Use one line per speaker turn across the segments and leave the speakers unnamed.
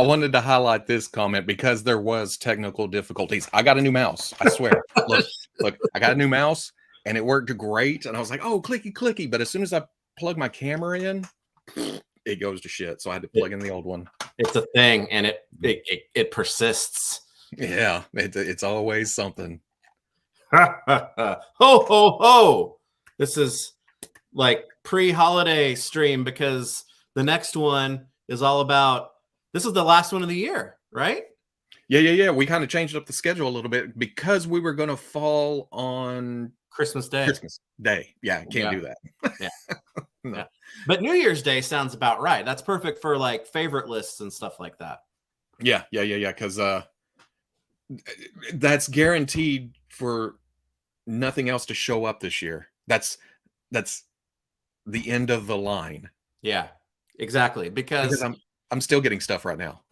wanted to highlight this comment because there was technical difficulties. I got a new mouse. I swear. Look, I got a new mouse and it worked great. And I was like, oh, clicky, clicky. But as soon as I plug my camera in, it goes to shit. So I had to plug in the old one.
It's a thing, and it persists.
Yeah, it's always something.
Ho, ho, ho. This is like pre-holiday stream because the next one is all about, this is the last one of the year, right?
Yeah. We kind of changed up the schedule a little bit because we were going to fall on
Christmas Day.
Yeah, can't do that.
Yeah. No. Yeah. But New Year's Day sounds about right. That's perfect for like favorite lists and stuff like that.
Yeah. Because that's guaranteed for nothing else to show up this year. That's the end of the line.
Yeah, exactly. Because
I'm still getting stuff right now.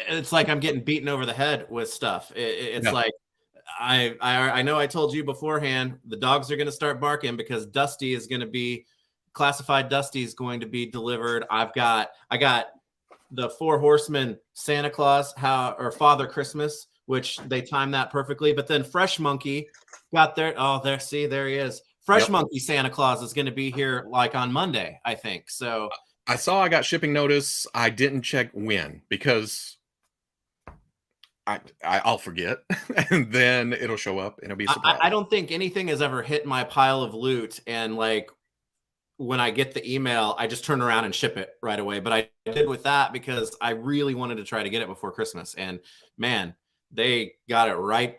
It's like I'm getting beaten over the head with stuff. It's like I know I told you beforehand the dogs are going to start barking because Dusty is going to be classified. Dusty is going to be delivered. I got the 4 Horsemen Santa Claus or Father Christmas, which they timed that perfectly. But then Fresh Monkey got there. Oh, there he is. Fresh Monkey Santa Claus is going to be here like on Monday, I think. So
I saw I got shipping notice. I didn't check when because I'll forget and then it'll show up and it'll be a surprise.
I don't think anything has ever hit my pile of loot. And like when I get the email, I just turn around and ship it right away. But I did with that because I really wanted to try to get it before Christmas. And man, they got it right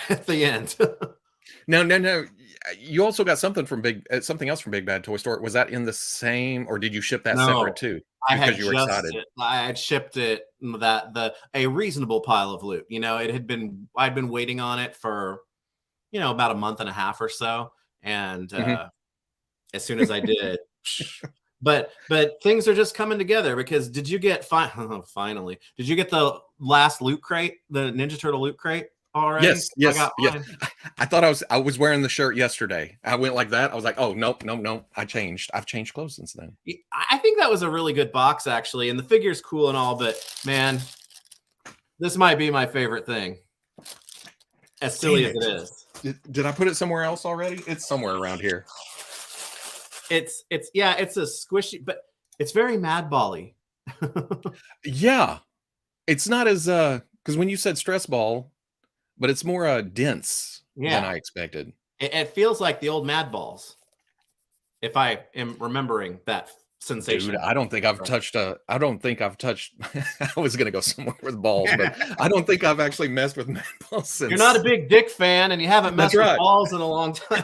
at the end.
No. You also got something else from Big Bad Toy Store. Was that in the same, or did you ship that separate too? Because you were excited.
I had shipped it a reasonable pile of loot. You know, I'd been waiting on it for, about a month and a half or so. And as soon as I did, but things are just coming together because did you get finally, did you get the last loot crate, the Ninja Turtle loot crate? Already?
Yes. I thought I was wearing the shirt yesterday. I went like that. I was like, oh, nope. I've changed clothes since then.
I think that was a really good box, actually. And the figure's cool and all, but man, this might be my favorite thing. As silly as it is.
Did I put it somewhere else already? It's somewhere around here.
It's a squishy, but it's very Mad Ball-y.
Yeah. It's not as, because when you said stress ball, but it's more dense than I expected.
It feels like the old Mad Balls, if I am remembering that sensation.
Dude, I don't think I've touched. I was going to go somewhere with balls, but I don't think I've actually messed with Mad Balls since.
You're not a big dick fan, and you haven't messed with balls in a long time.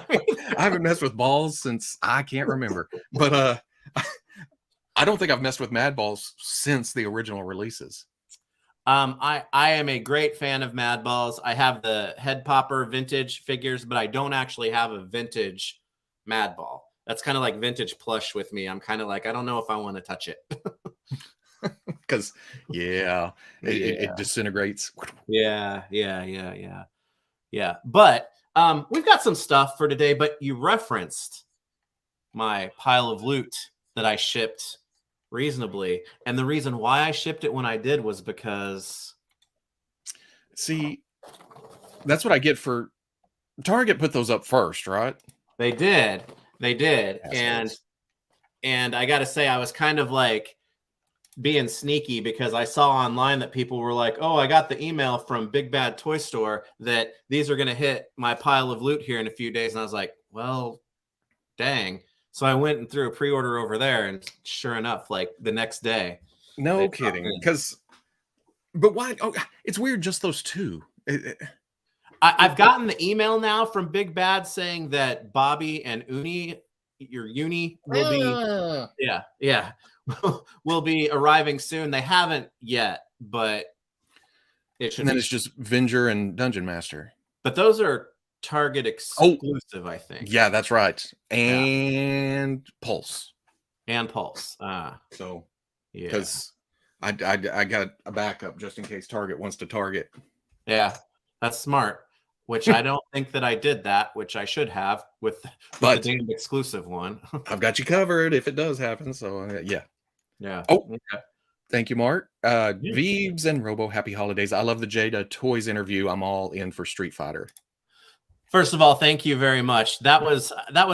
I haven't messed with balls since I can't remember. But I don't think I've messed with Mad Balls since the original releases.
I am a great fan of Mad Balls. I have the head popper vintage figures, but I don't actually have a vintage Mad Ball. That's kind of like vintage plush with me. I'm kind of like, I don't know if I want to touch it.
Because it disintegrates.
Yeah. But we've got some stuff for today, but you referenced my pile of loot that I shipped reasonably, and the reason why I shipped it when I did was because
that's what I get for Target. Put those up first, right?
They did. And I gotta say, I was kind of like being sneaky because I saw online that people were like, oh, I got the email from Big Bad Toy Store that these are gonna hit my pile of loot here in a few days, and I was like, well, dang. So I went and threw a pre-order over there, and sure enough, like the next day.
No kidding. But why? Oh, it's weird. Just those two.
I've gotten the email now from Big Bad saying that Bobby and your uni will be, will be arriving soon. They haven't yet, but it should.
And then it's just Venger and Dungeon Master.
But those are Target exclusive, I think.
Yeah, that's right. And Pulse. So, because I got a backup just in case Target wants to target.
Yeah, that's smart. Which I don't think that I did that, which I should have with the damn exclusive one.
I've got you covered if it does happen. So yeah.
Oh,
Thank you, Mark.
Yeah.
Veebs and Robo, happy holidays. I love the Jada Toys interview. I'm all in for Street Fighter.
First of all, thank you very much. That was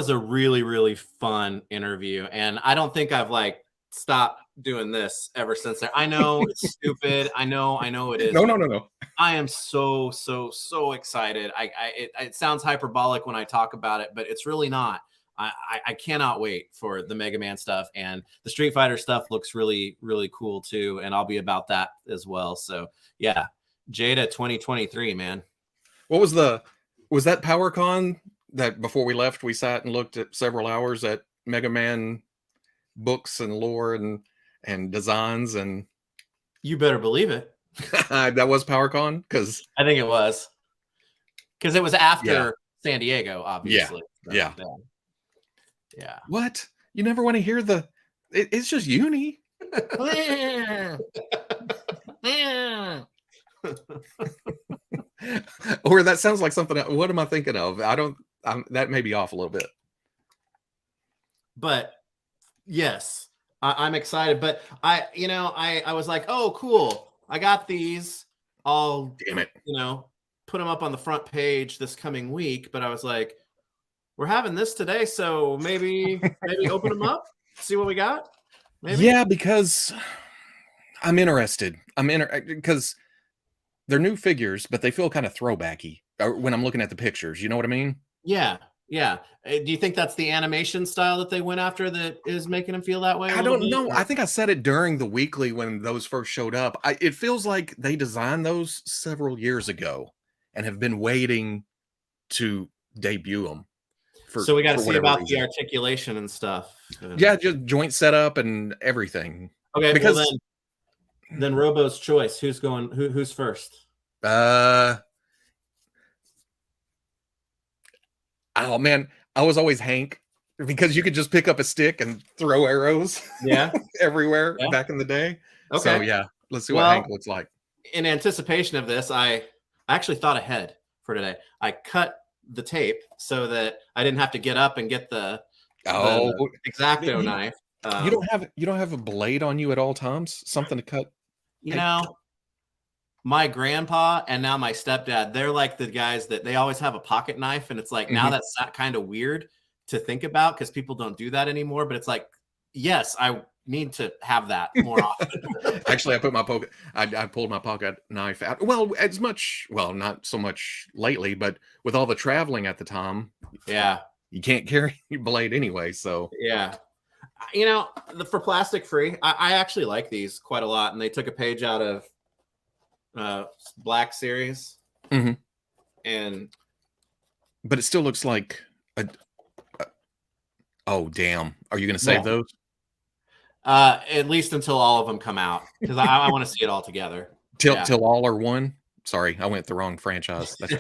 a really, really fun interview. And I don't think I've like stopped doing this ever since then. I know it's stupid. I know it is.
No.
I am so excited. It sounds hyperbolic when I talk about it, but it's really not. I cannot wait for the Mega Man stuff, and the Street Fighter stuff looks really, really cool too. And I'll be about that as well. So yeah, Jada 2023, man.
What was that PowerCon that before we left, we sat and looked at several hours at Mega Man books and lore and designs, and
You better believe it.
that was PowerCon? Because
I think it was after San Diego, obviously.
Yeah.
Yeah.
What? You never want to hear it's just uni. Or that sounds like something. What am I thinking of? That may be off a little bit.
But yes, I'm excited. But I was like, oh, cool. I got these. I'll
Damn it.
Put them up on the front page this coming week. But I was like, we're having this today, so maybe open them up, see what we got. Maybe?
Yeah, because I'm interested. Because they're new figures, but they feel kind of throwbacky when I'm looking at the pictures. You know what I mean?
Yeah. Do you think that's the animation style that they went after that is making them feel that way?
I don't know. I think I said it during the weekly when those first showed up. It feels like they designed those several years ago and have been waiting to debut them.
So we got to see about the articulation and stuff.
Yeah, just joint setup and everything.
Okay, because well then Robo's choice. Who's going? Who's first?
Oh man, I was always Hank because you could just pick up a stick and throw arrows.
Yeah,
everywhere back in the day. Okay, so yeah, let's see what Hank looks like.
In anticipation of this, I actually thought ahead for today. I cut the tape so that I didn't have to get up and get the X-Acto knife.
You don't have a blade on you at all times? Something to cut?
My grandpa and now my stepdad, they're like the guys that they always have a pocket knife, and it's like now that's kind of weird to think about because people don't do that anymore. But it's like, yes, I need to have that more often.
Actually, I pulled my pocket knife out. Well, not so much lately, but with all the traveling at the time, you can't carry your blade anyway. So
yeah, for plastic free, I actually like these quite a lot, and they took a page out of Black Series,
but it still looks like oh damn! Are you going to save those?
At least until all of them come out, because I want to see it all together.
Till all are one. Sorry, I went the wrong franchise. That's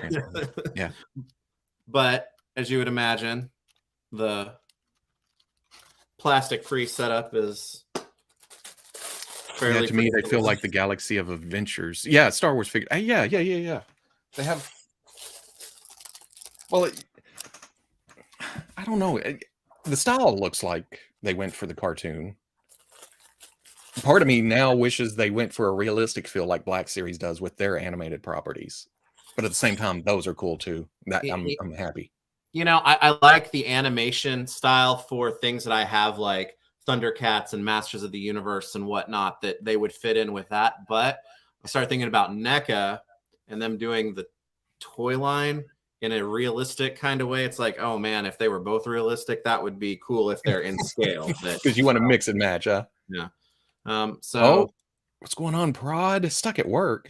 yeah.
But as you would imagine, the plastic-free setup is fairly.
To me, they feel like the galaxy of adventures. Yeah, Star Wars figure. Yeah. They have. Well, I don't know. The style looks like they went for the cartoon. Part of me now wishes they went for a realistic feel like Black Series does with their animated properties. But at the same time, those are cool too. I'm happy.
I like the animation style for things that I have like Thundercats and Masters of the Universe and whatnot, that they would fit in with that. But I started thinking about NECA and them doing the toy line in a realistic kind of way. It's like, oh man, if they were both realistic, that would be cool if they're in scale.
Because you want to mix and match, huh?
Yeah. So
what's going on, Prod? Stuck at work.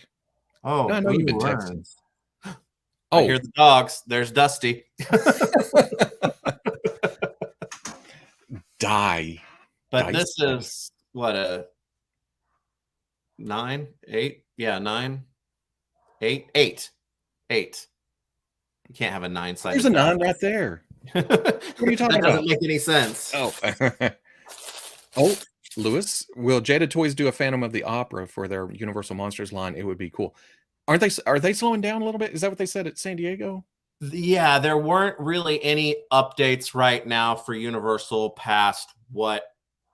Oh,
no, I know you've been texting.
I hear the dogs. There's Dusty.
Die.
But this is what, a 9, 8? Yeah, 9, 8, 8. 8. You can't have a 9-sided.
There's a 9 right there. What are you talking about? That
doesn't make any sense.
Oh, Lewis, will Jada Toys do a Phantom of the Opera for their Universal Monsters line? It would be cool. Are they slowing down a little bit? Is that what they said at San Diego?
Yeah, there weren't really any updates right now for Universal past what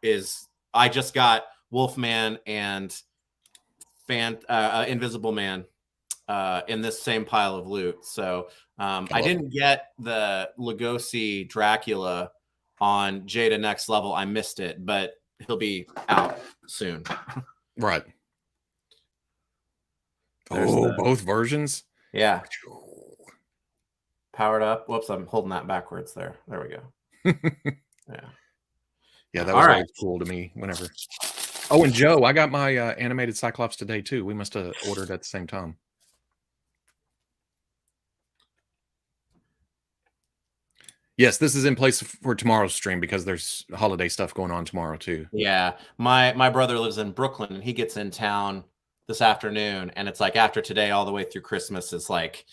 is. I just got Wolfman and Invisible Man in this same pile of loot. So I didn't get the Lugosi Dracula on Jada Next Level. I missed it, but he'll be out soon.
Right.
There's
both versions?
Yeah. Powered up. Whoops, I'm holding that backwards there. There we go. Yeah.
Yeah, that was always cool to me whenever. Oh, and Joe, I got my animated Cyclops today too. We must have ordered at the same time. Yes, this is in place for tomorrow's stream because there's holiday stuff going on tomorrow too.
Yeah, my brother lives in Brooklyn and he gets in town this afternoon, and it's like after today all the way through Christmas is like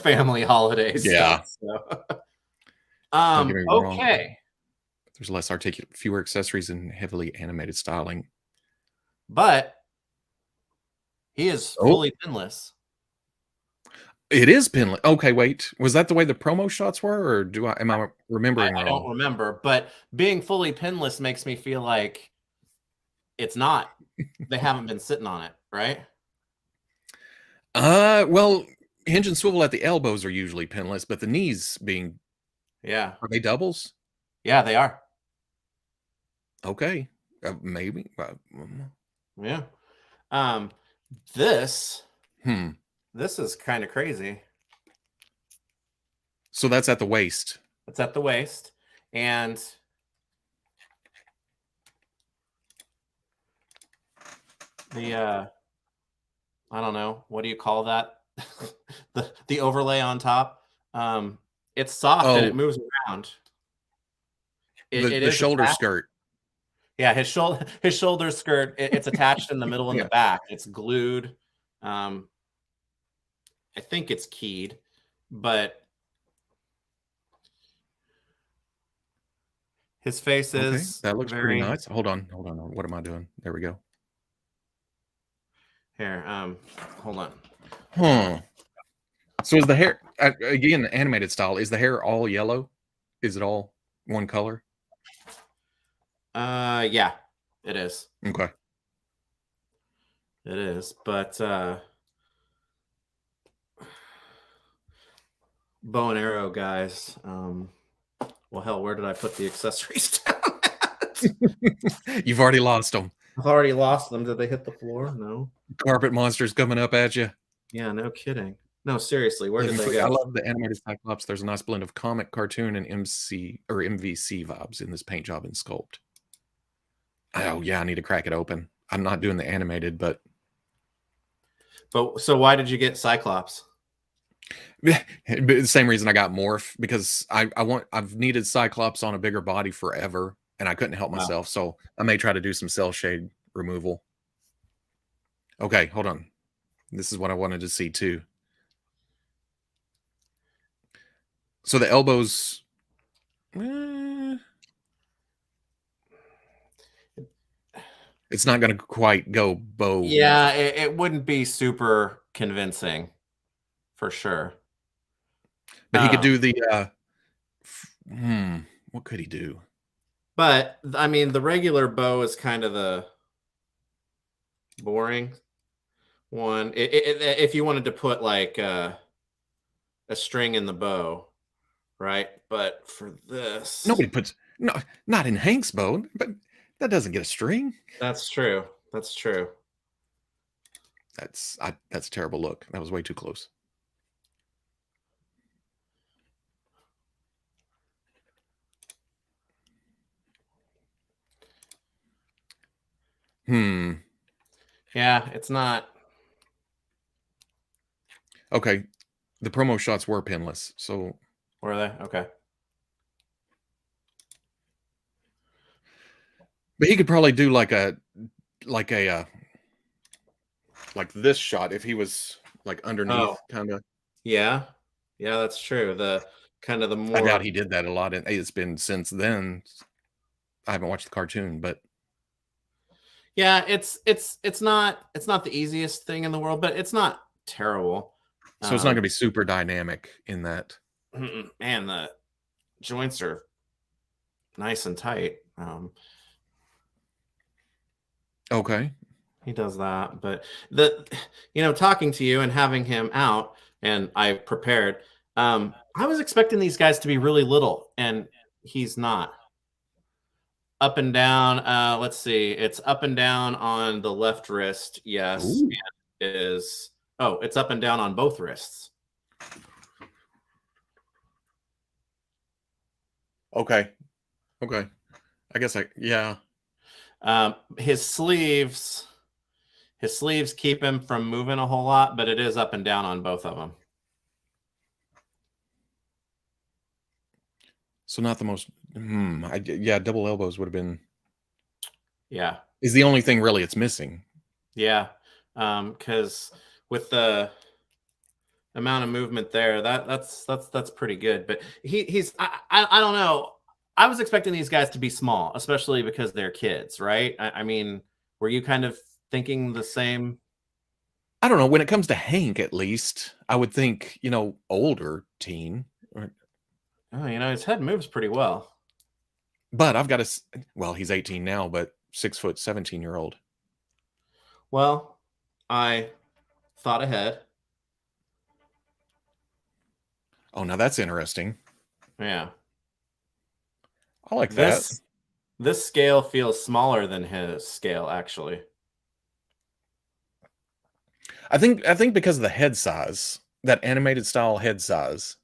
family holidays.
Yeah.
So.
Okay. There's less articulate, fewer accessories, and heavily animated styling.
But he is fully pinless.
It is pinless. Okay, wait. Was that the way the promo shots were, or am I remembering wrong?
I don't remember, but being fully pinless makes me feel like it's not. They haven't been sitting on it, right?
Well, hinge and swivel at the elbows are usually pinless, but the knees being,
are
they doubles?
Yeah, they are.
Okay, maybe.
Yeah. This is kind of crazy.
So that's at the waist.
It's at the waist, and the I don't know, what do you call that? the overlay on top. It's soft and it moves around.
It is shoulder skirt.
Yeah, his shoulder skirt. It's attached in the middle and the back. It's glued. I think it's keyed, but his face is
that looks pretty nice. Hold on. What am I doing? There we go.
Here, hold on.
So is the hair again the animated style? Is the hair all yellow? Is it all one color?
Yeah, it is.
Okay.
It is, but bow and arrow guys. Well, hell, where did I put the accessories down at?
You've already lost them.
I've already lost them. Did they hit the floor? No.
Carpet monsters coming up at you.
Yeah, no kidding. No, seriously, where did they go?
I love the animated Cyclops. There's a nice blend of comic, cartoon, and MVC vibes in this paint job and sculpt. Oh yeah, I need to crack it open. I'm not doing the animated, but
so why did you get Cyclops?
The same reason I got Morph, because I've needed Cyclops on a bigger body forever, and I couldn't help myself. So I may try to do some cell shade removal. Okay, hold on. This is what I wanted to see too. So the elbows. It's not going to quite go bow.
Yeah, it wouldn't be super convincing, for sure.
But he could do the. What could he do?
But I mean, the regular bow is kind of the boring one. If you wanted to put like a string in the bow, right? But for this,
nobody puts not in Hank's bow, but that doesn't get a string.
That's true. That's true.
That's a terrible look. That was way too close.
Yeah, it's not.
Okay. The promo shots were pinless, so.
Were they? Okay.
But he could probably do like this shot if he was like underneath, kind of.
Yeah, that's true. The kind of the more.
I doubt he did that a lot. It's been since then. I haven't watched the cartoon, but
yeah, it's not the easiest thing in the world, but it's not terrible.
So it's not going to be super dynamic in that.
Man, the joints are nice and tight.
Okay.
He does that. But talking to you and having him out, and I prepared. I was expecting these guys to be really little, and he's not. Up and down. Let's see. It's up and down on the left wrist. Yes.
Ooh.
And is it's up and down on both wrists.
Okay. Okay. I guess yeah.
His sleeves keep him from moving a whole lot, but it is up and down on both of them.
So not the most. Yeah, double elbows would have been.
Yeah.
Is the only thing really it's missing.
Yeah. Because with the amount of movement there, that's pretty good. But he's I don't know. I was expecting these guys to be small, especially because they're kids, right? I mean, were you kind of thinking the same?
I don't know. When it comes to Hank, at least, I would think, older teen.
Oh, his head moves pretty well.
But I've got he's 18 now, but 6 foot 17-year-old.
Well, I thought ahead.
Oh, now that's interesting.
Yeah.
I like that.
This scale feels smaller than his scale, actually.
I think because of the head size, that animated style head size.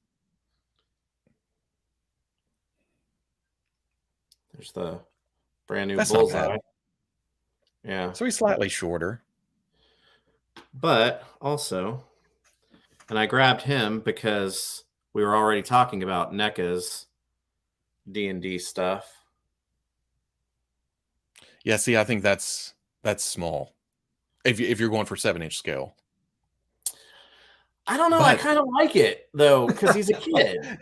There's the brand new
That's
bullseye. Yeah.
So he's slightly shorter.
But also, and I grabbed him because we were already talking about NECA's D&D stuff.
Yeah, see, I think that's small. If you're going for 7-inch scale.
I don't know. I kind of like it though because he's a kid.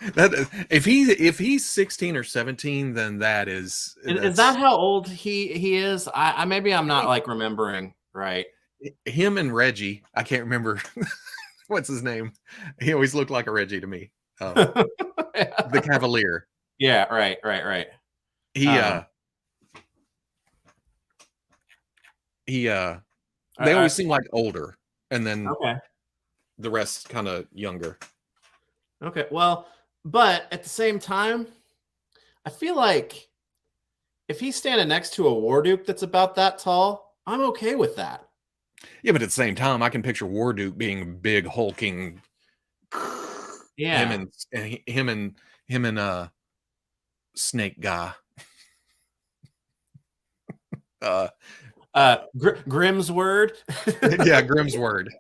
If he's 16 or 17, then that is.
Is that how old he is? I maybe I'm not like remembering right.
Him and Reggie, I can't remember what's his name. He always looked like a Reggie to me. The Cavalier.
Yeah, right.
They always seem like older, and then
okay.
The rest kind of younger.
Okay, well, but at the same time, I feel like if he's standing next to a Warduke that's about that tall, I'm okay with that.
Yeah, but at the same time, I can picture Warduke being a big hulking.
Yeah,
him and Snake guy.
Grimm's word.
Yeah, Grimm's word.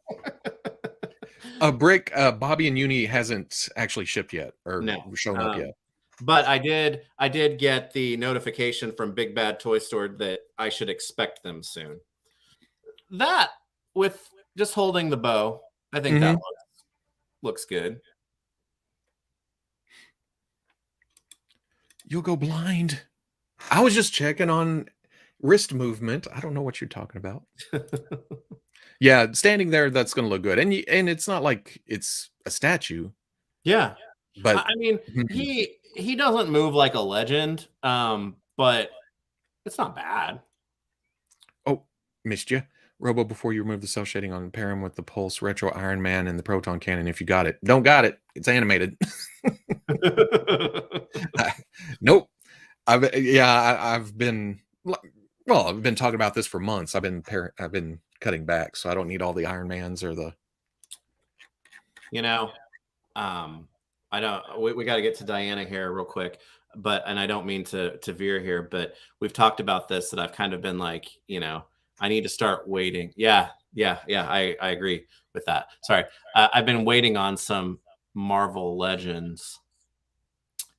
Brick, Bobby and Uni hasn't actually shipped yet or shown up yet.
But I did get the notification from Big Bad Toy Store that I should expect them soon. That with just holding the bow, I think that looks good.
You'll go blind. I was just checking on wrist movement. I don't know what you're talking about. Yeah, standing there, that's going to look good. And it's not like it's a statue.
Yeah.
But
I mean, he doesn't move like a legend, but it's not bad.
Oh, missed you. Robo, before you remove the cell shading on, pair him with the Pulse Retro Iron Man and the Proton Cannon if you got it. Don't got it. It's animated. Nope. I've been talking about this for months. I've been cutting back, so I don't need all the Iron Mans or the.
I don't. We got to get to Diana here real quick, and I don't mean to veer here, but we've talked about this that I've kind of been like, I need to start waiting. Yeah. I agree with that. Sorry, I've been waiting on some Marvel Legends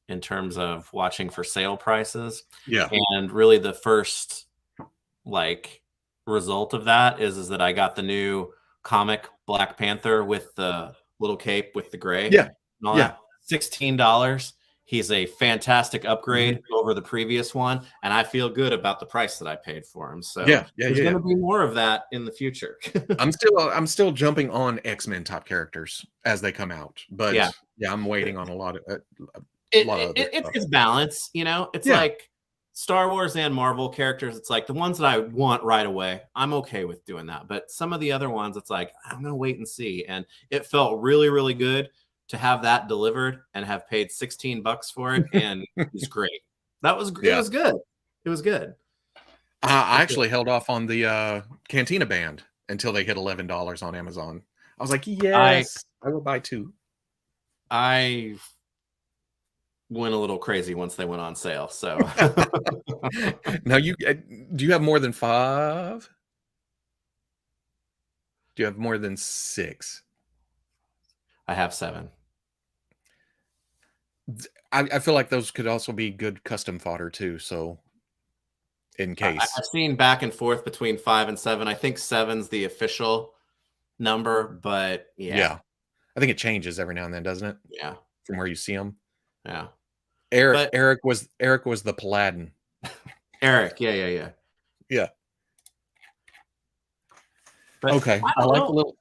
in terms of watching for sale prices.
Yeah,
and really the first result of that is that I got the new comic Black Panther with the little cape with the gray.
Yeah.
And all that. $16. He's a fantastic upgrade over the previous one, and I feel good about the price that I paid for him. So there's going to be more of that in the future.
I'm still jumping on X-Men type characters as they come out, but I'm waiting on a lot of.
It's balance, It's like Star Wars and Marvel characters, it's like the ones that I want right away, I'm okay with doing that. But some of the other ones, it's like, I'm going to wait and see. And it felt really, really good to have that delivered and have paid $16 for it. And it was great. It was good. It was good.
I actually held off on the Cantina band until they hit $11 on Amazon. I was like, yes, I will buy 2.
I went a little crazy once they went on sale. So
now do you have more than 5? Do you have more than 6?
I have 7.
I feel like those could also be good custom fodder too. So in case
I've seen back and forth between 5 and 7. I think 7's the official number, but yeah.
I think it changes every now and then, doesn't it?
Yeah.
From where you see them.
Yeah.
Eric was the Paladin.
Eric, yeah. But
okay, I like the little.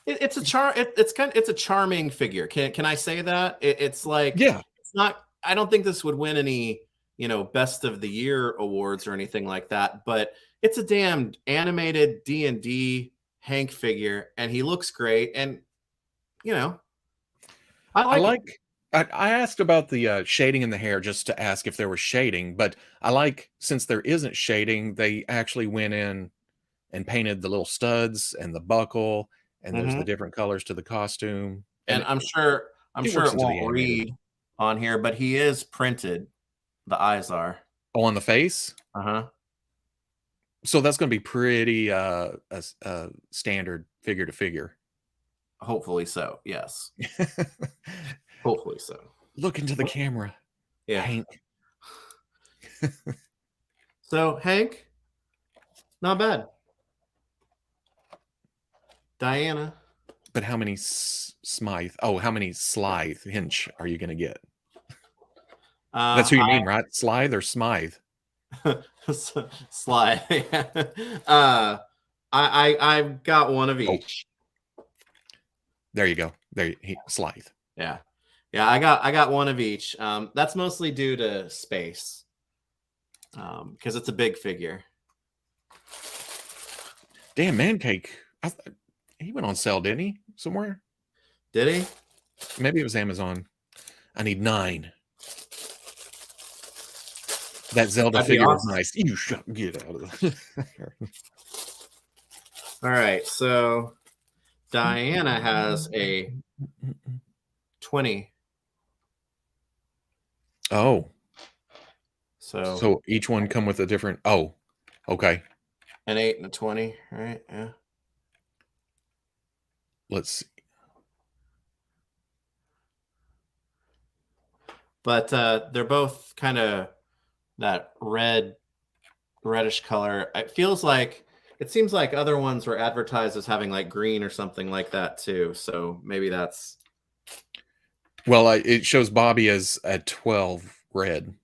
It's a charming figure. Can I say that? It's like it's not. I don't think this would win any best of the year awards or anything like that. But it's a damn animated D&D Hank figure, and he looks great. And I like.
I asked about the shading in the hair just to ask if there was shading, but I like, since there isn't shading, they actually went in and painted the little studs and the buckle, and there's the different colors to the costume.
And I'm sure it won't read on here, but he is printed. The eyes are.
Oh, on the face?
Uh-huh.
So that's going to be pretty standard figure to figure.
Hopefully so, yes. Hopefully so.
Look into the camera.
Yeah.
Hank.
So, Hank, not bad. Diana.
But how many Smythe? Oh, how many Slithe Hinch are you going to get? That's who you mean, right? Slithe or Smythe?
Slide. I've got one of each.
There you go. Slithe.
Yeah. I got one of each. That's mostly due to space. Because it's a big figure.
Damn, Man Cake. He went on sale, didn't he? Somewhere?
Did he?
Maybe it was Amazon. I need 9. That Zelda figure is nice. You get out of there.
All right, so Diana has a 20.
Oh.
So
each one come with a different. Oh, okay.
An 8 and a 20, right? Yeah.
Let's see.
But they're both kind of that reddish color. It seems like other ones were advertised as having like green or something like that too. So maybe that's.
Well, it shows Bobby as a 12 red.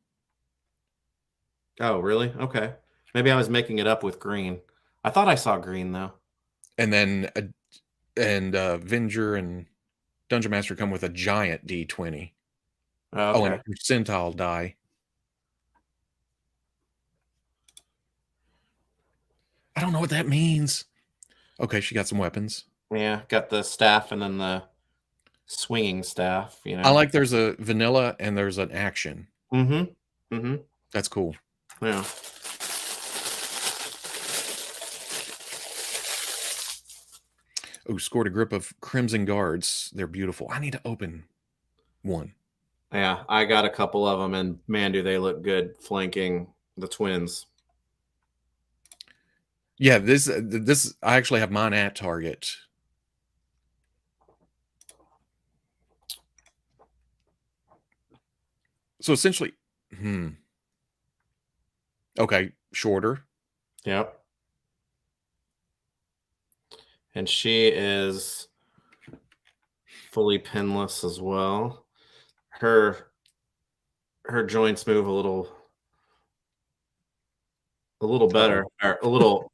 Oh, really? Okay. Maybe I was making it up with green. I thought I saw green though.
And then Venger and Dungeon Master come with a giant D20.
Oh, okay.
Oh, and a percentile die. I don't know what that means. Okay, she got some weapons.
Yeah, got the staff and then the swinging staff.
I like there's a vanilla and there's an action.
Mm-hmm.
That's cool.
Yeah.
Oh, scored a group of Crimson Guards. They're beautiful. I need to open one.
Yeah, I got a couple of them, and man, do they look good flanking the twins.
Yeah, this I actually have mine at Target. So essentially, okay, shorter.
Yep. And she is fully pinless as well. Her joints move a little better, or a little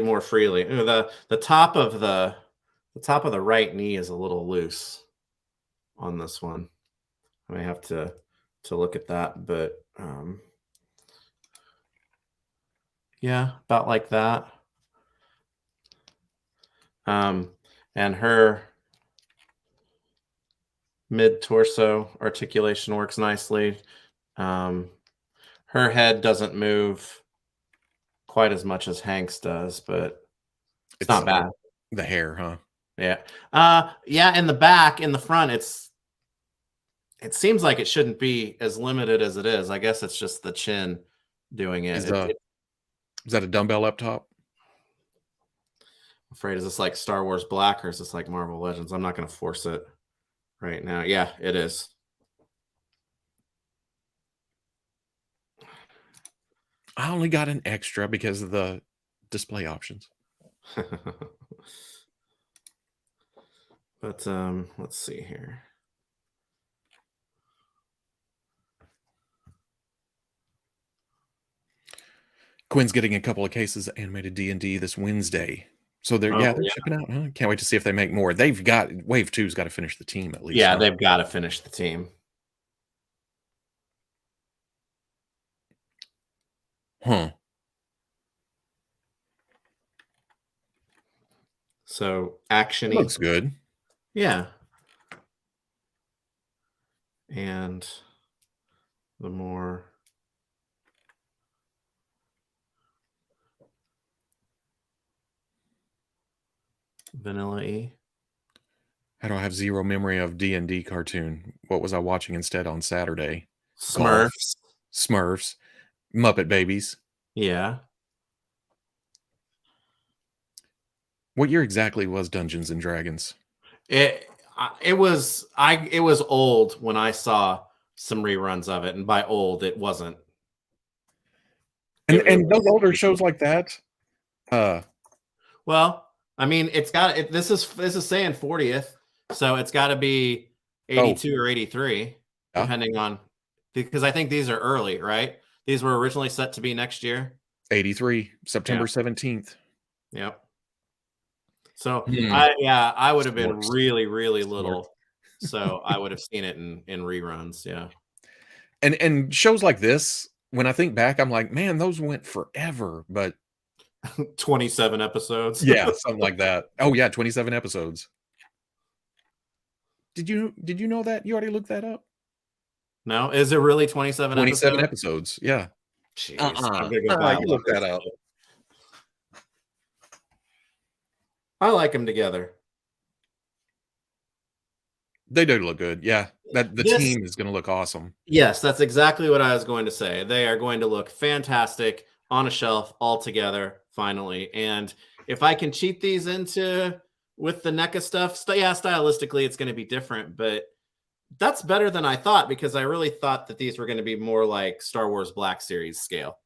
more freely. The top of the right knee is a little loose on this one. I may have to look at that, but Yeah, about like that. And her mid-torso articulation works nicely. Her head doesn't move quite as much as Hank's does, but it's not bad.
The hair, huh?
Yeah. Yeah, in the back, in the front, it seems like it shouldn't be as limited as it is. I guess it's just the chin doing it.
Is that a dumbbell up top?
I'm afraid, is this like Star Wars Black or is this like Marvel Legends? I'm not going to force it right now. Yeah, it is.
I only got an extra because of the display options.
But let's see here.
Quinn's getting a couple of cases of animated D&D this Wednesday. So they're shipping out. Huh? Can't wait to see if they make more. They've got Wave 2's got to finish the team at least.
Yeah, they've got to finish the team.
Huh.
So action
Looks good.
Yeah. And the more vanilla-y.
How do I have zero memory of D&D cartoon? What was I watching instead on Saturday?
Smurfs.
Smurfs. Muppet Babies.
Yeah.
What year exactly was Dungeons and Dragons?
It was old when I saw some reruns of it, and by old it wasn't.
And those older shows like that.
Well, I mean, this is saying 40th, so it's got to be 82 or 83, depending on, because I think these are early, right? These were originally set to be next year.
83, September 17th.
Yep. So I would have been really, really little. So I would have seen it in reruns. Yeah.
And shows like this, when I think back, I'm like, man, those went forever, but
27 episodes.
Yeah, something like that. Oh yeah, 27 episodes. Did you know that? You already looked that up?
No, is it really 27 episodes?
27 episodes, yeah.
Jeez, I'm gonna go
you look that up.
I like them together.
They do look good. Yeah. The team is going to look awesome.
Yes, that's exactly what I was going to say. They are going to look fantastic on a shelf all together finally. And if I can cheat these into with the NECA stuff, stylistically it's going to be different, but that's better than I thought, because I really thought that these were going to be more like Star Wars Black Series scale.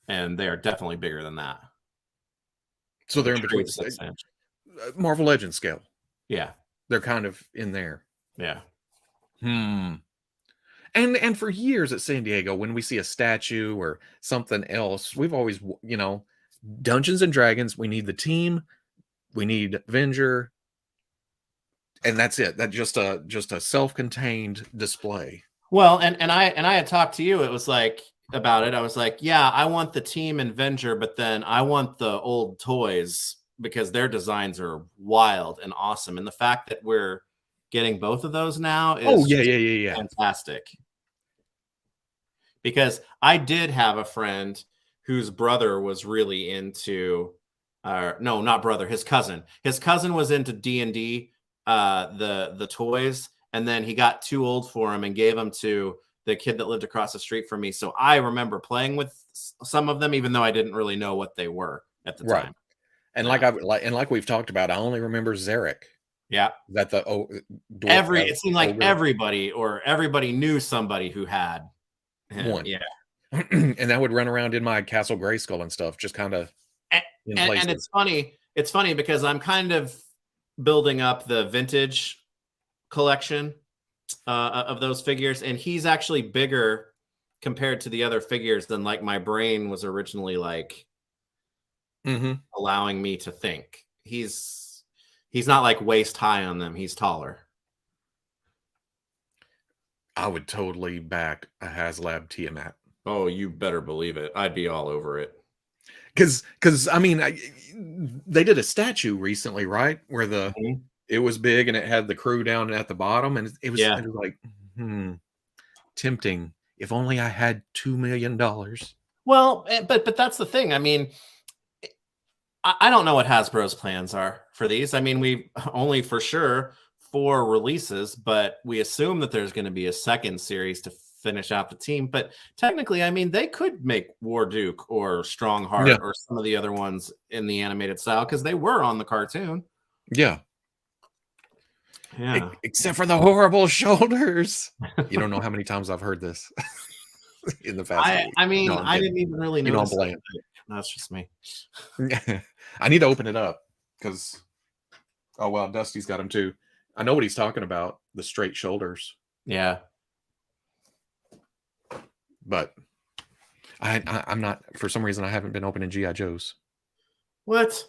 And they are definitely bigger than that.
So they're in between Marvel Legends scale.
Yeah.
They're kind of in there.
Yeah.
And for years at San Diego, when we see a statue or something else, we've always, Dungeons and Dragons, we need the team, we need Avenger, and that's it. That's just a self-contained display.
Well, and I had talked to you, it was like about it. I was like, yeah, I want the team and Avenger, but then I want the old toys, because their designs are wild and awesome. And the fact that we're getting both of those now is fantastic. Because I did have a friend whose brother was really into, no, not brother, his cousin. His cousin was into D&D, the toys, and then he got too old for him and gave them to the kid that lived across the street from me. So I remember playing with some of them, even though I didn't really know what they were at the time.
And like we've talked about, I only remember Zarek.
Yeah.
That
it seemed like everybody knew somebody who had him.
One. Yeah. And that would run around in my Castle Grayskull and stuff, just kind of
and it's funny because I'm kind of building up the vintage collection of those figures, and he's actually bigger compared to the other figures than like my brain was originally like allowing me to think. He's not like waist high on them. He's taller.
I would totally back a HasLab Tiamat.
Oh, you better believe it. I'd be all over it.
Because I mean, they did a statue recently, right? Where it was big and it had the crew down at the bottom, and it was like, tempting. If only I had $2 million.
Well, but that's the thing. I mean, I don't know what Hasbro's plans are for these. I mean, we only for sure 4 releases, but we assume that there's going to be a second series to finish out the team. But technically, I mean, they could make War Duke or Strongheart or some of the other ones in the animated style because they were on the cartoon.
Yeah.
Yeah.
Except for the horrible shoulders. You don't know how many times I've heard this in the past week.
I mean, no, I didn't even really notice that. That's just me.
I need to open it up because, oh, well, Dusty's got him too. I know what he's talking about, the straight shoulders.
Yeah.
But I'm not, for some reason, I haven't been opening G.I. Joes.
What?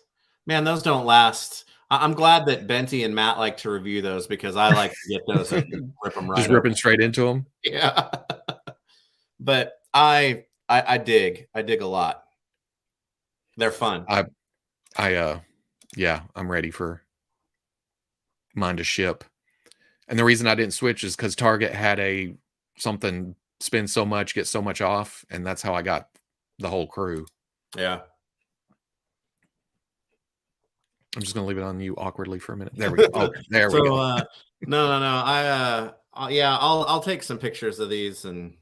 Man, those don't last. I'm glad that Benty and Matt like to review those because I like to get those and rip them right.
Just ripping straight into them?
Yeah. But I dig a lot. They're fun.
Yeah, I'm ready for mine to ship. And the reason I didn't switch is because Target had something spend so much, get so much off, and that's how I got the whole crew.
Yeah.
I'm just gonna leave it on you awkwardly for a minute. There we go. Oh, there we go.
No. I'll take some pictures of these and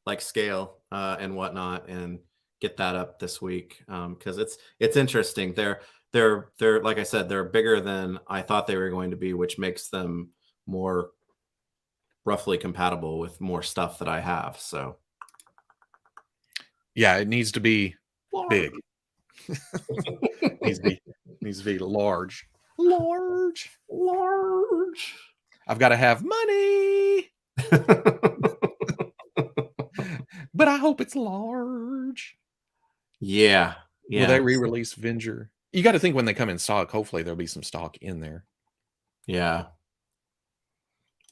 like scale and whatnot and get that up this week because it's interesting. They're like I said, they're bigger than I thought they were going to be, which makes them more roughly compatible with more stuff that I have. So
yeah, it needs to be big. needs to be large. I've got to have money. But I hope it's large.
Yeah.
Will they re-release Venger? You got to think when they come in stock, hopefully there'll be some stock in there.
Yeah.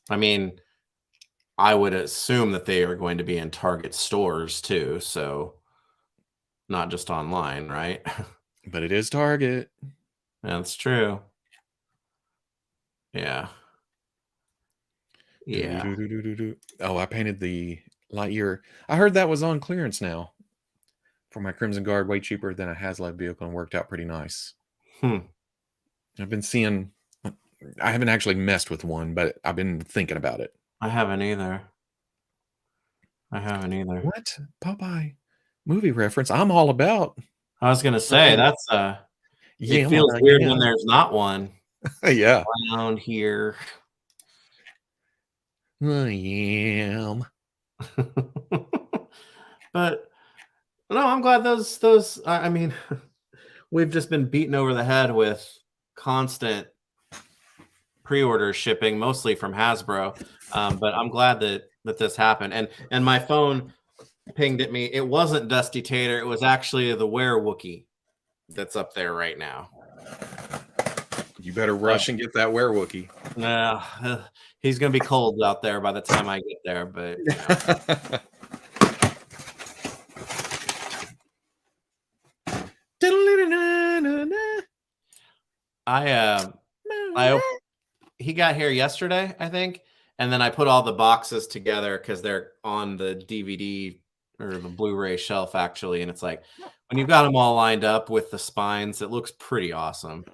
I mean, I would assume that they are going to be in Target stores too, so not just online, right?
But it is Target.
That's true. Yeah. Yeah.
Oh, I painted the Lightyear. I heard that was on clearance now for my Crimson Guard, way cheaper than a HasLab vehicle, and worked out pretty nice. I've been seeing. I haven't actually messed with one, but I've been thinking about it.
I haven't either.
What? Popeye movie reference? I'm all about.
I was gonna say that's it feels weird when there's not one.
Yeah.
Around here.
I am.
But no, I'm glad those I mean we've just been beaten over the head with constant pre-order shipping, mostly from Hasbro. But I'm glad that this happened. And my phone pinged at me. It wasn't Dusty Tater. It was actually the Were-Wookie that's up there right now.
You better rush and get that Were-Wookie.
No, he's going to be cold out there by the time I get there. But he got here yesterday, I think, and then I put all the boxes together because they're on the DVD or the Blu-ray shelf actually, and it's like when you've got them all lined up with the spines, it looks pretty awesome.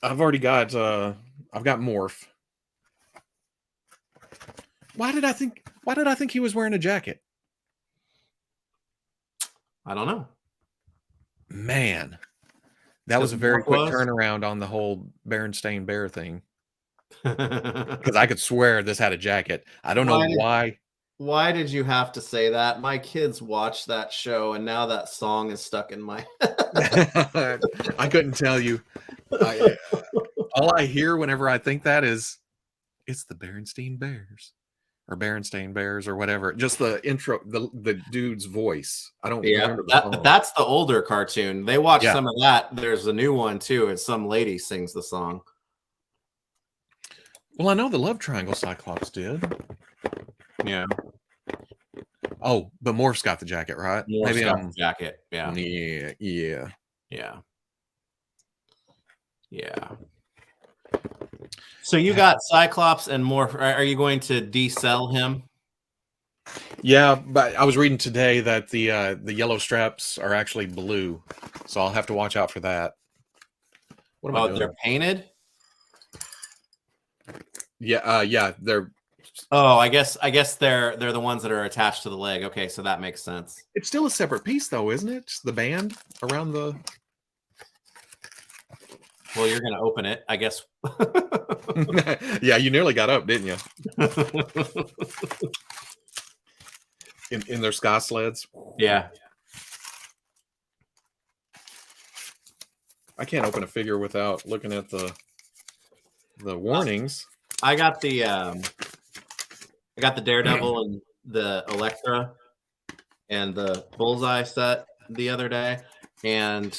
I've already got I've got Morph. Why did I think he was wearing a jacket?
I don't know.
Man, that was a very quick turnaround on the whole Berenstain Bear thing. Because I could swear this had a jacket. I don't know why.
Why did you have to say that? My kids watched that show, and now that song is stuck in my head.
I couldn't tell you. All I hear whenever I think that is, it's the Berenstain Bears. Or Berenstain Bears or whatever. Just the intro, the dude's voice. I don't remember the song.
That's the older cartoon. They watched some of that. There's a new one too, and some lady sings the song.
Well, I know the Love Triangle Cyclops did.
Yeah.
Oh, but Morph's got the jacket, right?
Morph's got the jacket. Yeah.
Yeah.
Yeah. So you got Cyclops and Morph. Are you going to desell him?
Yeah, but I was reading today that the yellow straps are actually blue, so I'll have to watch out for that. What am I doing?
They're painted.
Yeah, they're.
Oh, I guess they're the ones that are attached to the leg. Okay, so that makes sense.
It's still a separate piece, though, isn't it? The band around the.
Well, you're gonna open it, I guess.
Yeah, you nearly got up, didn't you? In their sky sleds.
Yeah.
I can't open a figure without looking at the warnings.
I got the Daredevil and the Elektra and the Bullseye set the other day, and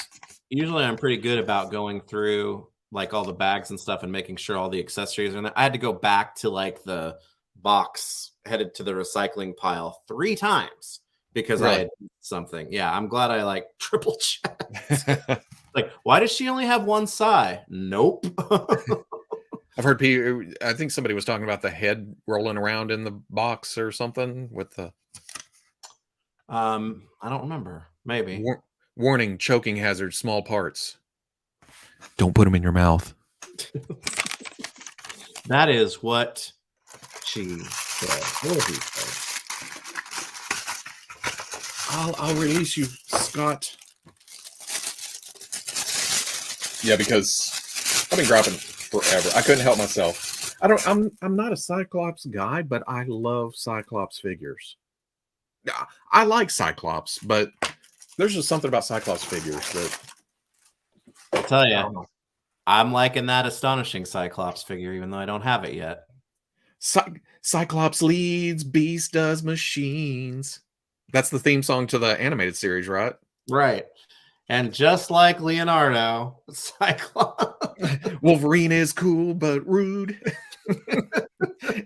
usually I'm pretty good about going through like all the bags and stuff and making sure all the accessories are in there. I had to go back to like the box headed to the recycling pile 3 times because I had something. Yeah, I'm glad I like triple checked. Like, why does she only have one sigh? Nope.
I've heard people. I think somebody was talking about the head rolling around in the box or something with the.
I don't remember. Maybe.
Warning: choking hazard. Small parts. Don't put them in your mouth.
That is what she said. What did he say?
I'll release you, Scott. Yeah, because I've been grappling forever. I couldn't help myself. I'm not a Cyclops guy, but I love Cyclops figures. I like Cyclops, but there's just something about Cyclops figures that
I'll tell you. I'm liking that astonishing Cyclops figure, even though I don't have it yet.
Cyclops leads, Beast does machines. That's the theme song to the animated series, right?
Right. And just like Leonardo, Cyclops.
Wolverine is cool but rude.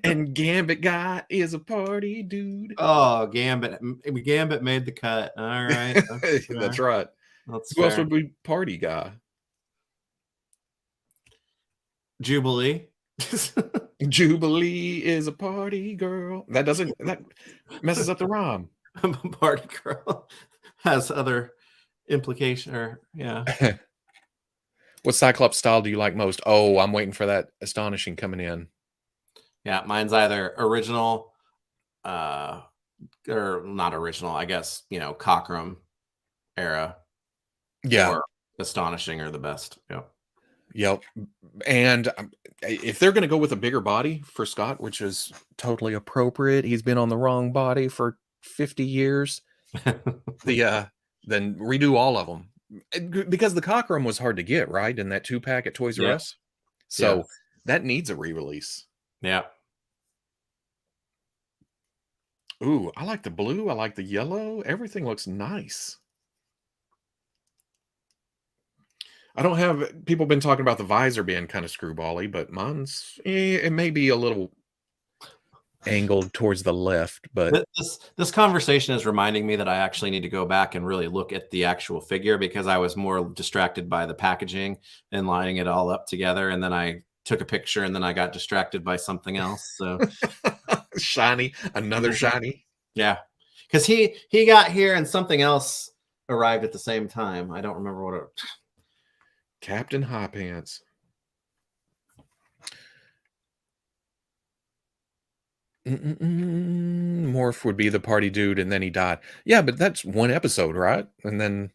And Gambit guy is a party dude.
Oh, Gambit made the cut. All right.
That's right. Who else would be party guy?
Jubilee.
Jubilee is a party girl. That messes up the rhyme.
Party girl has other implication, or yeah.
What Cyclops style do you like most? Oh, I'm waiting for that astonishing coming in.
Yeah, mine's either original, or not original. I guess Cockrum era.
Yeah,
or astonishing are the best.
Yep. And if they're going to go with a bigger body for Scott, which is totally appropriate, he's been on the wrong body for 50 years. Then redo all of them, because the Cockrum was hard to get, right, in that 2-pack at Toys R Us. So that needs a re-release.
Yeah.
Ooh, I like the blue. I like the yellow. Everything looks nice. I don't have people been talking about the visor being kind of screwbally, but mine's it may be a little angled towards the left, but
this conversation is reminding me that I actually need to go back and really look at the actual figure, because I was more distracted by the packaging and lining it all up together, and then I took a picture and then I got distracted by something else. So
shiny, another shiny.
Yeah, because he got here and something else arrived at the same time. I don't remember what it.
Captain High Pants. Morph would be the party dude, and then he died. Yeah, but that's one episode, right? And then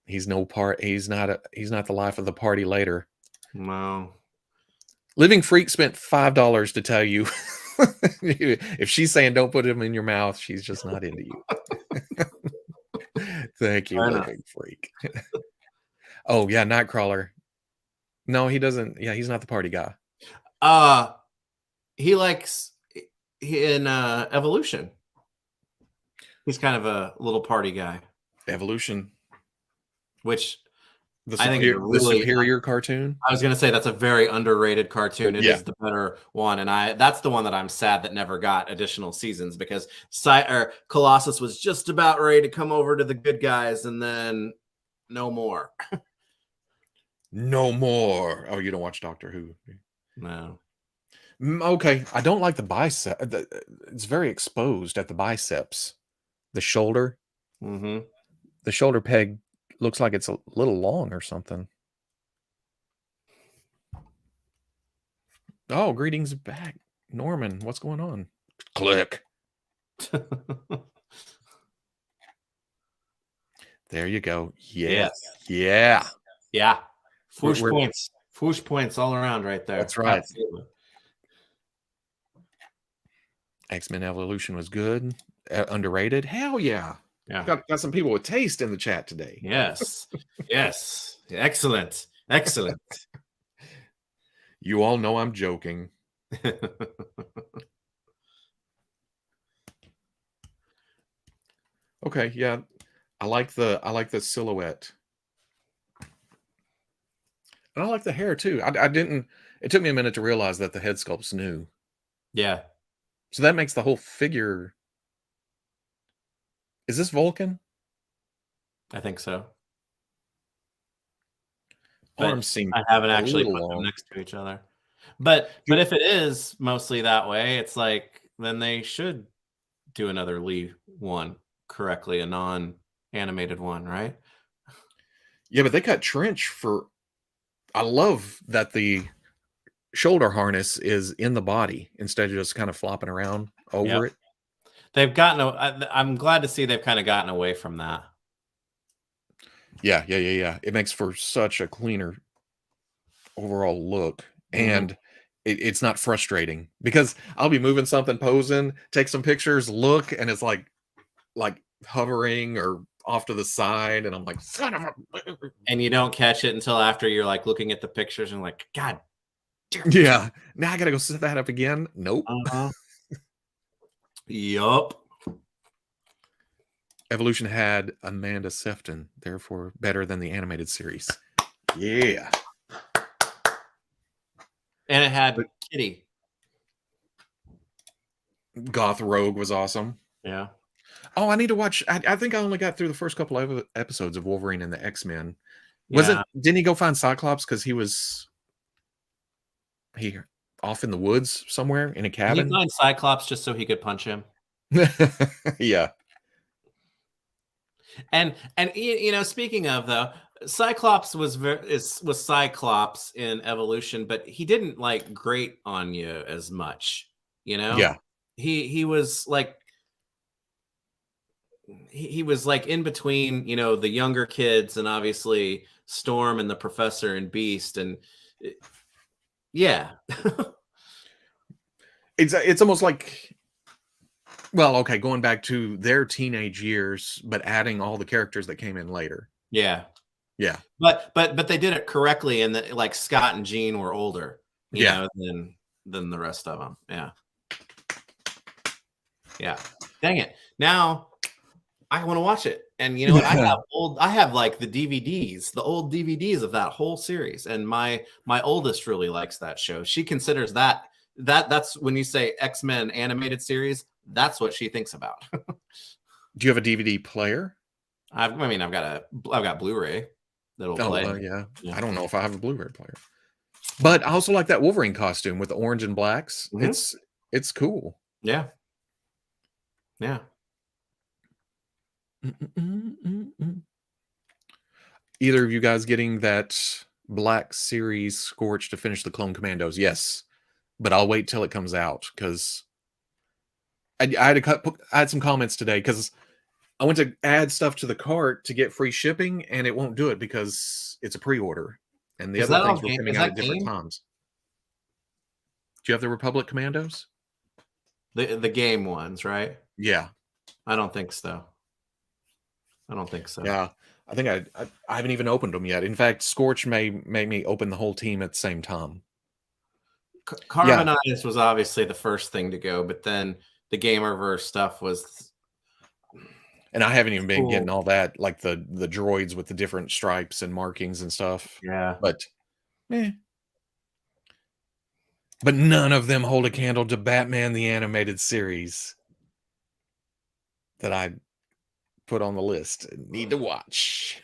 he's not the life of the party later.
No.
Living Freak spent $5 to tell you if she's saying don't put him in your mouth, she's just not into you. Thank you, Living Freak. Oh yeah, Nightcrawler. No, he doesn't. Yeah, he's not the party guy.
He likes in Evolution. He's kind of a little party guy.
Evolution,
which I think it's
the superior cartoon.
I was going to say that's a very underrated cartoon. It
Yeah.
is the better one, and that's the one that I'm sad that never got additional seasons because Colossus was just about ready to come over to the good guys, and then no more.
No more. Oh, you don't watch Doctor Who?
No.
Okay, I don't like the bicep. It's very exposed at the biceps. The shoulder.
Mm-hmm.
The shoulder peg looks like it's a little long or something. Oh, greetings back, Norman. What's going on? Click. There you go. Yes. Yeah.
Yeah. Fwoosh points. Fwoosh points all around right there.
That's right.
Absolutely.
X-Men Evolution was good. Underrated. Hell yeah.
Yeah.
Got some people with taste in the chat today.
Yes. Yes. Excellent. Excellent.
You all know I'm joking. Okay, yeah. I like the silhouette. And I like the hair too. I didn't it took me a minute to realize that the head sculpt's new.
Yeah.
So that makes the whole figure. Is this Vulcan?
I think so.
Arms seem
I haven't actually put them next to each other. But if it is mostly that way, it's like then they should do another Lee one correctly, a non-animated one, right?
Yeah, but they cut Trench for. I love that the shoulder harness is in the body instead of just kind of flopping around over it.
They've gotten. I'm glad to see they've kind of gotten away from that.
Yeah. It makes for such a cleaner overall look, and it's not frustrating because I'll be moving something, posing, take some pictures, look, and it's like hovering or off to the side, and I'm like, son of a.
And you don't catch it until after you're like looking at the pictures and like, God.
Yeah. Now I gotta go set that up again. Nope.
Yup.
Evolution had Amanda Sefton, therefore better than the animated series. Yeah.
And it had Kitty.
Goth Rogue was awesome.
Yeah.
Oh, I need to watch. I think I only got through the first couple of episodes of Wolverine and the X-Men. Didn't he go find Cyclops because he off in the woods somewhere in a cabin?
Did he find Cyclops just so he could punch him?
Yeah.
And speaking of though, Cyclops was Cyclops in Evolution, but he didn't like grate on you as much.
Yeah.
He was like he was like in between, the younger kids and obviously Storm and the Professor and Beast, and yeah.
It's almost like, well, okay, going back to their teenage years, but adding all the characters that came in later.
Yeah. But they did it correctly, and that like Scott and Jean were older, than the rest of them. Yeah. Yeah. Dang it. Now I want to watch it. And you know what? I have like the old DVDs of that whole series. And my oldest really likes that show. She considers that's when you say X-Men animated series, that's what she thinks about.
Do you have a DVD player?
I've got Blu-ray that'll play.
Yeah. I don't know if I have a Blu-ray player. But I also like that Wolverine costume with the orange and blacks. Mm-hmm. It's cool.
Yeah. Yeah.
Either of you guys getting that Black Series Scorch to finish the Clone Commandos? Yes, but I'll wait till it comes out because I had some comments today because I went to add stuff to the cart to get free shipping and it won't do it because it's a pre-order and the other things were coming out at different times. Do you have the Republic Commandos?
The game ones, right?
Yeah.
I don't think so.
Yeah. I think I haven't even opened them yet. In fact, Scorch may make me open the whole team at the same time.
Carbonitis was obviously the first thing to go, but then the Gamerverse stuff was
And I haven't even been
Cool.
getting all that, like the droids with the different stripes and markings and stuff.
Yeah.
But but none of them hold a candle to Batman the Animated Series that I put on the list and need to watch.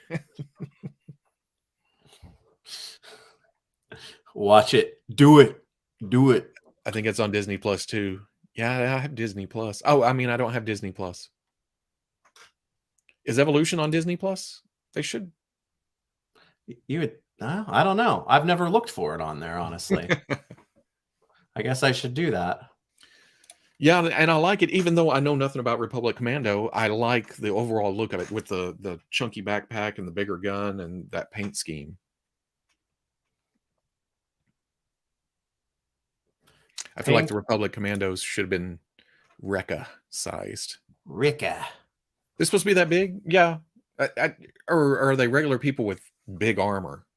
Watch it. Do it. Do it.
I think it's on Disney Plus too. Yeah, I have Disney Plus. Oh, I mean, I don't have Disney Plus. Is Evolution on Disney Plus? They should.
You would. I don't know. I've never looked for it on there, honestly. I guess I should do that.
Yeah, and I like it, even though I know nothing about Republic Commando. I like the overall look of it with the chunky backpack and the bigger gun and that paint scheme. I feel like the Republic Commandos should have been Rekka sized.
Rekka.
They're supposed to be that big? Yeah. Or are they regular people with big armor?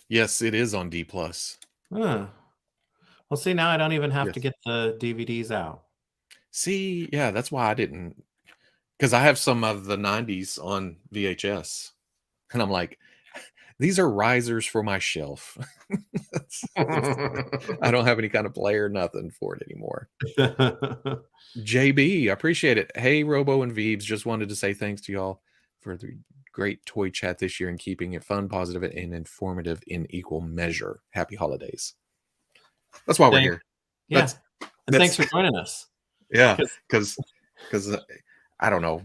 Yes, it is on D+.
Huh. Well, see, now I don't even have to get the DVDs out.
See, yeah, that's why I didn't. Because I have some of the 90s on VHS. And I'm like, these are risers for my shelf. I don't have any kind of player, nothing for it anymore. JB, I appreciate it. Hey, Robo and Veebs, just wanted to say thanks to y'all for the great toy chat this year and keeping it fun, positive, and informative in equal measure. Happy holidays. That's why we're here.
Yeah. And thanks for joining us.
Yeah, because I don't know.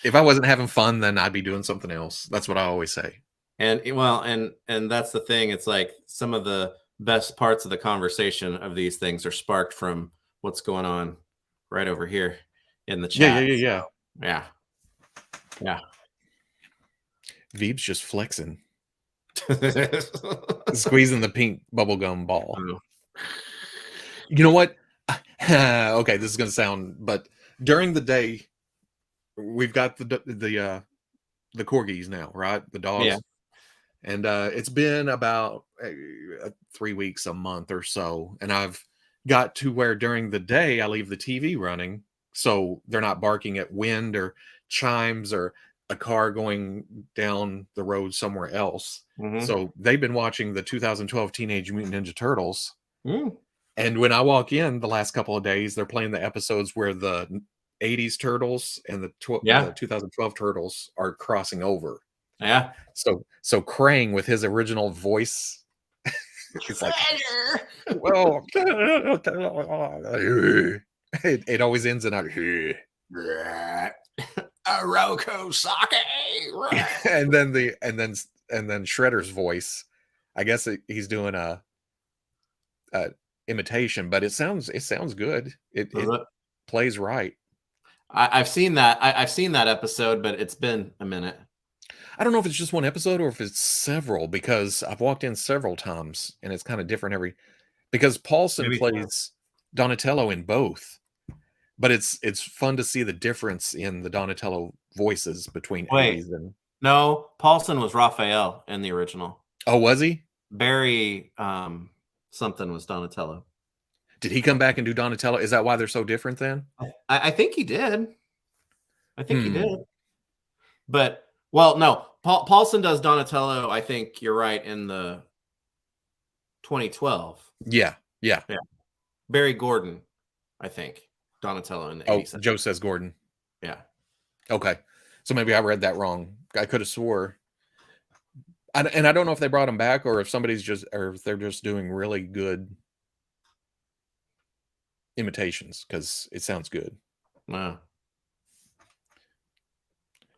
If I wasn't having fun, then I'd be doing something else. That's what I always say.
And well, and that's the thing. It's like some of the best parts of the conversation of these things are sparked from what's going on right over here in the chat. Yeah.
Veeb's just flexing. Squeezing the pink bubblegum ball. You know what? Okay, this is going to sound, but during the day, we've got the corgis now, right? The dogs.
Yeah.
And it's been about 3 weeks, a month or so. And I've got to where during the day, I leave the TV running. So they're not barking at wind or chimes or a car going down the road somewhere else.
Mm-hmm.
So they've been watching the 2012 Teenage Mutant Ninja Turtles.
Mm.
And when I walk in the last couple of days, they're playing the episodes where the 80s Turtles and the 2012 Turtles are crossing over.
Yeah.
So Krang with his original voice, it's like, well, it always ends in a
Roku sake.
and then Shredder's voice. I guess he's doing a imitation, but it sounds good. It plays right.
I've seen that. I've seen that episode, but it's been a minute.
I don't know if it's just one episode or if it's several, because I've walked in several times and it's kind of different because Paulson plays Donatello in both, but it's fun to see the difference in the Donatello voices between 80s and.
No, Paulson was Raphael in the original.
Oh, was he?
Barry something was Donatello.
Did he come back and do Donatello? Is that why they're so different then?
I think he did. He did. But well, no, Paulson does Donatello. I think you're right in the 2012.
Yeah.
Barry Gordon, I think Donatello in the 80s.
Oh, Joe says Gordon.
Yeah.
Okay, so maybe I read that wrong. I could have swore. And I don't know if they brought him back or if if they're just doing really good imitations, because it sounds good.
Wow.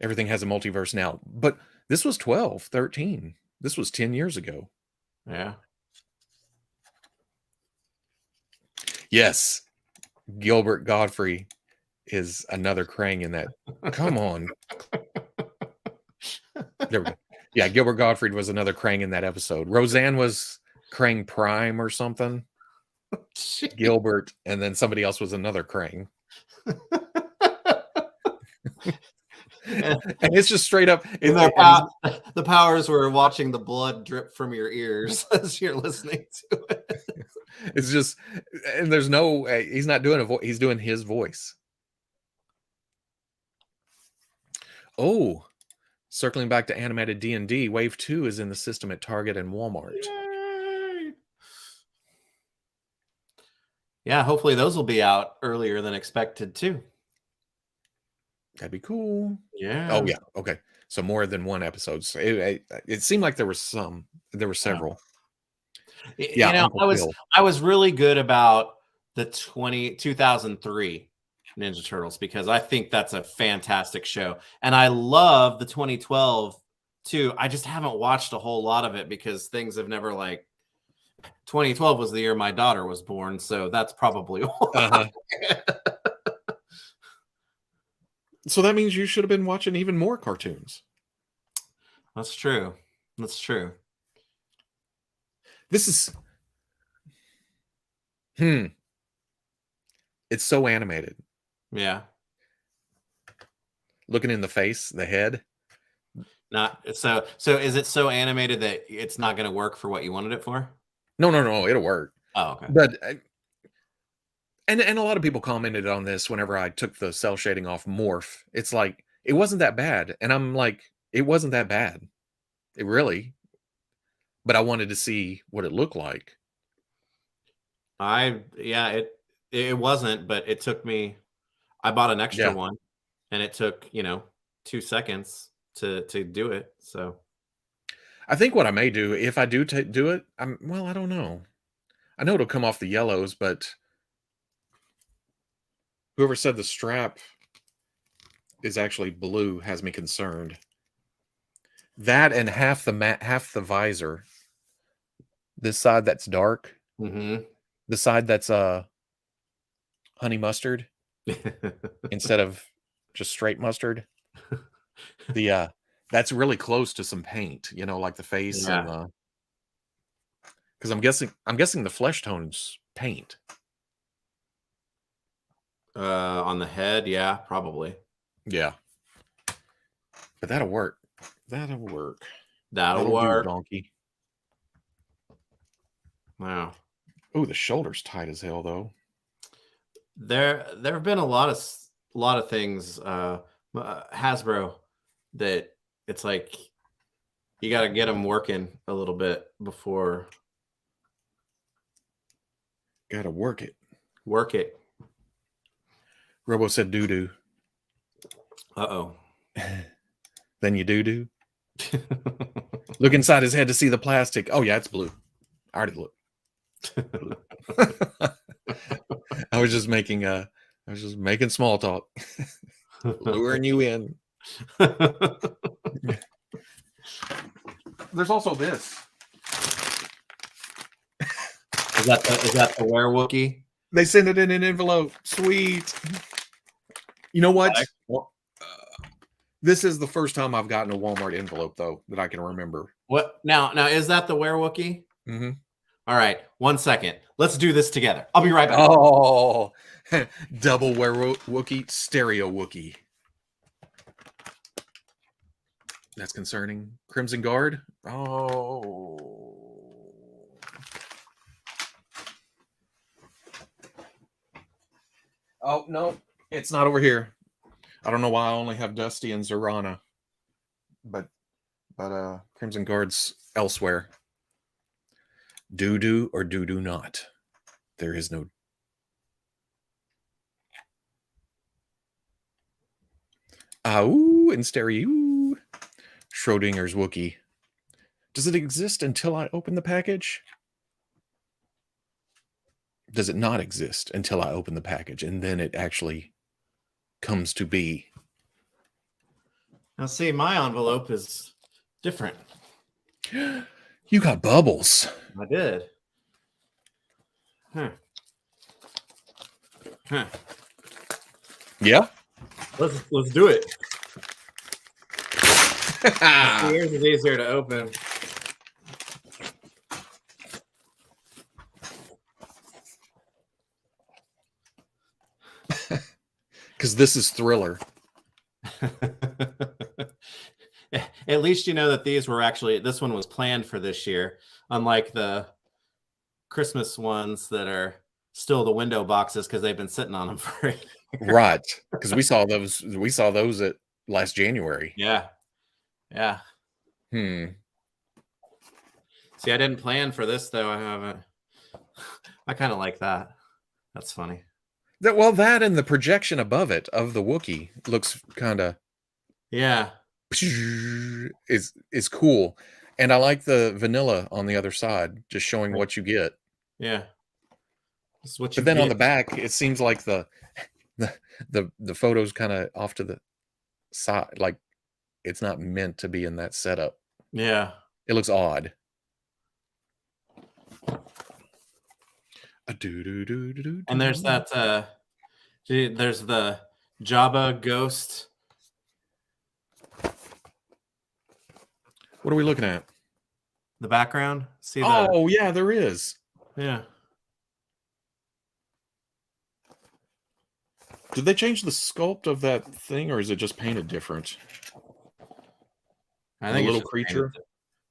Everything has a multiverse now, but this was 12, 13. This was 10 years ago.
Yeah.
Yes. Gilbert Godfrey is another Krang in that. Come on. There we go. Yeah, Gilbert Gottfried was another Krang in that episode. Roseanne was Krang Prime or something. Gilbert, and then somebody else was another Krang. And it's just straight up.
The powers were watching the blood drip from your ears as you're listening to it.
It's just, and there's no, he's not doing a voice. He's doing his voice. Oh, circling back to animated D&D, Wave 2 is in the system at Target and Walmart.
Yay. Yeah, hopefully those will be out earlier than expected too.
That'd be cool.
Yeah.
Oh yeah. Okay. So more than one episode. So it seemed like there were several. Yeah.
You know, I was really good about the 2003 Ninja Turtles because I think that's a fantastic show. And I love the 2012 too. I just haven't watched a whole lot of it because things have never 2012 was the year my daughter was born, so that's probably why.
So that means you should have been watching even more cartoons.
That's true. That's true.
This is it's so animated.
Yeah.
Looking in the face, the head.
Not so is it so animated that it's not going to work for what you wanted it for?
No, it'll work.
Oh, okay.
But and a lot of people commented on this whenever I took the cell shading off Morph. It's like it wasn't that bad, and I'm like, it wasn't that bad. It really. But I wanted to see what it looked like.
It wasn't, but it took me. I bought an extra one, and it took 2 seconds to do it. So
I think what I may do if I do do it, I don't know. I know it'll come off the yellows, but whoever said the strap is actually blue has me concerned. That and half the visor. This side that's dark.
Mm-hmm.
The side that's honey mustard instead of just straight mustard. That's really close to some paint, like the face and because I'm guessing the flesh tone's paint.
On the head, yeah, probably.
Yeah. But that'll work. That'll
work.
Do, donkey.
Wow.
Oh, the shoulder's tight as hell though.
There have been a lot of things Hasbro that it's like you got to get them working a little bit before.
Got to work it.
Work it.
Robo said doo-doo.
Uh-oh.
Then you doo-doo. Look inside his head to see the plastic. Oh yeah, it's blue. I already looked. I was just making small talk. Luring you in. There's also this.
Is that the Werewookie?
They send it in an envelope. Sweet. You know what? This is the first time I've gotten a Walmart envelope though that I can remember.
What now is that the Werewookie?
Mm-hmm.
All right, 1 second. Let's do this together. I'll be right back.
Oh, double Werewookie, stereo Wookie. That's concerning. Crimson Guard. Oh. Oh, no. It's not over here. I don't know why I only have Dusty and Zorana. But Crimson Guard's elsewhere. Do or do not. There is no. Ooh, and stereo. Schrodinger's Wookiee. Does it exist until I open the package? Does it not exist until I open the package and then it actually comes to be?
Now, see, my envelope is different.
You got bubbles.
I did. Huh.
Yeah.
Let's do it. Here's is easier to open.
Because this is Thriller.
At least you know that this one was planned for this year, unlike the Christmas ones that are still the window boxes because they've been sitting on them for a year.
Right, because we saw those at last January.
Yeah.
Hmm.
See, I didn't plan for this though. I kind of like that. That's funny.
That and the projection above it of the Wookiee looks kind of is cool, and I like the vanilla on the other side, just showing what you get.
Yeah, that's what you
But then
get.
on the back, it seems like the photo's kind of off to the side, like it's not meant to be in that setup.
Yeah,
it looks odd.
And there's that. There's the Jabba ghost.
What are we looking at?
The background. See?
Oh yeah, there is.
Yeah.
Did they change the sculpt of that thing, or is it just painted different?
I think
a little creature.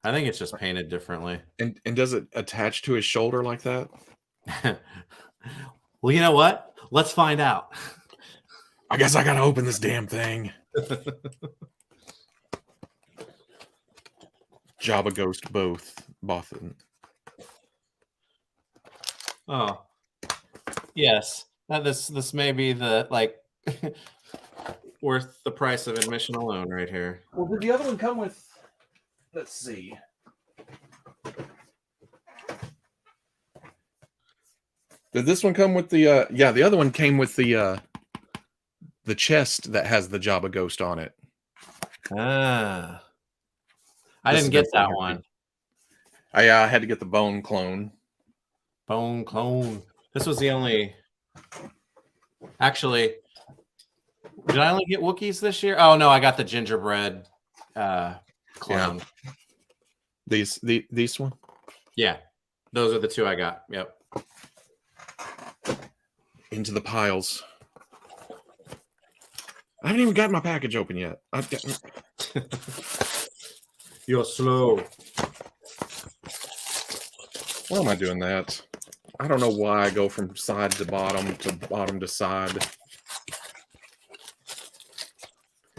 I think it's just painted differently.
And does it attach to his shoulder like that?
Well, you know what? Let's find out.
I guess I gotta open this damn thing. Jabba Ghost Bothan.
Oh, yes. This may be the worth the price of admission alone, right here.
Well, did the other one come with? Let's see. Did this one come with the? Yeah, the other one came with the chest that has the Jabba Ghost on it.
I didn't get that one.
I had to get the bone clone.
Bone clone. This was the only. Actually, did I only get Wookiees this year? Oh no, I got the gingerbread clone.
Yeah. These one?
Yeah, those are the two I got. Yep.
Into the piles. I haven't even got my package open yet.
You're slow.
Why am I doing that? I don't know why I go from side to bottom to side.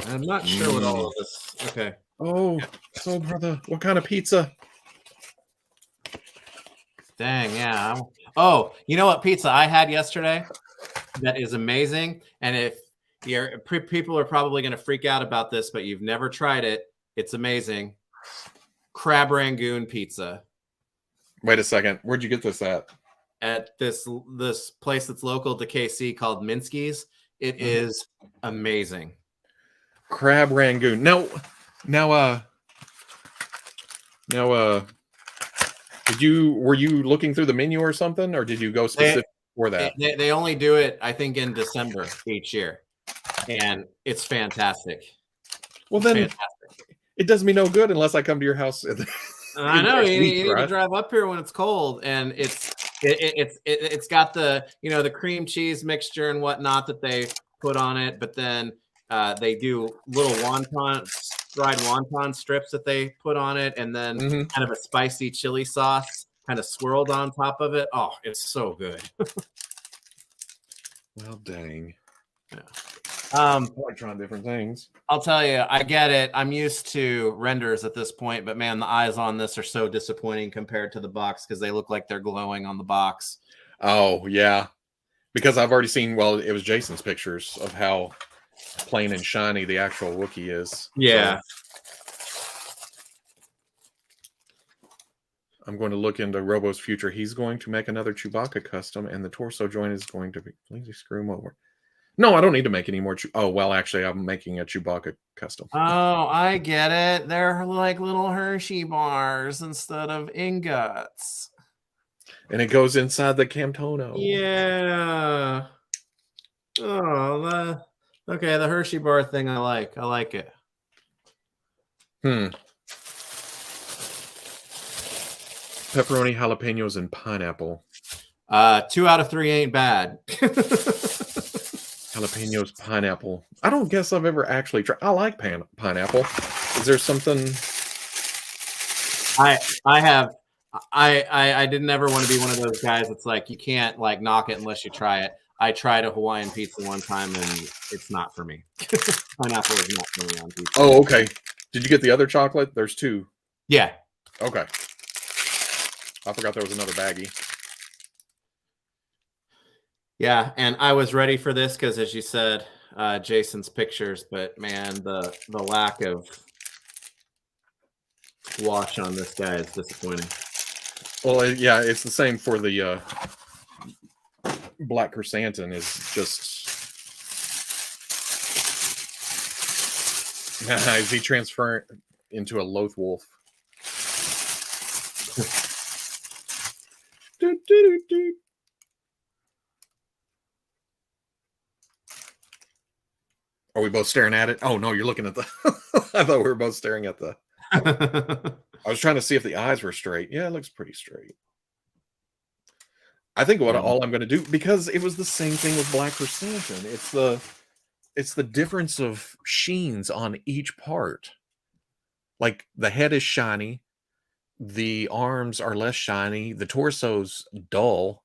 I'm not sure what all of this. Okay.
Oh, so brother, what kind of pizza?
Dang, yeah. Oh, you know what pizza I had yesterday? That is amazing. And if people are probably going to freak out about this, but you've never tried it, it's amazing. Crab Rangoon pizza.
Wait a second. Where'd you get this at?
At this place that's local to KC called Minsky's. It is amazing.
Crab Rangoon. Now, were you looking through the menu or something, or did you go specific for that?
They only do it, I think, in December each year, and it's fantastic.
Well, then it does me no good unless I come to your house.
I know you need to drive up here when it's cold, and it's got the the cream cheese mixture and whatnot that they put on it, but then they do little fried wonton strips that they put on it, and then kind of a spicy chili sauce kind of swirled on top of it. Oh, it's so good.
Well, dang.
Yeah.
I like trying different things.
I'll tell you, I get it. I'm used to renders at this point, but man, the eyes on this are so disappointing compared to the box because they look like they're glowing on the box.
Oh, yeah. Because I've already seen, well, it was Jason's pictures of how plain and shiny the actual Wookiee is.
Yeah.
So I'm going to look into Robo's future. He's going to make another Chewbacca custom, and the torso joint is going to be... Please screw him over. No, I don't need to make any more. Oh, well, actually, I'm making a Chewbacca custom.
Oh, I get it. They're like little Hershey bars instead of ingots.
And it goes inside the Camtono.
Yeah. Oh, okay. The Hershey bar thing, I like. I like it.
Pepperoni, jalapenos, and pineapple.
2 out of 3 ain't bad.
Jalapenos, pineapple. I don't guess I've ever actually tried. I like pineapple. Is there something?
I have I didn't ever want to be one of those guys that's like, you can't like knock it unless you try it. I tried a Hawaiian pizza one time and it's not for me. Pineapple is not for me on pizza.
Oh, okay. Did you get the other chocolate? There's 2.
Yeah.
Okay. I forgot there was another baggie.
Yeah, and I was ready for this because, as you said, Jason's pictures, but man, the lack of wash on this guy is disappointing.
Well, yeah, it's the same for the black chrysanthemum. Is just is he transferring into a loath wolf? Do, do, do, do. Are we both staring at it? Oh no, you're looking at the. I thought we were both staring at the. I was trying to see if the eyes were straight. Yeah, it looks pretty straight. I think all I'm going to do, because it was the same thing with black chrysanthemum. It's the difference of sheens on each part. Like the head is shiny, the arms are less shiny, the torso's dull,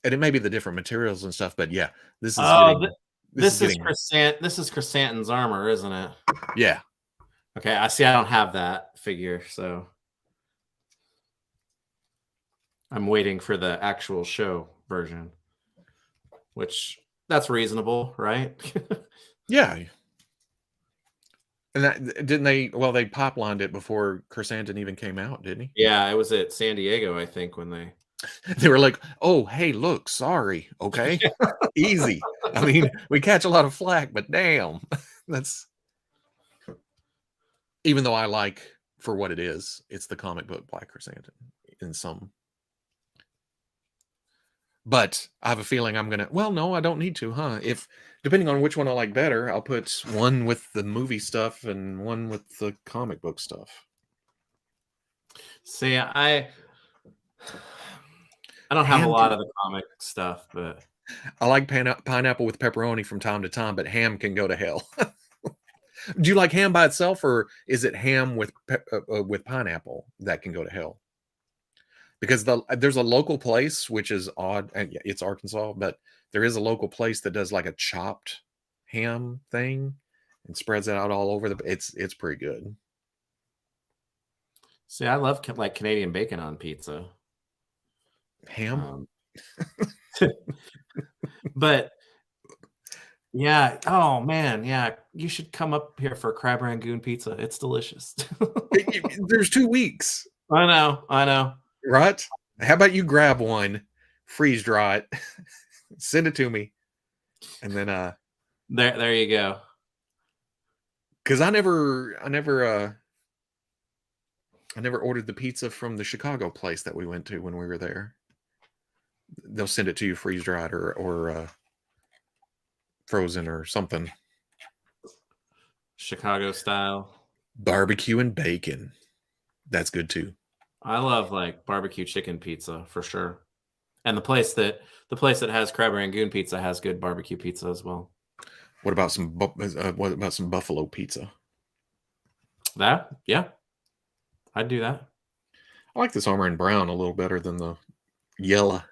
and it may be the different materials and stuff. But yeah, this is
this is Chrysanthemum's armor, isn't it?
Yeah.
Okay, I see. I don't have that figure, so I'm waiting for the actual show version, which that's reasonable, right?
Yeah. And that didn't they? Well, they piplined it before Chrysanthemum even came out, didn't he?
Yeah, it was at San Diego, I think, when
they were like, "Oh, hey, look, sorry, okay, easy." I mean, we catch a lot of flack, but damn, that's. Even though I like for what it is, it's the comic book Black Chrysanthemum in some. But I have a feeling I'm gonna. Well, no, I don't need to, huh? If depending on which one I like better, I'll put one with the movie stuff and one with the comic book stuff.
See, I don't have a lot of the comic stuff, but
I like pineapple with pepperoni from time to time. But ham can go to hell. Do you like ham by itself, or is it ham with pineapple that can go to hell? Because there's a local place, which is odd, and yeah, it's Arkansas, but there is a local place that does like a chopped ham thing and spreads it out all over it's pretty good.
See, I love like Canadian bacon on pizza.
Ham?
But yeah, oh man, yeah, you should come up here for crab rangoon pizza. It's delicious.
There's 2 weeks.
I know.
Right? How about you grab one, freeze dry it, send it to me, and then
there you go.
Because I never ordered the pizza from the Chicago place that we went to when we were there. They'll send it to you freeze dried or frozen or something.
Chicago style
barbecue and bacon. That's good too.
I love like barbecue chicken pizza for sure. And the place that has crab rangoon pizza has good barbecue pizza as well.
What about some buffalo pizza?
Yeah. I'd do that.
I like this armor in brown a little better than the yellow.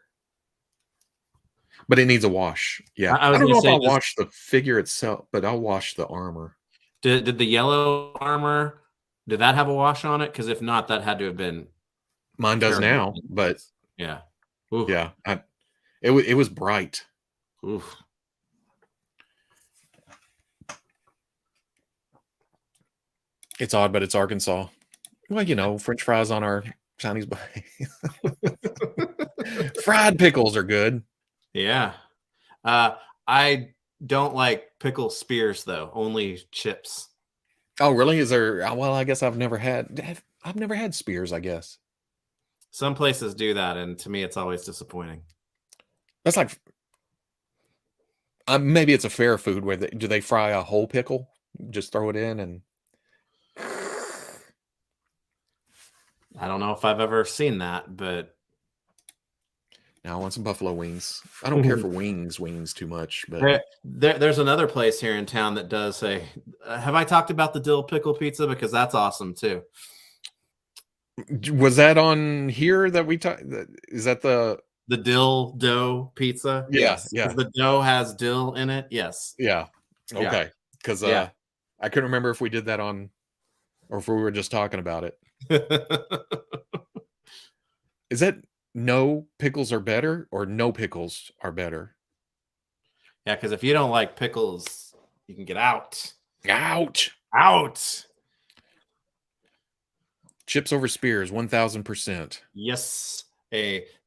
But it needs a wash. Yeah. I don't know if I'll wash the figure itself, but I'll wash the armor.
Did the yellow armor, did that have a wash on it? Because if not, that had to have been.
Mine does now, but
yeah.
Oof. Yeah. It was bright.
Oof.
It's odd, but it's Arkansas. Well, you know, French fries on our Chinese buffet. Fried pickles are good.
Yeah. I don't like pickle spears though, only chips.
Oh, really? Is there? Well, I guess I've never had spears, I guess.
Some places do that, and to me, it's always disappointing.
That's like maybe it's a fair food where do they fry a whole pickle? Just throw it in and.
I don't know if I've ever seen that, but
now I want some buffalo wings. I don't care for wings too much, but
there's another place here in town that does have I talked about the dill pickle pizza? Because that's awesome too.
Was that on here that we talked? Is that the
dill dough pizza?
Yeah,
Yes.
yeah,
Because the dough has dill in it. Yes.
yeah.
Yeah.
Okay, because
Yeah.
I couldn't remember if we did that on or if we were just talking about it. Is that no pickles are better or no pickles are better?
Yeah, because if you don't like pickles, you can get out.
Ouch!
Out.
Chips over spears, 1000%.
Yes.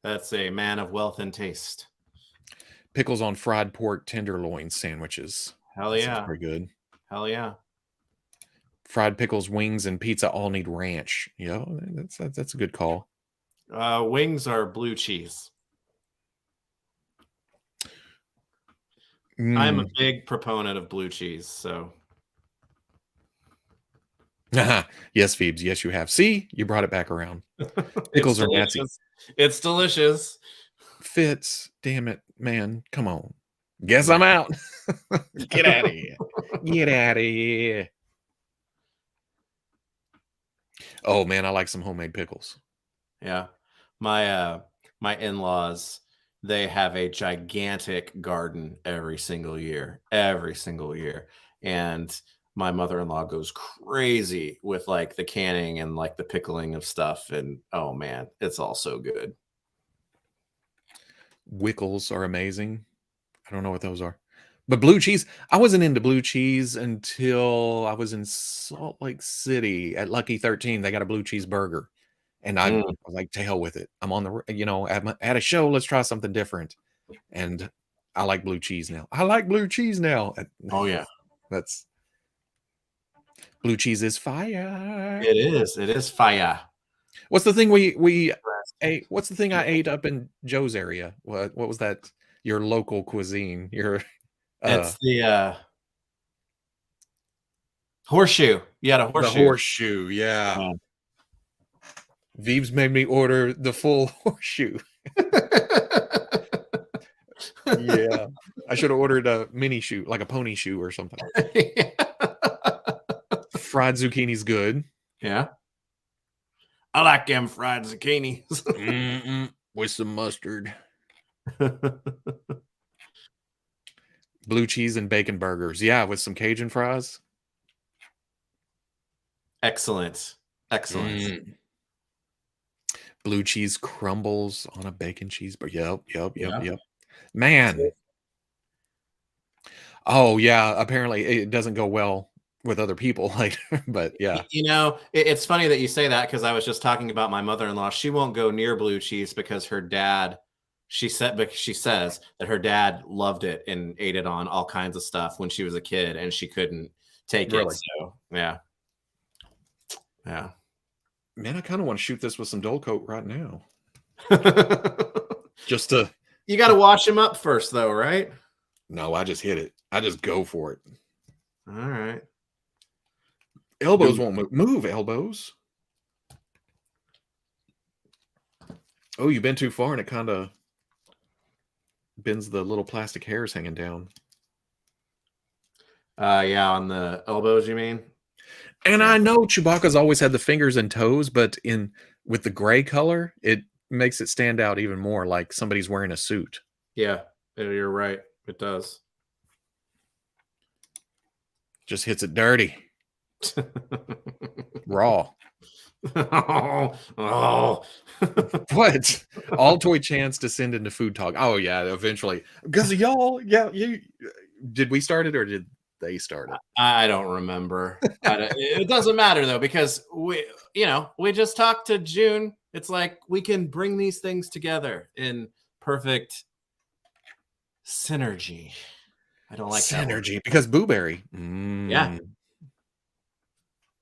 That's a man of wealth and taste.
Pickles on fried pork tenderloin sandwiches.
Hell
That sounds
yeah.
pretty good.
Hell yeah.
Fried pickles, wings, and pizza all need ranch. Yeah, that's a good call.
Wings are blue cheese. I'm a big proponent of blue cheese, so.
Yes, Phoebes. Yes, you have. See, you brought it back around. Pickles are Nazi.
It's delicious.
Fitz, damn it, man. Come on. Guess I'm out. Get out of here. Get out of here. Oh man, I like some homemade pickles.
Yeah. My in-laws, they have a gigantic garden every single year. And my mother-in-law goes crazy with like the canning and like the pickling of stuff. And oh man, it's all so good.
Wickles are amazing. I don't know what those are. But blue cheese, I wasn't into blue cheese until I was in Salt Lake City at Lucky 13. They got a blue cheese burger. And I was like, to hell with it. I'm on the, at a show, let's try something different. And I like blue cheese now. I like blue cheese now.
Oh yeah.
That's blue cheese is fire.
It is fire.
What's the thing we ate? What's the thing I ate up in Joe's area? What was that? Your local cuisine. Your
it's the horseshoe. You had a horseshoe.
The horseshoe, yeah. Veebs made me order the full horseshoe. Yeah. I should have ordered a mini shoe, like a pony shoe or something. Fried zucchini's good.
Yeah. I like them fried zucchinis.
With some mustard. Blue cheese and bacon burgers. Yeah, with some Cajun fries.
Excellent.
Blue cheese crumbles on a bacon cheeseburger. Yep. Man. Oh, yeah. Apparently it doesn't go well with other people. Like, but yeah.
You know, it's funny that you say that because I was just talking about my mother-in-law. She won't go near blue cheese because her dad, she says that her dad loved it and ate it on all kinds of stuff when she was a kid and she couldn't take it. So yeah. Yeah.
Man, I kind of want to shoot this with some Dole Coat right now. Just to.
You got to wash him up first, though, right?
No, I just hit it. I just go for it.
All right.
Elbows won't move. Elbows. Oh, you've been too far, and it kind of bends the little plastic hairs hanging down.
Yeah, on the elbows, you mean?
And I know Chewbacca's always had the fingers and toes, but with the gray color, it makes it stand out even more, like somebody's wearing a suit.
Yeah, you're right. It does.
Just hits it dirty. Raw.
Oh.
What? All toy chants descend into food talk. Oh yeah, eventually. Because y'all, did we start it or did they start it?
I don't remember. It doesn't matter though, because we just talked to June. It's like we can bring these things together in perfect synergy. I don't like
synergy because Booberry.
Yeah.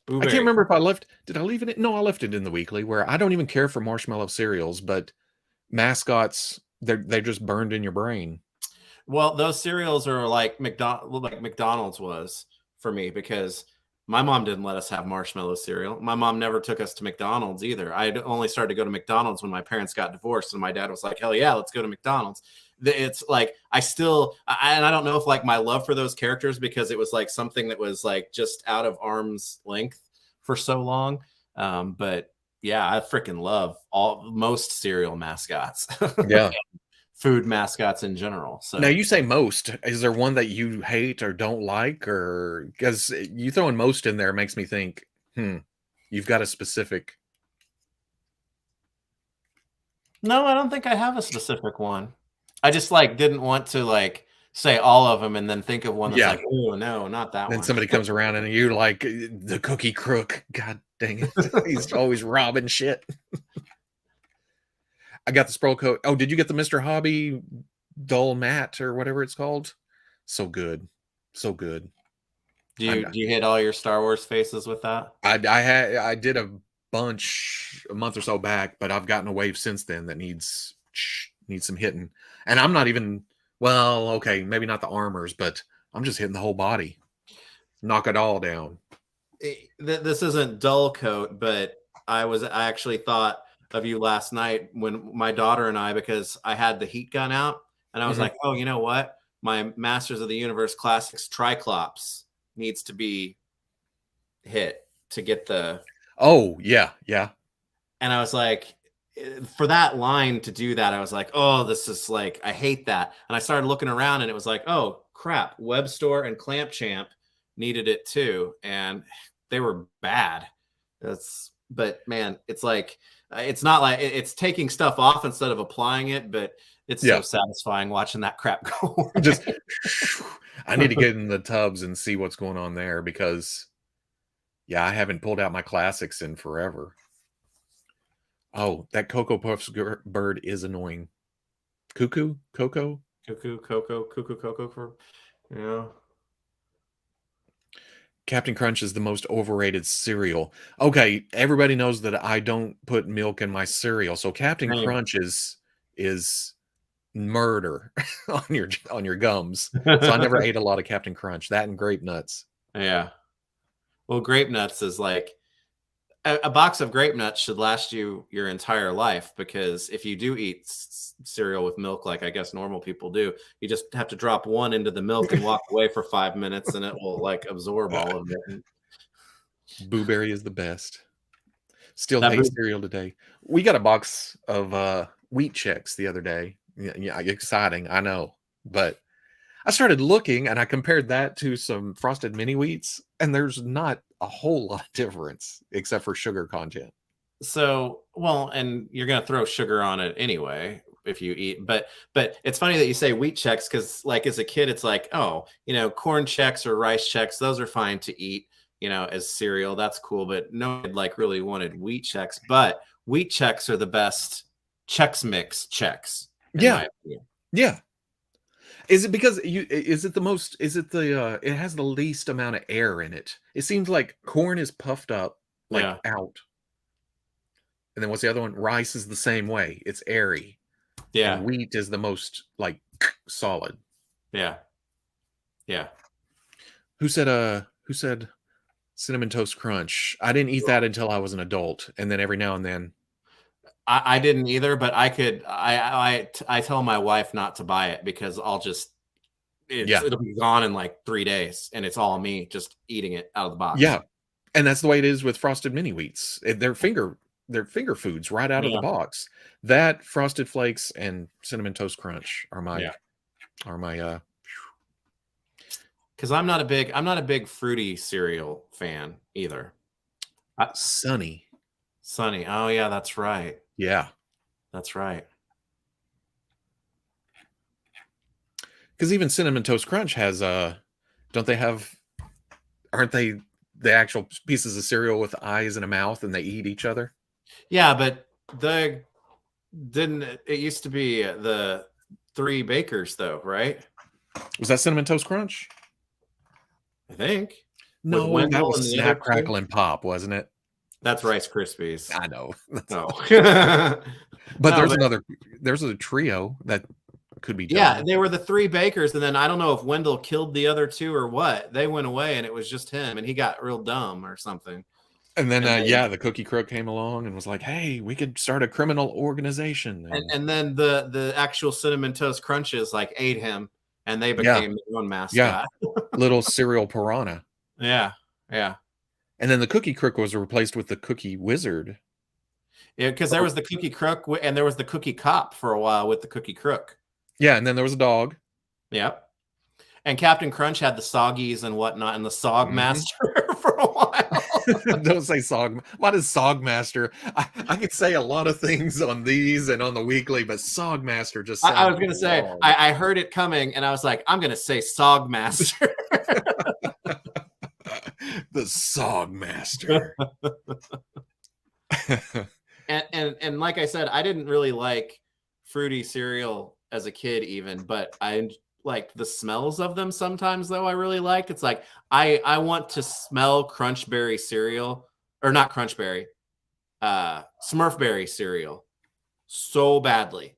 Booberry. I can't remember if I left. Did I leave it? No, I left it in the weekly where I don't even care for marshmallow cereals, but mascots, they're just burned in your brain.
Well, those cereals are like McDonald's was for me because my mom didn't let us have marshmallow cereal. My mom never took us to McDonald's either. I only started to go to McDonald's when my parents got divorced, and my dad was like, "Hell yeah, let's go to McDonald's." It's like I don't know if like my love for those characters because it was like something that was like just out of arm's length for so long. But Yeah, I freaking love most cereal mascots.
Yeah.
Food mascots in general. So
Now you say most. Is there one that you hate or don't like, or because you throwing most in there makes me think, you've got a specific.
no, I don't think I have a specific one. I just like didn't want to like say all of them and then think of one that's
Yeah.
like, oh no, not that
Then
one.
somebody comes around and you're like the cookie crook. God dang it. He's always robbing shit. I got the Sproul coat. Oh, did you get the Mr. Hobby dull matte or whatever it's called? So good. So good.
Do you hit all your Star Wars faces with that?
I did a bunch a month or so back, but I've gotten a wave since then that needs some hitting. And I'm not even okay, maybe not the armors, but I'm just hitting the whole body. Knock it all down.
This isn't dull coat, but I actually thought of you last night when my daughter and I, because I had the heat gun out and I was like, oh, you know what? My Masters of the Universe Classics Triclops needs to be hit to get the.
Oh, yeah.
And I was like, for that line to do that, I was like, oh, this is like, I hate that. And I started looking around and it was like, oh, crap. Web Store and Clamp Champ needed it too. And they were bad. But man, it's like, it's not like it's taking stuff off instead of applying it, but it's so satisfying watching that crap go.
Just, I need to get in the tubs and see what's going on there because, I haven't pulled out my classics in forever. Oh, that Cocoa Puffs bird is annoying. Cuckoo? Coco?
Cuckoo. Yeah.
Captain Crunch is the most overrated cereal. Okay, everybody knows that I don't put milk in my cereal, so Captain Crunch is murder on your gums. So I never ate a lot of Captain Crunch. That and grape nuts.
Yeah. Well, grape nuts is like a box of grape nuts should last you your entire life, because if you do eat cereal with milk, like I guess normal people do, you just have to drop one into the milk and walk away for 5 minutes and it will like absorb all of it.
Boo Berry is the best. Still hate cereal today. We got a box of wheat checks the other day. Yeah, exciting, I know. But I started looking and I compared that to some Frosted Mini Wheats, and there's not a whole lot of difference except for sugar content.
So, well, and you're going to throw sugar on it anyway if you eat, but it's funny that you say wheat checks, because like as a kid, it's like, oh, corn checks or rice checks, those are fine to eat, as cereal. That's cool. But no one like really wanted wheat checks, but wheat checks are the best Chex Mix checks.
Yeah. Is it because it has the least amount of air in it? It seems like corn is puffed up, out. And then what's the other one? Rice is the same way. It's airy.
Yeah.
And wheat is the most solid.
Yeah.
Who said Cinnamon Toast Crunch? I didn't eat that until I was an adult. And then every now and then.
I didn't either, but I tell my wife not to buy it because it'll be gone in like 3 days and it's all me just eating it out of the box.
Yeah. And that's the way it is with Frosted Mini Wheats. They're finger foods right out of the box. That Frosted Flakes and Cinnamon Toast Crunch are my
because I'm not a big fruity cereal fan either.
Sunny.
Oh yeah, that's right.
Yeah.
That's right.
Because even Cinnamon Toast Crunch has aren't they the actual pieces of cereal with eyes and a mouth and they eat each other?
Yeah, but it used to be the 3 bakers though, right?
Was that Cinnamon Toast Crunch?
I think.
No, that was Snap, Crackle, and Pop, wasn't it?
That's Rice Krispies.
I know.
No.
But there's a trio that could be done.
Yeah, they were the 3 bakers, and then I don't know if Wendell killed the other 2 or what. They went away and it was just him, and he got real dumb or something.
And then the cookie crook came along and was like, hey, we could start a criminal organization.
And then the actual Cinnamon Toast Crunches like ate him and they became their own mascot.
Yeah. Little cereal piranha.
Yeah.
And then the cookie crook was replaced with the cookie wizard.
Yeah, because there was the Cookie Crook and there was the Cookie Cop for a while with the Cookie Crook.
Yeah, and then there was a dog.
Yep. And Captain Crunch had the Soggies and whatnot, and the Sog Master for a while.
Don't say Sog. What is Sogmaster? I could say a lot of things on these and on the weekly, but Sogmaster just sounds
I was going to say, I heard it coming, and I was like, I'm going to say Sog Master.
The Sogmaster.
and like I said, I didn't really like fruity cereal as a kid even, but I liked the smells of them sometimes, though. I really liked. It's like I want to smell Crunchberry cereal, or not Crunchberry, Smurfberry cereal so badly,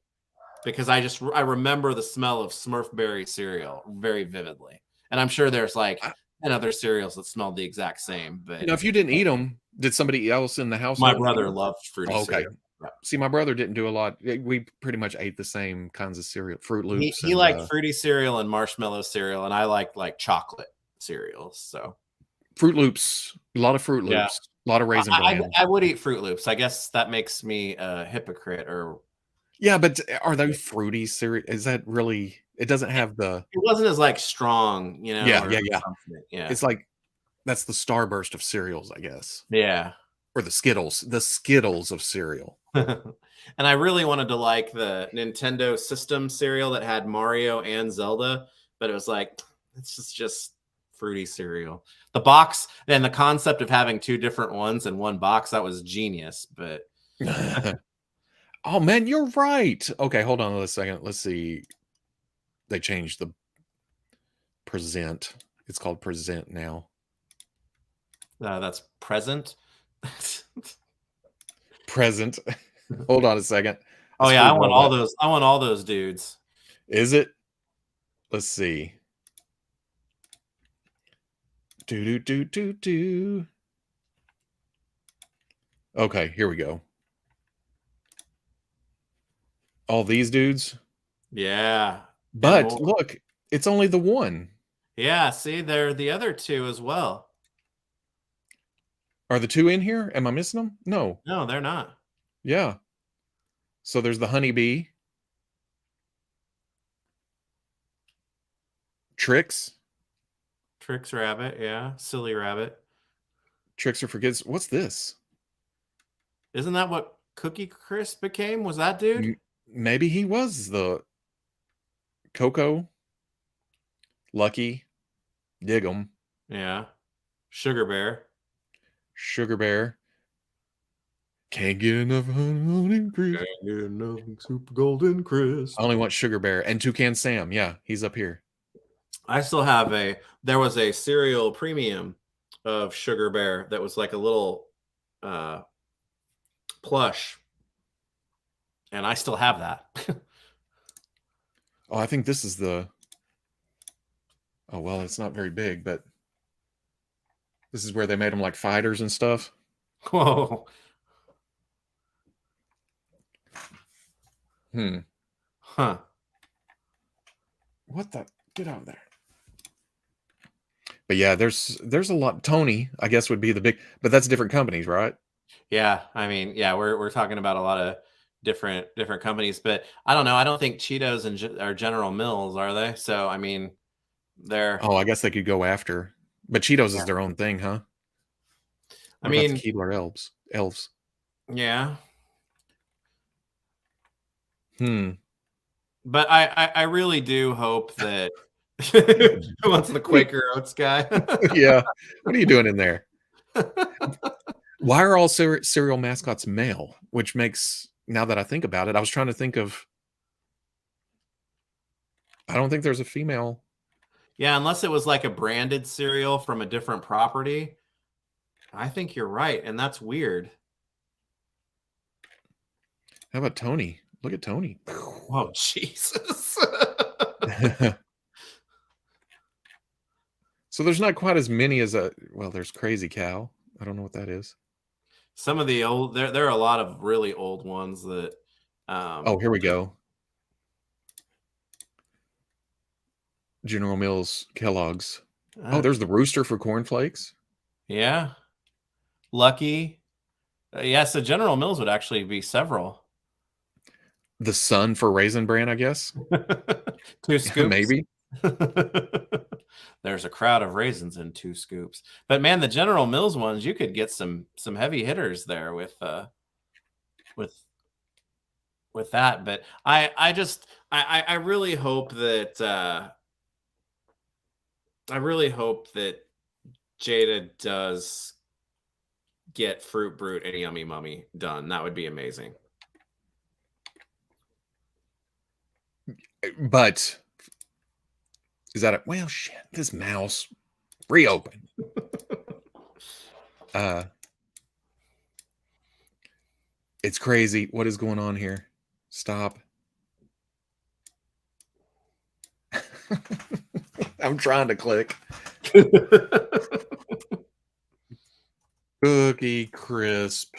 because I remember the smell of Smurfberry cereal very vividly. And I'm sure there's like other cereals that smelled the exact same. But
if you didn't eat them, did somebody else in the house?
My brother loved fruity cereal.
Yeah. See, my brother didn't do a lot. We pretty much ate the same kinds of cereal, Fruit Loops.
He liked fruity cereal and marshmallow cereal, and I liked like chocolate cereals. So
Fruit Loops, a lot of Fruit Loops, a lot of Raisin Bran.
I would eat Fruit Loops. I guess that makes me a hypocrite. Or
yeah, but are they fruity cereal? Is that really? It doesn't have the.
It wasn't as like strong, you know.
Yeah.
It's
like that's the Starburst of cereals, I guess.
Yeah.
Or the Skittles of cereal.
And I really wanted to like the Nintendo System cereal that had Mario and Zelda, but it was like, it's just fruity cereal. The box and the concept of having two different ones in one box, that was genius. But
oh man, you're right. Okay, hold on a second. Let's see. They changed the present. It's called present now.
That's present.
Present. Hold on a second.
Oh yeah, I want all those. I want all those dudes.
Is it? Let's see. Do. Okay, here we go. All these dudes.
Yeah.
But look, it's only the one.
Yeah, see, they're the other two as well.
Are the two in here? Am I missing them? No.
No, they're not.
Yeah. So there's the honeybee. Tricks
Rabbit, yeah. Silly Rabbit.
Tricks or Forgets. What's this?
Isn't that what Cookie Crisp became? Was that dude?
Maybe he was the Coco. Lucky. Dig 'em.
Yeah. Sugar Bear.
Can't get enough Golden Crisp.
Can't get enough Super Golden Crisp.
I only want Sugar Bear and Toucan Sam. Yeah, he's up here.
I still have there was a cereal premium of Sugar Bear that was like a little plush. And I still have that.
Oh, I think this is the. Oh, well, it's not very big, but this is where they made them like fighters and stuff.
Whoa.
Huh. What the? Get out of there. But yeah, there's a lot. Tony, I guess, would be the big, but that's different companies, right?
Yeah, I mean, yeah, we're talking about a lot of different companies, but I don't know. I don't think Cheetos are General Mills, are they? So I mean, they're.
Oh, I guess they could go after, but Cheetos is their own thing, huh?
I mean,
the Keebler elves.
Yeah.
But
I really do hope that who wants the Quaker Oats guy?
Yeah. What are you doing in there? Why are all cereal mascots male? Which makes, now that I think about it, I was trying to think of. I don't think there's a female.
Yeah, unless it was like a branded cereal from a different property. I think you're right, and that's weird.
How about Tony? Look at Tony.
Oh, Jesus.
So there's not quite as many as there's Crazy Cow. I don't know what that is.
Some of the old, there are a lot of really old ones that.
Oh, here we go. General Mills, Kellogg's. Oh, there's the Rooster for Corn Flakes.
Yeah. Lucky. Yeah, so General Mills would actually be several.
The sun for Raisin Bran, I guess.
2 scoops.
Maybe.
There's a crowd of raisins in 2 scoops. But man, the General Mills ones, you could get some heavy hitters there with that. But I really hope that Jada does get Fruit Brute and Yummy Mummy done. That would be amazing.
But is that well, shit, this mouse reopen. It's crazy. What is going on here? Stop. I'm trying to click. Cookie Crisp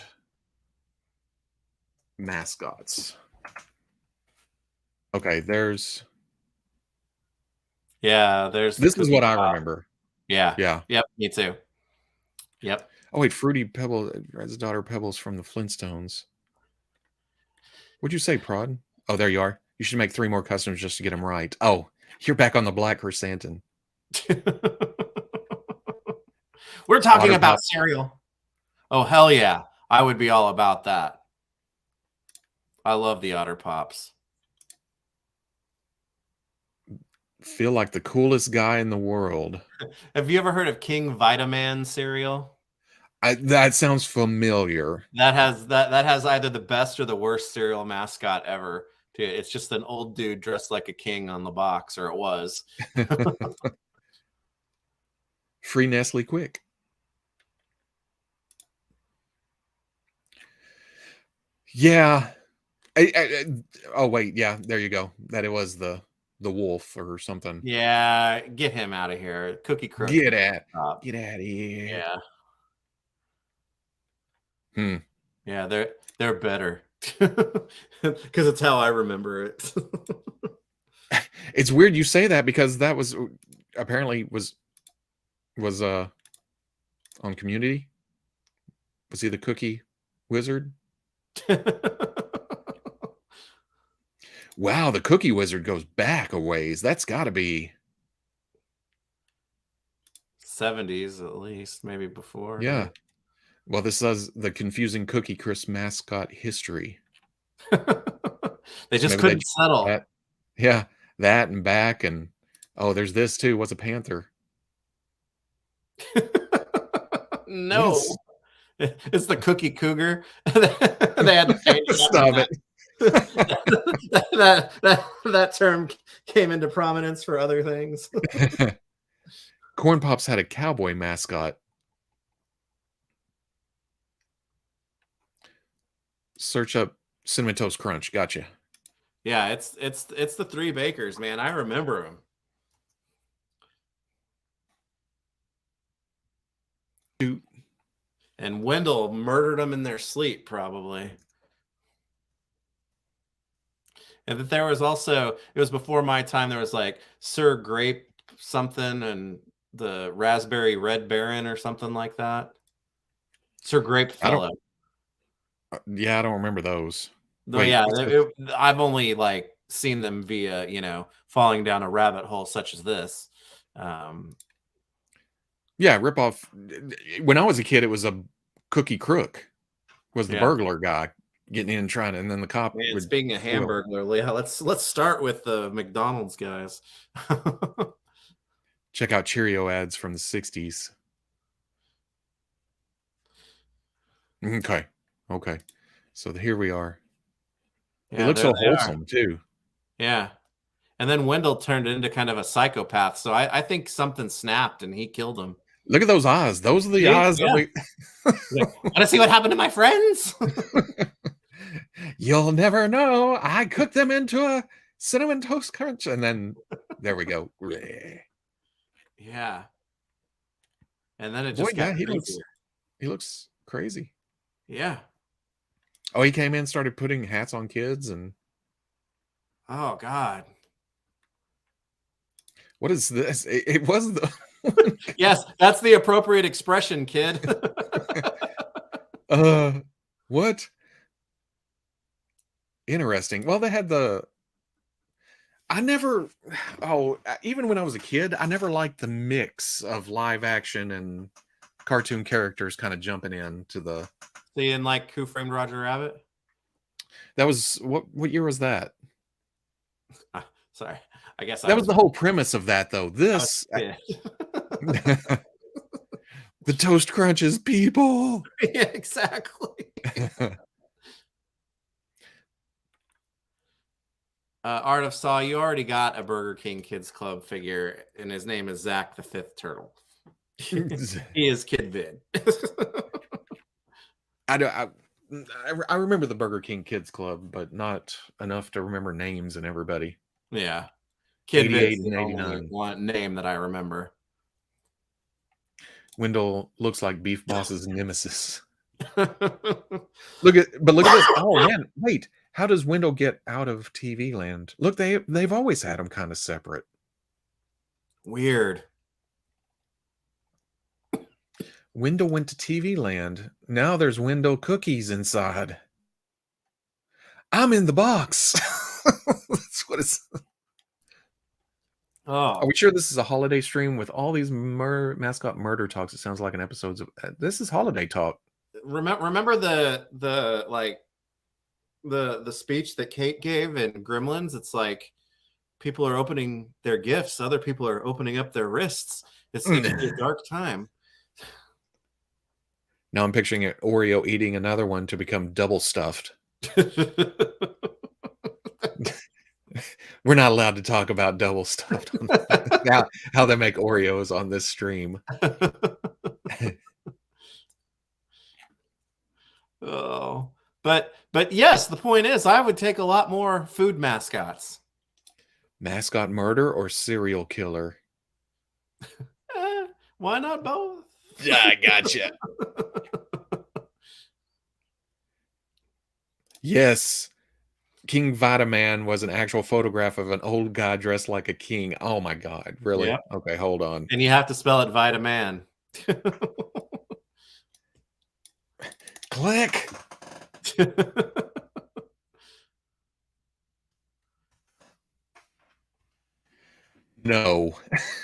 mascots. Okay, there's.
Yeah, there's.
This is what I remember.
Yeah.
Yeah.
Yep. Me too. Yep.
Oh wait, Fruity Pebble, Red's daughter Pebbles from the Flintstones. What'd you say, Prod? Oh, there you are. You should make 3 more customs just to get them right. Oh, you're back on the Black Chrysanthemum.
We're talking about cereal. Oh, hell yeah. I would be all about that. I love the Otter Pops.
Feel like the coolest guy in the world.
Have you ever heard of King Vitaman cereal?
That sounds familiar.
That has either the best or the worst cereal mascot ever. It's just an old dude dressed like a king on the box, or it was.
Free Nestle Quick. Yeah. Oh wait, yeah, there you go. That it was the wolf or something.
Yeah, get him out of here. Cookie Crisp.
Get out of here.
Yeah. Yeah, they're better. Because it's how I remember it.
It's weird you say that, because that was apparently was on Community. Was he the cookie wizard? Wow, the cookie wizard goes back a ways. That's got to be
70s at least, maybe before.
Yeah. Well, this says the confusing Cookie Crisp mascot history.
They just couldn't settle.
That and back, and oh, there's this too. What's a panther?
No, it's the Cookie Cougar. They had to change it.
Stop it.
that term came into prominence for other things.
Corn Pops had a cowboy mascot. Search up Cinnamon Toast Crunch. Gotcha.
Yeah, it's the 3 Bakers, man. I remember them.
Dude.
And Wendell murdered them in their sleep, probably. And that there was also, it was before my time, there was like Sir Grape something and the Raspberry Red Baron or something like that. Sir Grape Fellow.
Yeah, I don't remember those.
Wait, yeah, I've only like seen them via, falling down a rabbit hole such as this.
Yeah, ripoff. When I was a kid, it was a Cookie Crook, was the burglar guy getting in and trying to, and then the cop.
Man, speaking of Hamburglar, yeah, let's start with the McDonald's guys.
Check out Cheerio ads from the 60s. Okay. So here we are. Yeah, it looks so wholesome too.
Yeah. And then Wendell turned into kind of a psychopath. So I think something snapped and he killed him.
Look at those eyes. Those are the eyes.
Yeah. Want to see what happened to my friends?
You'll never know. I cooked them into a Cinnamon Toast Crunch. And then there we go.
Yeah. And then it just got
he looks crazy.
Yeah.
Oh, he came in, started putting hats on kids, and
oh God.
What is this? It was the
yes, that's the appropriate expression, kid.
What? Interesting. Well, they had I never even when I was a kid, I never liked the mix of live action and cartoon characters kind of jumping into the.
Seeing like Who Framed Roger Rabbit?
That was what year was that?
Sorry. I guess
That was the whole premise of that, though. This
yeah.
the Toast Crunches people.
Yeah, exactly. Art of Saw, you already got a Burger King Kids Club figure, and his name is Zach the Fifth Turtle. He is Kid Vid.
I remember the Burger King Kids Club, but not enough to remember names and everybody.
Yeah. Kid Vid is
and
the only
89.
one name that I remember.
Wendell looks like Beef Boss's nemesis. Look at this. Oh man, wait. How does Wendell get out of TV land? Look, they've always had them kind of separate.
Weird.
Wendell went to TV land. Now there's Wendell cookies inside. I'm in the box. That's what it's.
Oh,
are we sure this is a holiday stream with all these mascot murder talks? It sounds like an episode of. This is holiday talk.
Remember the like the speech that Kate gave in Gremlins? It's like people are opening their gifts, other people are opening up their wrists. It's a dark time.
Now I'm picturing it, Oreo eating another one to become double stuffed. We're not allowed to talk about double stuffed. How they make Oreos on this stream.
Oh, but yes, the point is, I would take a lot more food mascots.
Mascot murder or serial killer?
Why not both?
Yeah, I gotcha. Yes. King Vitaman was an actual photograph of an old guy dressed like a king. Oh my God. Really? Yep. Okay, hold on.
And you have to spell it Vitaman.
Click. No.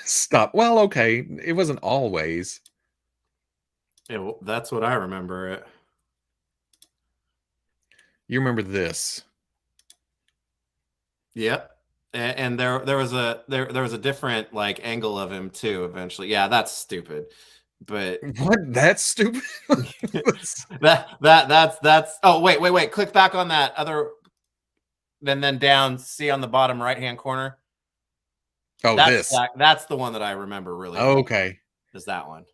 Stop. Well, okay. It wasn't always.
That's what I remember it.
You remember this?
Yep. And there was a different like angle of him too eventually. Yeah, that's stupid. But
what? That's stupid.
that's oh wait. Click back on that other then down, see on the bottom right-hand corner.
Oh,
that's the one that I remember really.
Okay.
Is that one.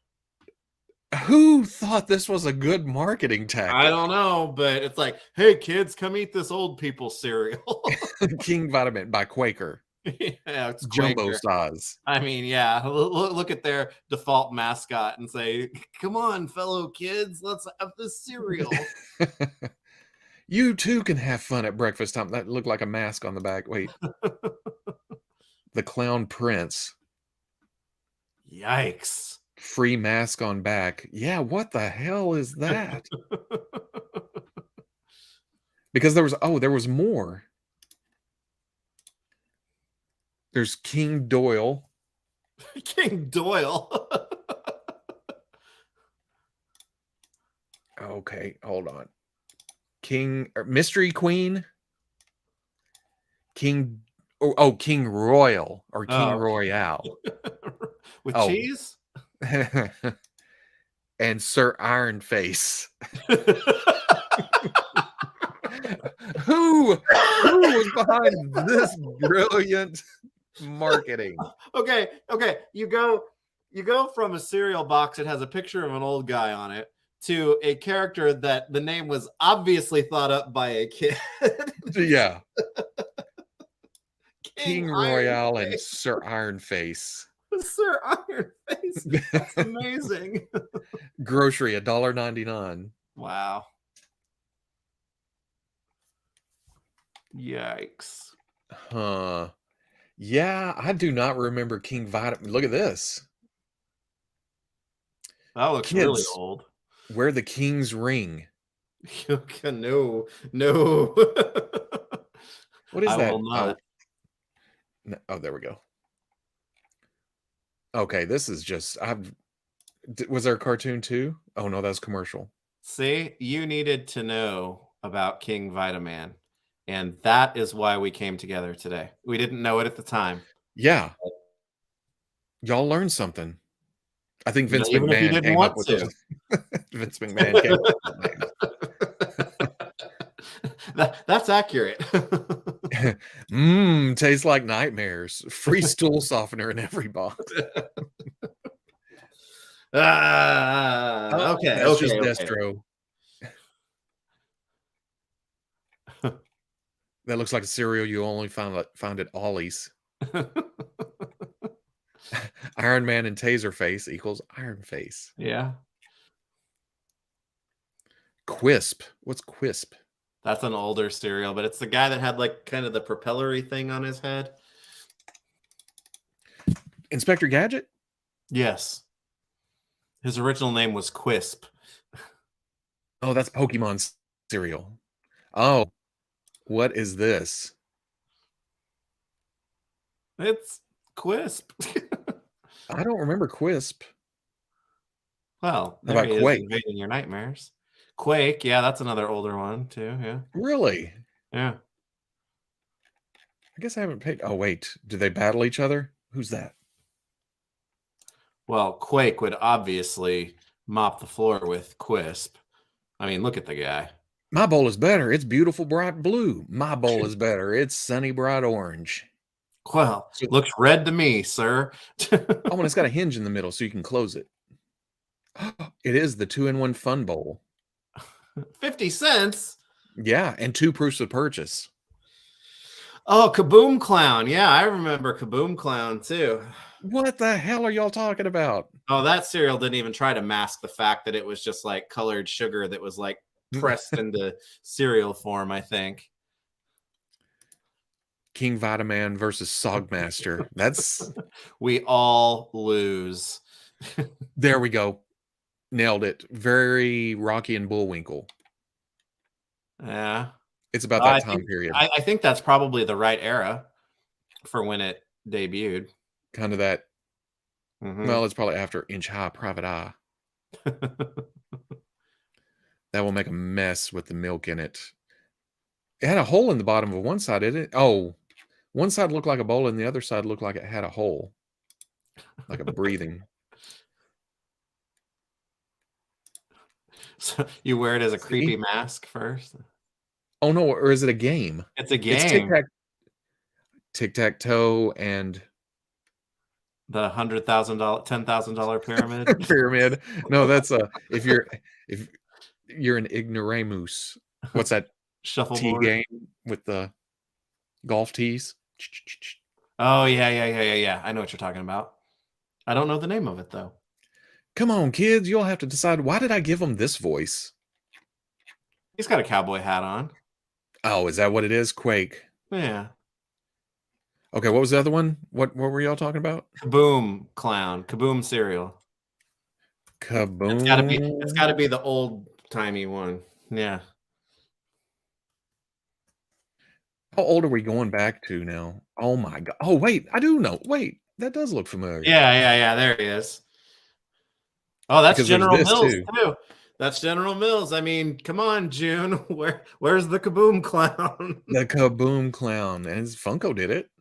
Who thought this was a good marketing tactic?
I don't know, but it's like, hey kids, come eat this old people cereal.
King Vitamin by Quaker.
Yeah, it's
jumbo
Quaker.
size.
I mean, yeah, look at their default mascot and say, come on, fellow kids, let's have this cereal.
You too can have fun at breakfast time. That looked like a mask on the back. Wait. The Clown Prince.
Yikes.
Free mask on back. Yeah, what the hell is that? Because there was more. There's King Doyle.
King Doyle.
Okay, hold on. Mystery Queen. King Royal or King Royale.
With cheese?
And Sir Iron Face. Who was behind this brilliant marketing?
Okay. You go from a cereal box that has a picture of an old guy on it to a character that the name was obviously thought up by a kid.
Yeah. King Royale and Sir Iron Face.
Sir Iron Face. That's amazing.
Grocery $1.99.
Wow. Yikes.
Huh. Yeah, I do not remember King Vitamin. Look at this.
That looks really old.
Wear the king's ring.
No, no.
What is
I
that?
will not.
Oh, there we go. Okay, this is just was there a cartoon too? Oh no, that's commercial.
See, you needed to know about King Vitaman, and that is why we came together today. We didn't know it at the time.
Yeah, y'all learned something. I think Vince
Even if you
McMahon
didn't
came up
want
with
to.
those. Vince McMahon came up with those names.
That's accurate.
Tastes like nightmares. Free stool softener in every box.
Okay,
That's just
okay, okay.
Destro. That looks like a cereal you only found at Ollie's. Iron Man and Taser Face equals Iron Face.
Yeah.
Quisp. What's Quisp?
That's an older cereal, but it's the guy that had like kind of the propellery thing on his head.
Inspector Gadget?
Yes. His original name was Quisp.
Oh, that's Pokemon cereal. Oh, what is this?
It's Quisp.
I don't remember Quisp.
Well,
How
there
about
he is
Quake?
invading your nightmares. Quake, yeah, that's another older one too. Yeah.
Really?
Yeah.
I guess I haven't paid. Oh, wait. Do they battle each other? Who's that?
Well, Quake would obviously mop the floor with Quisp. I mean, look at the guy.
My bowl is better. It's beautiful bright blue. My bowl is better. It's sunny bright orange.
Well, looks red to me, sir.
Oh, and it's got a hinge in the middle so you can close it. It is the 2-in-1 fun bowl.
50 cents?
Yeah, and 2 proofs of purchase.
Oh, Kaboom Clown. Yeah, I remember Kaboom Clown too.
What the hell are y'all talking about?
Oh, that cereal didn't even try to mask the fact that it was just like colored sugar that was like pressed into cereal form, I think.
King Vitaman versus Sogmaster. That's
We all lose.
there we go. Nailed it. Very Rocky and Bullwinkle.
Yeah.
It's about that time period.
I think that's probably the right era for when it debuted.
Kind of that.
Mm-hmm.
Well, it's probably after Inch High Private Eye. That will make a mess with the milk in it. It had a hole in the bottom of one side, didn't it? Oh, one side looked like a bowl and the other side looked like it had a hole. Like a breathing.
So you wear it as a creepy mask first?
Oh no, or is it a game?
It's a game.
It's tic-tac-toe and
the $100,000, $10,000 pyramid.
pyramid. No, that's if you're an ignoramus. What's that
Shuffleboard
game with the golf tees?
Oh yeah. I know what you're talking about. I don't know the name of it though.
Come on, kids, you'll have to decide. Why did I give him this voice?
He's got a cowboy hat on.
Oh, is that what it is? Quake.
Yeah.
Okay, what was the other one? What were y'all talking about?
Kaboom Clown. Kaboom cereal.
Kaboom.
It's gotta be the old timey one. Yeah.
How old are we going back to now? Oh my god. Oh wait, I do know. Wait, that does look familiar.
Yeah. There he is. Oh, that's General Mills too. That's General Mills. I mean, come on, June. Where's the Kaboom Clown?
The Kaboom Clown. And Funko did it.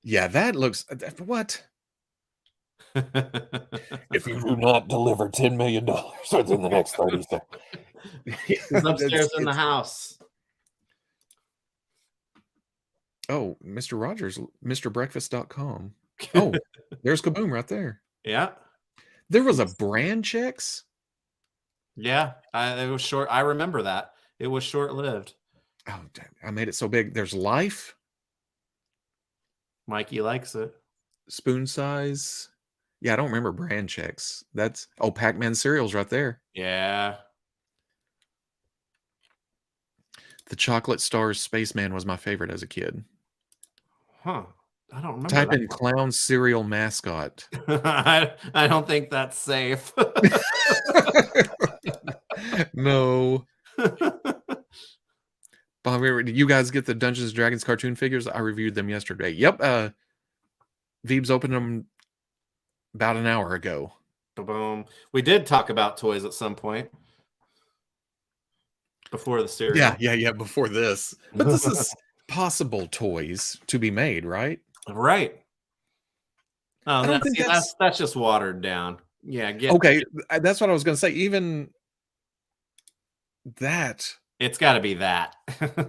Yeah, that looks what? If you do not deliver $10 million within the next 30 seconds.
He's upstairs in the house.
Oh, Mr. Rogers, MrBreakfast.com. Oh, there's Kaboom right there.
Yeah.
There was a brand checks.
Yeah, it was short. I remember that. It was short-lived.
Oh, damn, I made it so big. There's Life.
Mikey likes it.
Spoon size. Yeah, I don't remember brand checks. That's Pac-Man cereals right there.
Yeah.
The Chocolate Stars Spaceman was my favorite as a kid.
Huh. I don't remember.
Type in clown cereal mascot.
I don't think that's safe.
No. Bobby, did you guys get the Dungeons & Dragons cartoon figures? I reviewed them yesterday. Yep. Veebs opened them about an hour ago.
Boom. We did talk about toys at some point before the cereal.
Yeah. Before this. But this is possible toys to be made, right?
Right. Oh,
I don't think
that's just watered down. Yeah.
Okay. That's what I was going to say. Even that.
It's got to be that.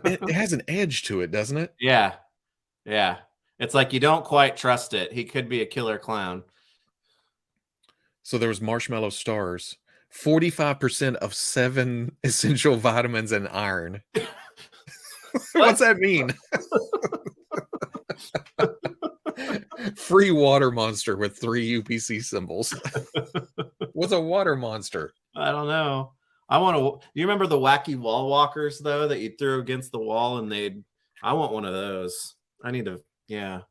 It has an edge to it, doesn't it?
Yeah. Yeah. It's like you don't quite trust it. He could be a killer clown.
So there was marshmallow stars. 45% of 7 essential vitamins and iron. What's that mean? Free water monster with 3 UPC symbols. What's a water monster?
I don't know. I want to. You remember the wacky wall walkers though that you threw against the wall and they'd. I want one of those. I need to. Yeah.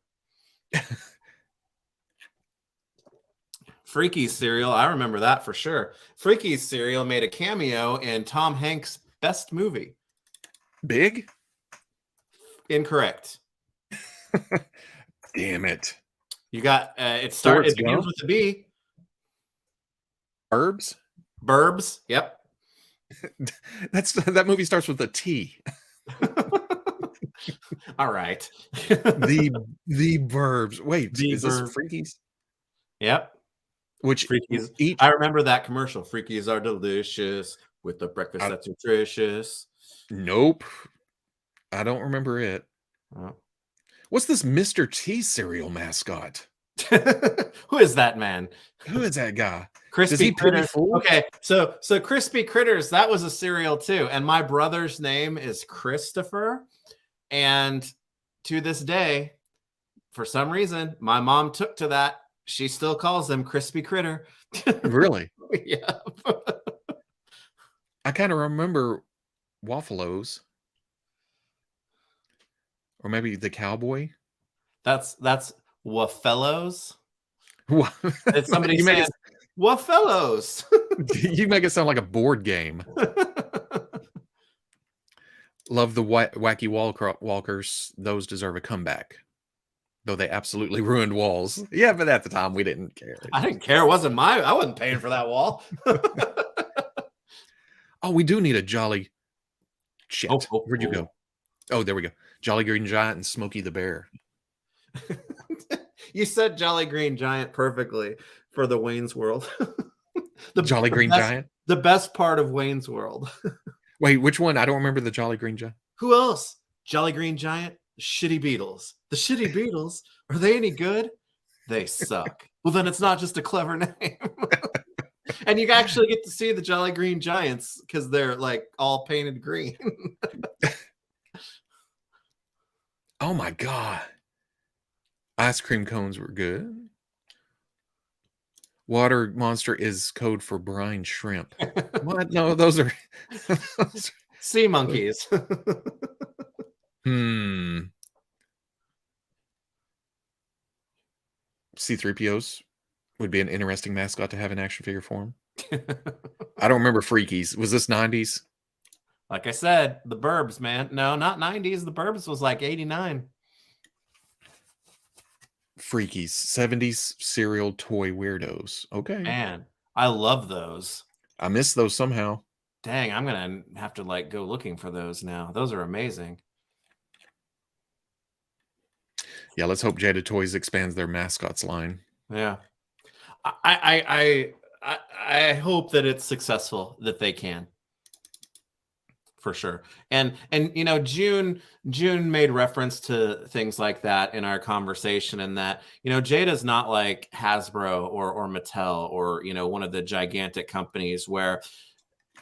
Freaky's cereal. I remember that for sure. Freaky's cereal made a cameo in Tom Hanks' best movie.
Big?
Incorrect.
Damn it.
You got it begins with a B.
Burbs?
Burbs. Yep.
That movie starts with a T.
All right.
the Burbs. Wait, is this Freakies?
Yep.
Which
Freakies. I remember that commercial. Freakies are delicious with the breakfast that's nutritious.
Nope. I don't remember it.
Oh.
What's this Mr. T cereal mascot?
Who is that man?
Who is that guy?
Crispy Critters. Okay, so Crispy Critters, that was a cereal too. And my brother's name is Christopher. And to this day, for some reason, my mom took to that. She still calls them Crispy Critter.
Really?
Yeah.
I kind of remember Waffalo's. Or maybe the cowboy.
That's Waffellos.
It's
somebody saying Waffellos.
You make it sound like a board game. Love the wacky walkers. Those deserve a comeback. Though they absolutely ruined walls. Yeah, but at the time we didn't care.
I didn't care. It wasn't I wasn't paying for that wall.
Oh, we do need a Jolly. Shit. Where'd you go? Oh, there we go. Jolly Green Giant and Smokey the Bear.
You said Jolly Green Giant perfectly for the Wayne's World.
Jolly Green Giant?
The best part of Wayne's World.
Wait, which one? I don't remember the Jolly Green Giant.
Who else? Jolly Green Giant? The Shitty Beatles. The Shitty Beatles? Are they any good? They suck. Well, then it's not just a clever name. And you actually get to see the Jolly Green Giants because they're like all painted green.
Oh my God. Ice cream cones were good. Water monster is code for brine shrimp. What? No, those are
sea monkeys.
C-3POs would be an interesting mascot to have in action figure form. I don't remember Freakies. Was this 90s?
Like I said, the Burbs, man. No, not 90s. The Burbs was like 89.
Freakies, 70s cereal toy weirdos. Okay.
Man, I love those.
I miss those somehow.
Dang, I'm going to have to like go looking for those now. Those are amazing.
Yeah, let's hope Jada Toys expands their mascots line.
Yeah. I hope that it's successful, that they can. For sure. And you know, June made reference to things like that in our conversation, and that, you know, Jada's not like Hasbro or Mattel or, you know, one of the gigantic companies where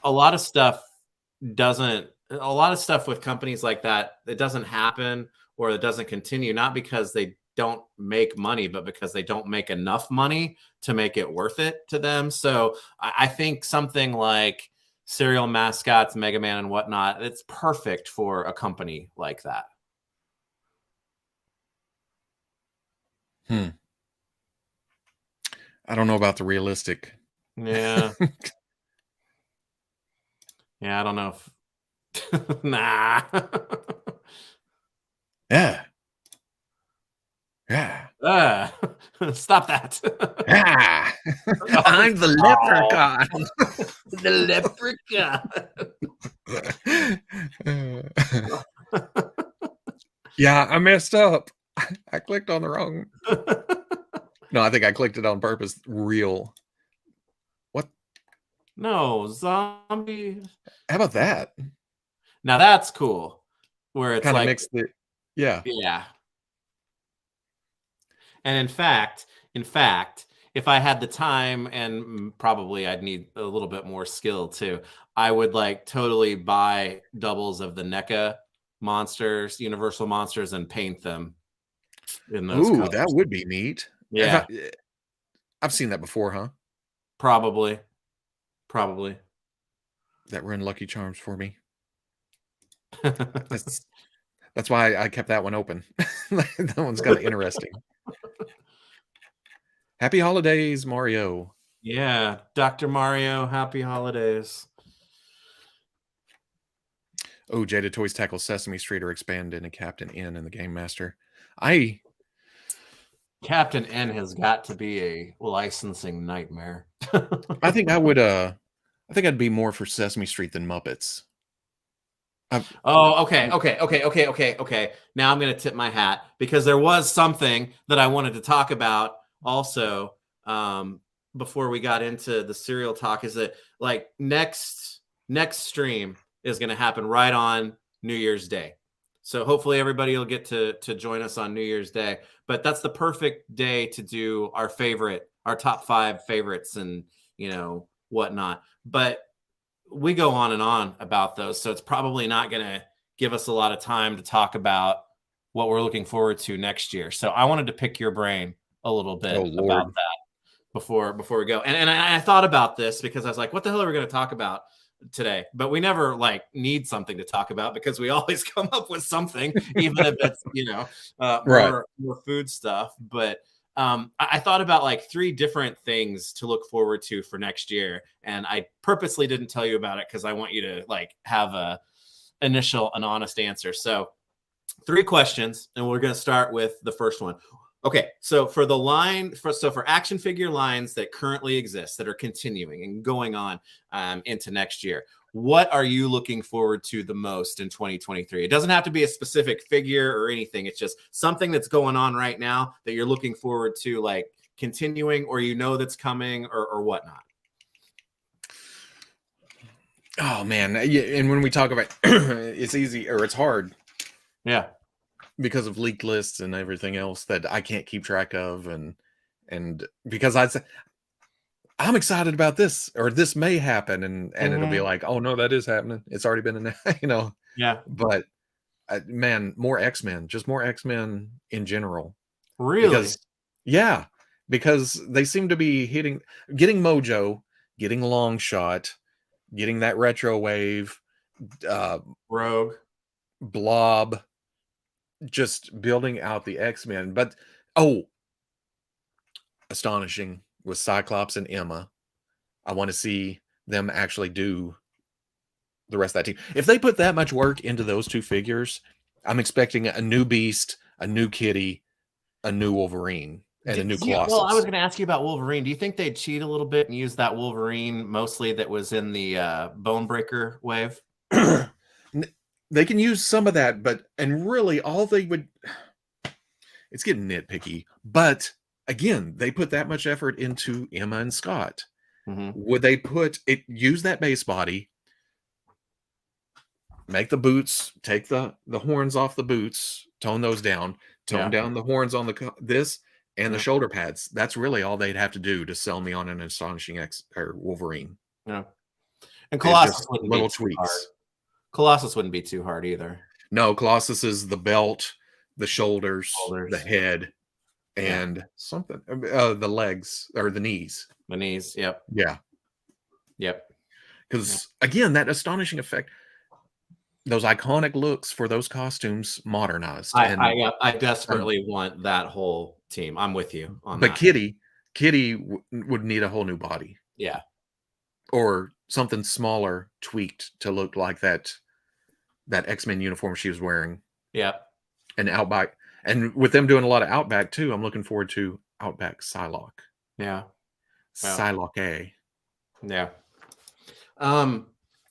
a lot of stuff with companies like that, it doesn't happen or it doesn't continue, not because they don't make money, but because they don't make enough money to make it worth it to them. So I think something like cereal mascots, Mega Man and whatnot, it's perfect for a company like that.
I don't know about the realistic.
Yeah. Yeah, I don't know if nah.
Yeah. Yeah.
Stop that.
Ah,
Oh,
I'm the leprechaun.
the leprechaun.
Yeah, I messed up. I clicked on the wrong. No, I think I clicked it on purpose. Real. What?
No, zombie.
How about that?
Now that's cool. Where it's
Kind of
like,
mixed it. Yeah.
yeah. And in fact, if I had the time, and probably I'd need a little bit more skill too, I would like totally buy doubles of the NECA monsters, Universal monsters, and paint them in those
Ooh, that
colors.
would be neat.
Yeah,
I've seen that before, huh?
probably.
That run Lucky Charms for me. That's why I kept that one open. That one's kind of interesting. Happy holidays, Mario.
Yeah, Dr. Mario, happy holidays.
Oh, Jada Toys tackle Sesame Street or expand into Captain N in the Game Master.
Captain N has got to be a licensing nightmare.
I think I think I'd be more for Sesame Street than Muppets.
Oh, okay. Now I'm going to tip my hat because there was something that I wanted to talk about also before we got into the cereal talk. Is that like next stream is going to happen right on New Year's Day. So hopefully everybody will get to join us on New Year's Day. But that's the perfect day to do our top 5 favorites and, whatnot. But we go on and on about those. So it's probably not going to give us a lot of time to talk about what we're looking forward to next year. So I wanted to pick your brain a little bit about that before we go. And I thought about this because I was like, what the hell are we going to talk about today? But we never need something to talk about because we always come up with something, even if it's, more food stuff. But I thought about 3 different things to look forward to for next year. And I purposely didn't tell you about it because I want you to have an honest answer. So 3 questions, and we're going to start with the first one. Okay, so for action figure lines that currently exist, that are continuing and going on into next year, what are you looking forward to the most in 2023? It doesn't have to be a specific figure or anything. It's just something that's going on right now that you're looking forward to, continuing, or that's coming, or whatnot.
Oh man, yeah, and when we talk about it's easy or it's hard.
Yeah.
Because of leaked lists and everything else that I can't keep track of, and because I'm excited about this, or this may happen, and it'll be like, oh no, that is happening. It's already been announced,
Yeah.
But man, more X-Men, just more X-Men in general.
Really?
Because they seem to be getting Mojo, getting Longshot, getting that retro wave,
Rogue,
Blob, just building out the X-Men. But astonishing with Cyclops and Emma. I want to see them actually do the rest of that team. If they put that much work into those 2 figures, I'm expecting a new Beast, a new Kitty, a new Wolverine, and a new Colossus.
Well, I was going to ask you about Wolverine. Do you think they'd cheat a little bit and use that Wolverine mostly that was in the Bonebreaker wave?
They can use some of that, and really all they would, it's getting nitpicky, but again, they put that much effort into Emma and Scott.
Mm-hmm.
Would they use that base body, make the boots, take the horns off the boots, tone those down, down the horns on the shoulder pads. That's really all they'd have to do to sell me on an Astonishing Wolverine.
Yeah. And Colossus wouldn't
little
be
tweaks.
Hard. Colossus wouldn't be too hard either.
No, Colossus is the belt, the shoulders, the head, and something, the legs or the knees.
The knees, yep.
Yeah.
Yep.
Because again, that astonishing effect, those iconic looks for those costumes modernized.
I desperately want that whole team. I'm with you on that.
But Kitty would need a whole new body.
Yeah.
Or something smaller tweaked to look like that X-Men uniform she was wearing.
Yeah.
And Outback. And with them doing a lot of Outback too, I'm looking forward to Outback Psylocke.
Yeah. Well,
Psylocke A.
yeah.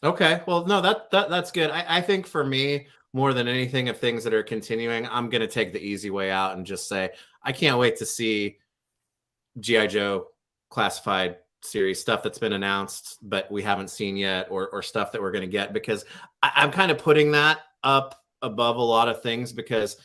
Okay. Well, no, that's good. I think for me, more than anything of things that are continuing, I'm gonna take the easy way out and just say I can't wait to see G.I. Joe classified series stuff that's been announced, but we haven't seen yet, or stuff that we're gonna get, because I'm kind of putting that up above a lot of things because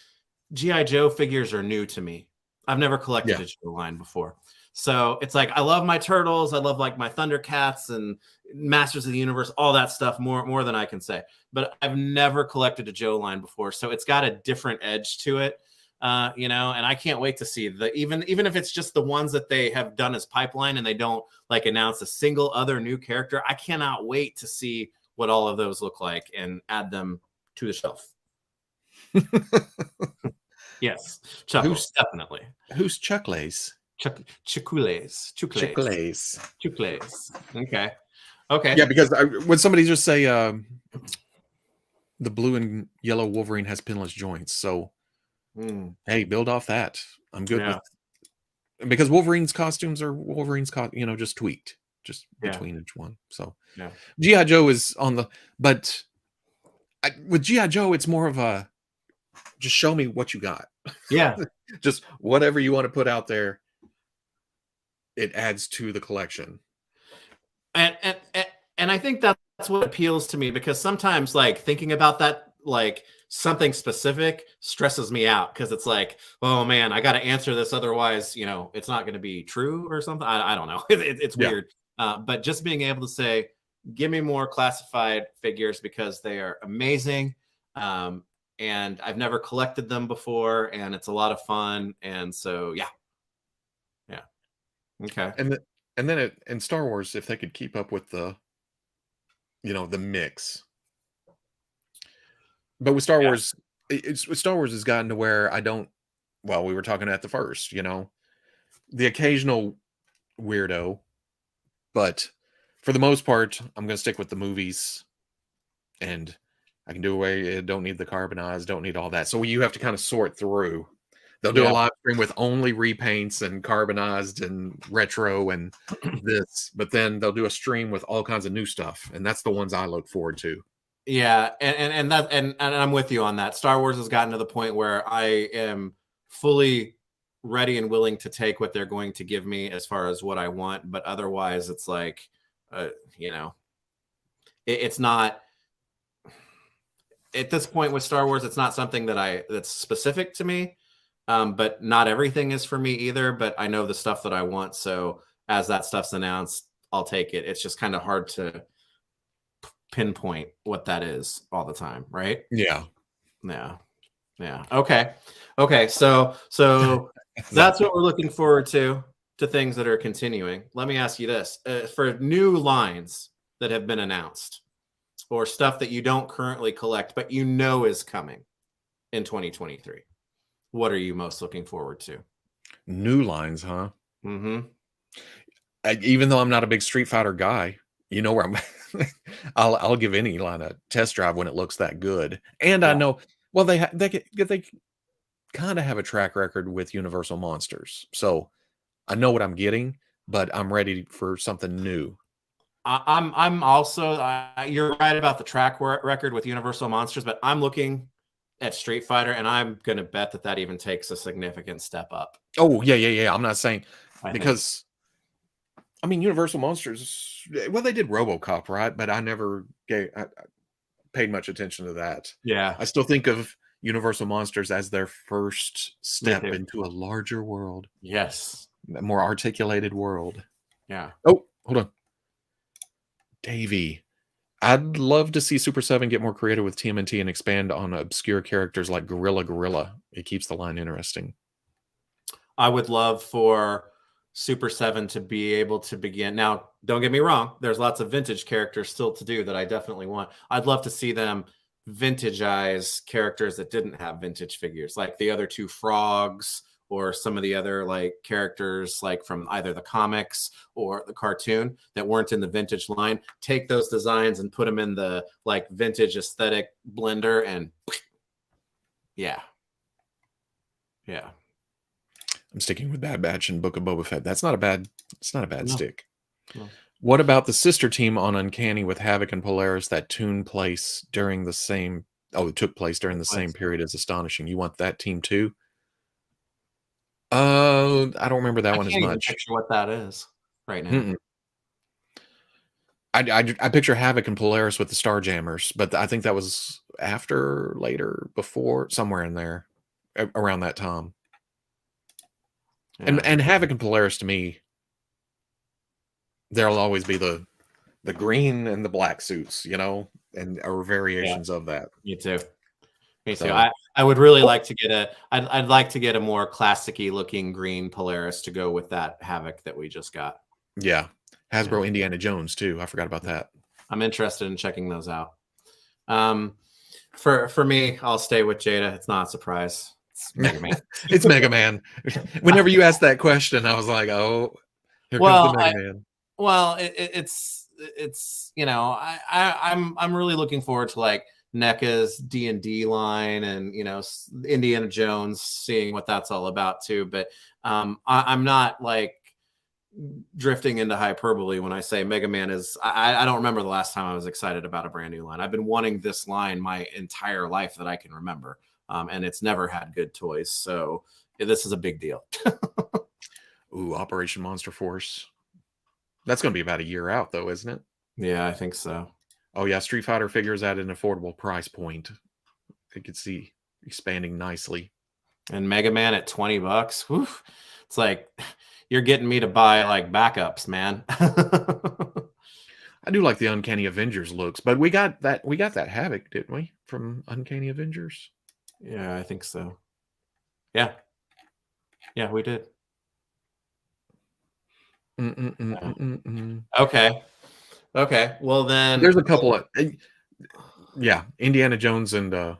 G.I. Joe figures are new to me. I've never collected a Joe line before. So it's like I love my Turtles, I love like my Thundercats and Masters of the Universe, all that stuff more than I can say. But I've never collected a Joe line before, so it's got a different edge to it, and I can't wait to see even if it's just the ones that they have done as pipeline and they don't like announce a single other new character. I cannot wait to see what all of those look like and add them to the shelf. Yes, Chuckles, definitely.
Who's Chuckles?
Chuckles. Okay.
Yeah, because when somebody just say the blue and yellow Wolverine has pinless joints, so hey, build off that. I'm good with, because Wolverine's costumes are just tweaked, just between each one. So G.I. Joe is on the, but with G.I. Joe, it's more of a just show me what you got.
Yeah.
Just whatever you want to put out there. It adds to the collection.
And I think that's what appeals to me, because sometimes like thinking about that, like something specific stresses me out, because it's like, oh man, I got to answer this. Otherwise, it's not going to be true or something. I don't know. It's weird. But just being able to say, give me more classified figures because they are amazing. And I've never collected them before, and it's a lot of fun. And so, yeah. Okay.
And then in Star Wars, if they could keep up with the mix. But with Star Wars, Star Wars has gotten to where we were talking at the first, the occasional weirdo, but for the most part, I'm going to stick with the movies, and I can do away. Don't need the carbonized, don't need all that. So you have to kind of sort through. They'll do a live stream with only repaints and carbonized and retro and this, but then they'll do a stream with all kinds of new stuff, and that's the ones I look forward to.
Yeah, and I'm with you on that. Star Wars has gotten to the point where I am fully ready and willing to take what they're going to give me as far as what I want, but otherwise, it's like, it's not. At this point with Star Wars, it's not something that's specific to me. But not everything is for me either, but I know the stuff that I want. So as that stuff's announced, I'll take it. It's just kind of hard to pinpoint what that is all the time. Right.
Yeah.
Okay. So that's what we're looking forward to things that are continuing. Let me ask you this, for new lines that have been announced or stuff that you don't currently collect, but is coming in 2023. What are you most looking forward to?
New lines, huh?
Mm-hmm.
Even though I'm not a big Street Fighter guy, where I'm. I'll give any line a test drive when it looks that good, and I know. Well, they kind of have a track record with Universal Monsters, so I know what I'm getting, but I'm ready for something new.
I'm also. You're right about the track record with Universal Monsters, but I'm looking at Street Fighter, and I'm gonna bet that even takes a significant step up.
Oh yeah. I'm not saying because Universal Monsters. Well, they did RoboCop, right? But I never paid much attention to that.
Yeah,
I still think of Universal Monsters as their first step into a larger world.
Yes,
a more articulated world.
Yeah.
Oh, hold on, Davey. I'd love to see Super 7 get more creative with TMNT and expand on obscure characters like Gorilla. It keeps the line interesting.
I would love for Super 7 to be able to begin. Now, don't get me wrong. There's lots of vintage characters still to do that I definitely want. I'd love to see them vintagize characters that didn't have vintage figures, like the other two frogs or some of the other like characters like from either the comics or the cartoon that weren't in the vintage line, take those designs and put them in the like vintage aesthetic blender, and yeah.
I'm sticking with Bad Batch and Book of Boba Fett. It's not a bad
No.
stick.
No.
What about the sister team on Uncanny with Havoc and Polaris that took place during the same period as Astonishing? You want that team too? I don't remember that one as
can't even
much.
picture what that is right now.
Mm-mm. I picture Havoc and Polaris with the Starjammers, but I think that was after, later, before, somewhere in there, around that time.
Yeah.
And Havoc and Polaris, to me, there'll always be the green and the black suits, and or variations of that.
Me too. Me too.
So-
I would really like to get I'd like to get a more classic-y looking green Polaris to go with that Havoc that we just got.
Yeah. Hasbro Indiana Jones too. I forgot about that.
I'm interested in checking those out. For me, I'll stay with Jada. It's not a surprise. It's Mega Man.
It's Mega Man. Whenever you asked that question, I was like, oh, here comes the Mega Man.
Well, it's I'm really looking forward to like NECA's D&D line and Indiana Jones, seeing what that's all about too. But I'm not like drifting into hyperbole when I say Mega Man is. I don't remember the last time I was excited about a brand new line. I've been wanting this line my entire life that I can remember, and it's never had good toys. So this is a big deal.
Ooh, Operation Monster Force. That's going to be about a year out, though, isn't it?
Yeah, I think so.
Oh, yeah. Street Fighter figures at an affordable price point. I could see expanding nicely.
And Mega Man at $20. Whew, it's like you're getting me to buy like backups, man.
I do like the Uncanny Avengers looks, but we got that Havoc, didn't we? From Uncanny Avengers?
Yeah, I think so. Yeah. Yeah, we did. Okay. Well, then
there's a couple of Indiana Jones and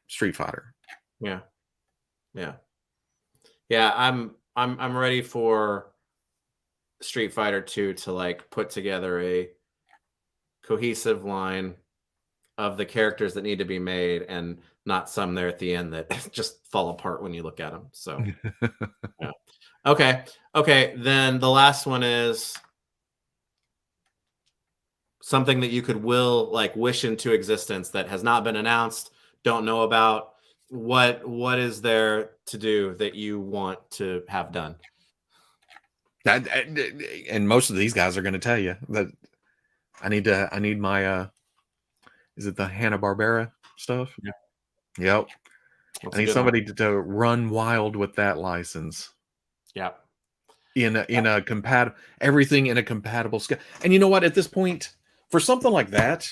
Street Fighter.
Yeah. I'm ready for Street Fighter 2 to like put together a cohesive line of the characters that need to be made, and not some there at the end that just fall apart when you look at them. So yeah. Okay. Then the last one is something that you could wish into existence that has not been announced, don't know about. What is there to do that you want to have done?
And most of these guys are going to tell you that I need my is it the Hanna-Barbera stuff?
Yeah.
Yep. I need somebody to run wild with that license.
Yeah.
In a compatible, everything in a compatible scale. And you know what? At this point, for something like that,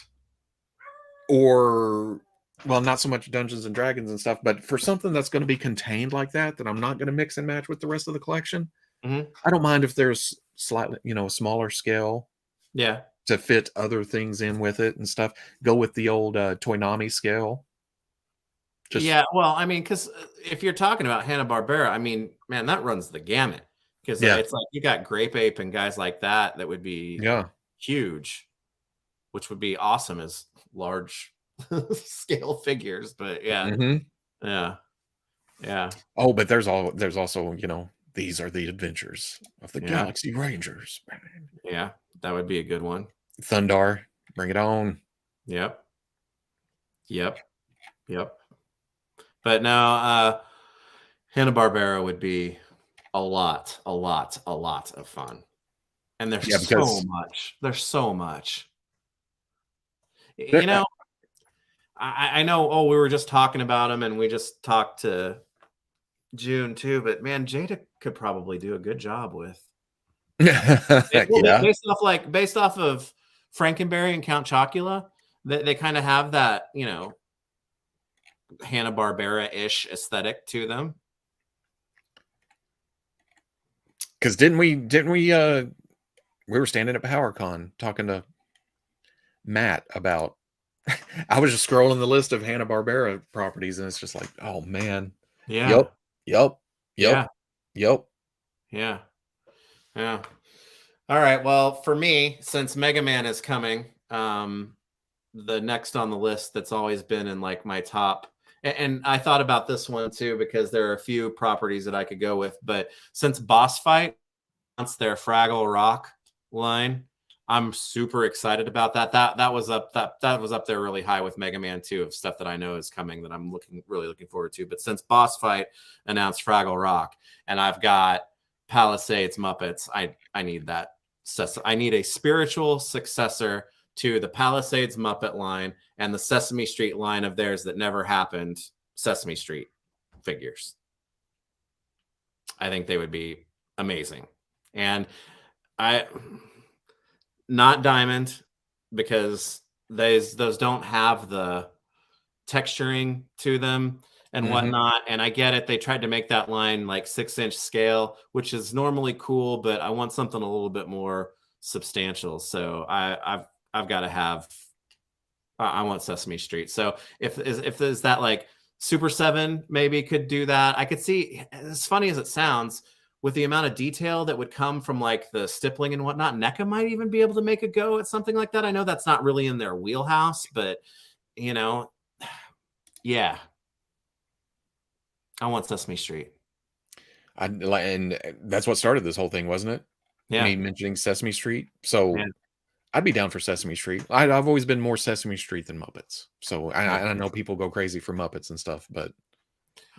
or not so much Dungeons and Dragons and stuff, but for something that's going to be contained like that I'm not going to mix and match with the rest of the collection.
Mm-hmm.
I don't mind if there's slightly, a smaller scale.
Yeah.
To fit other things in with it and stuff. Go with the old Toynami scale.
Well, I mean, because if you're talking about Hanna-Barbera, I mean, man, that runs the gamut. Because it's like you got Grape Ape and guys like that would be huge, which would be awesome as large scale figures. But yeah.
Oh, but there's also these are the adventures of the Galaxy Rangers.
Yeah, that would be a good one.
Thundar, bring it on.
Yep. But now Hanna-Barbera would be a lot of fun. And there's so much. There's so much. I know, we were just talking about him and we just talked to June too, but man, Jada could probably do a good job with. Based off of Frankenberry and Count Chocula, they kind of have that, Hanna-Barbera-ish aesthetic to them.
Because didn't we we were standing at PowerCon talking to Matt about I was just scrolling the list of Hanna-Barbera properties and it's just like, oh man.
Yeah.
Yep.
Yeah.
Yep.
Yeah. Yeah. All right. Well, for me, since Mega Man is coming, the next on the list that's always been in like my top, and I thought about this one too because there are a few properties that I could go with, but since Boss Fight announced their Fraggle Rock line, I'm super excited about that. That was up that was up there really high with Mega Man 2 of stuff that I know is coming that I'm really looking forward to. But since Boss Fight announced Fraggle Rock, and I've got Palisades Muppets, I need that. I need a spiritual successor to the Palisades Muppet line and the Sesame Street line of theirs that never happened, Sesame Street figures. I think they would be amazing. And not diamond, because those don't have the texturing to them and whatnot. And I get it. They tried to make that line like 6-inch scale, which is normally cool, but I want something a little bit more substantial. So I've got to have. I want Sesame Street. So if there's that like Super 7 maybe could do that. I could see, as funny as it sounds, with the amount of detail that would come from like the stippling and whatnot, NECA might even be able to make a go at something like that. I know that's not really in their wheelhouse, but you know, yeah. I want Sesame Street.
And that's what started this whole thing, wasn't it?
Yeah.
Me mentioning Sesame Street. So
Yeah.
I'd be down for Sesame Street. I've always been more Sesame Street than Muppets. So I know people go crazy for Muppets and stuff, but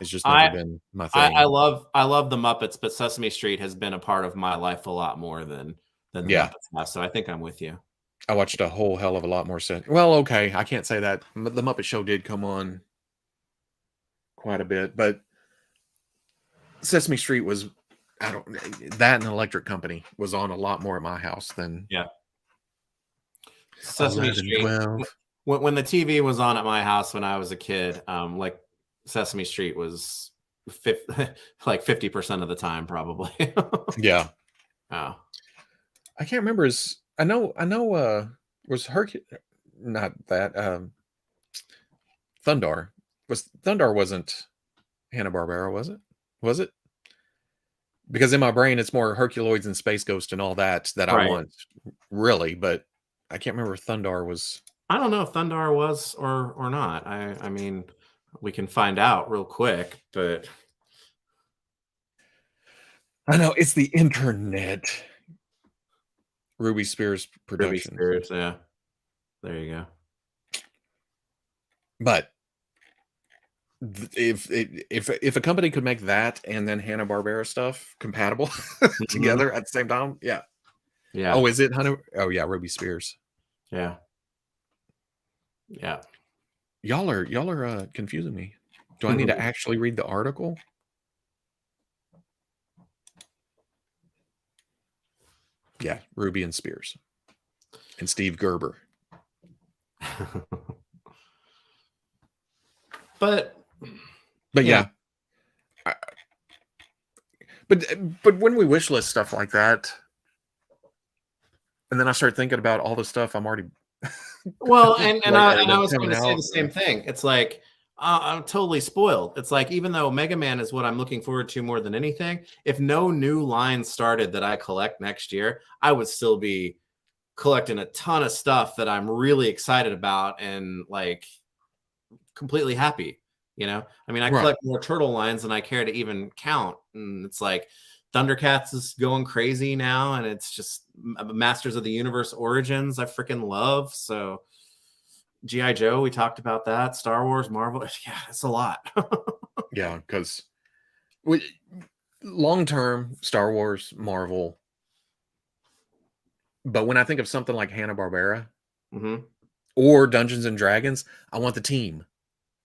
it's just never been my thing.
I love the Muppets, but Sesame Street has been a part of my life a lot more than the Muppets have. So I think I'm with you.
I watched a whole hell of a lot more. Well, okay, I can't say that. The Muppet Show did come on quite a bit, but Sesame Street was, that and Electric Company was on a lot more at my house than
Sesame
11,
Street.
12.
When the TV was on at my house when I was a kid, like Sesame Street was like 50% of the time, probably.
Yeah.
Oh.
I can't remember. I know. Was not that Thundar wasn't Hanna-Barbera, was it? Was it? Because in my brain it's more Herculoids and Space Ghost and all that I want, really, but I can't remember if Thundar was.
I don't know if Thundar was or not. I mean, we can find out real quick, but
I know it's the internet. Ruby Spears production.
Ruby Spears, yeah. There you go.
But if a company could make that and then Hanna-Barbera stuff compatible together at the same time, yeah. Oh, is it Hanna? Oh, yeah, Ruby Spears.
Yeah. Yeah.
Y'all are confusing me. Do I need to actually read the article? Yeah, Ruby and Spears. And Steve Gerber.
But
yeah. But when we wish list stuff like that, and then I start thinking about all the stuff I'm already
well, and I was going to say the same thing. It's like I'm totally spoiled. It's like, even though Mega Man is what I'm looking forward to more than anything, if no new lines started that I collect next year, I would still be collecting a ton of stuff that I'm really excited about and like completely happy. You know, I mean, I collect more turtle lines than I care to even count. And it's like Thundercats is going crazy now. And it's just Masters of the Universe Origins I freaking love. So G.I. Joe, we talked about that. Star Wars, Marvel. Yeah, it's a lot.
Yeah, because long-term Star Wars, Marvel. But when I think of something like Hanna-Barbera or Dungeons and Dragons, I want the team.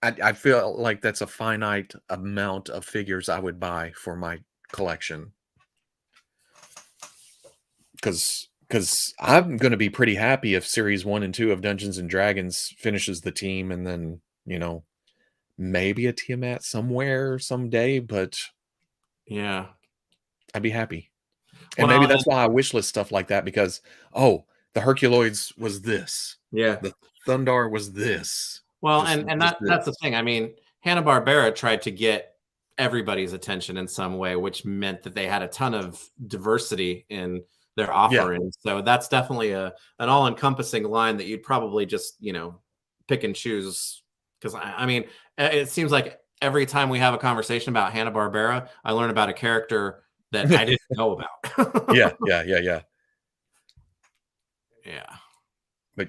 I feel like that's a finite amount of figures I would buy for my collection. Because I'm going to be pretty happy if Series 1 and 2 of Dungeons and Dragons finishes the team, and then, you know, maybe a Tiamat somewhere someday, but
yeah,
I'd be happy. And maybe that's why I wish list stuff like that, because, oh, the Herculoids was this.
Yeah.
The Thundar was this.
Well, and that's the thing. I mean, Hanna-Barbera tried to get everybody's attention in some way, which meant that they had a ton of diversity in their offering. So that's definitely an all-encompassing line that you'd probably just, pick and choose. Because I mean, it seems like every time we have a conversation about Hanna-Barbera, I learn about a character that I didn't know about.
Yeah.
Yeah.
But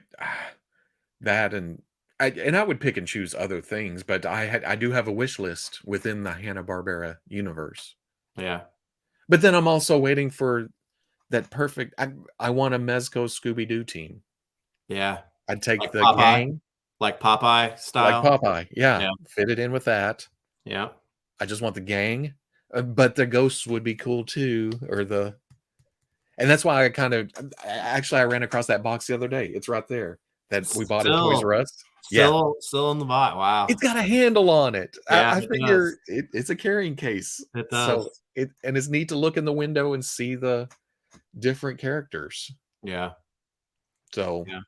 that and I would pick and choose other things, but I do have a wish list within the Hanna-Barbera universe.
Yeah.
But then I'm also waiting for that perfect. I want a Mezco Scooby-Doo team.
Yeah.
I'd take
Like
the
Popeye,
gang,
like Popeye
like
style.
Popeye. Yeah,
Yeah.
fit it in with that.
Yeah.
I just want the gang, but the ghosts would be cool too, and that's why I ran across that box the other day. It's right there that we bought at Toys R Us. Yeah,
Still in the bot. Wow.
it's got a handle on it.
Yeah,
I
it
figure
does.
it's a carrying case.
It
So
does.
it's neat to look in the window and see the different characters.
Yeah.
So
Yeah.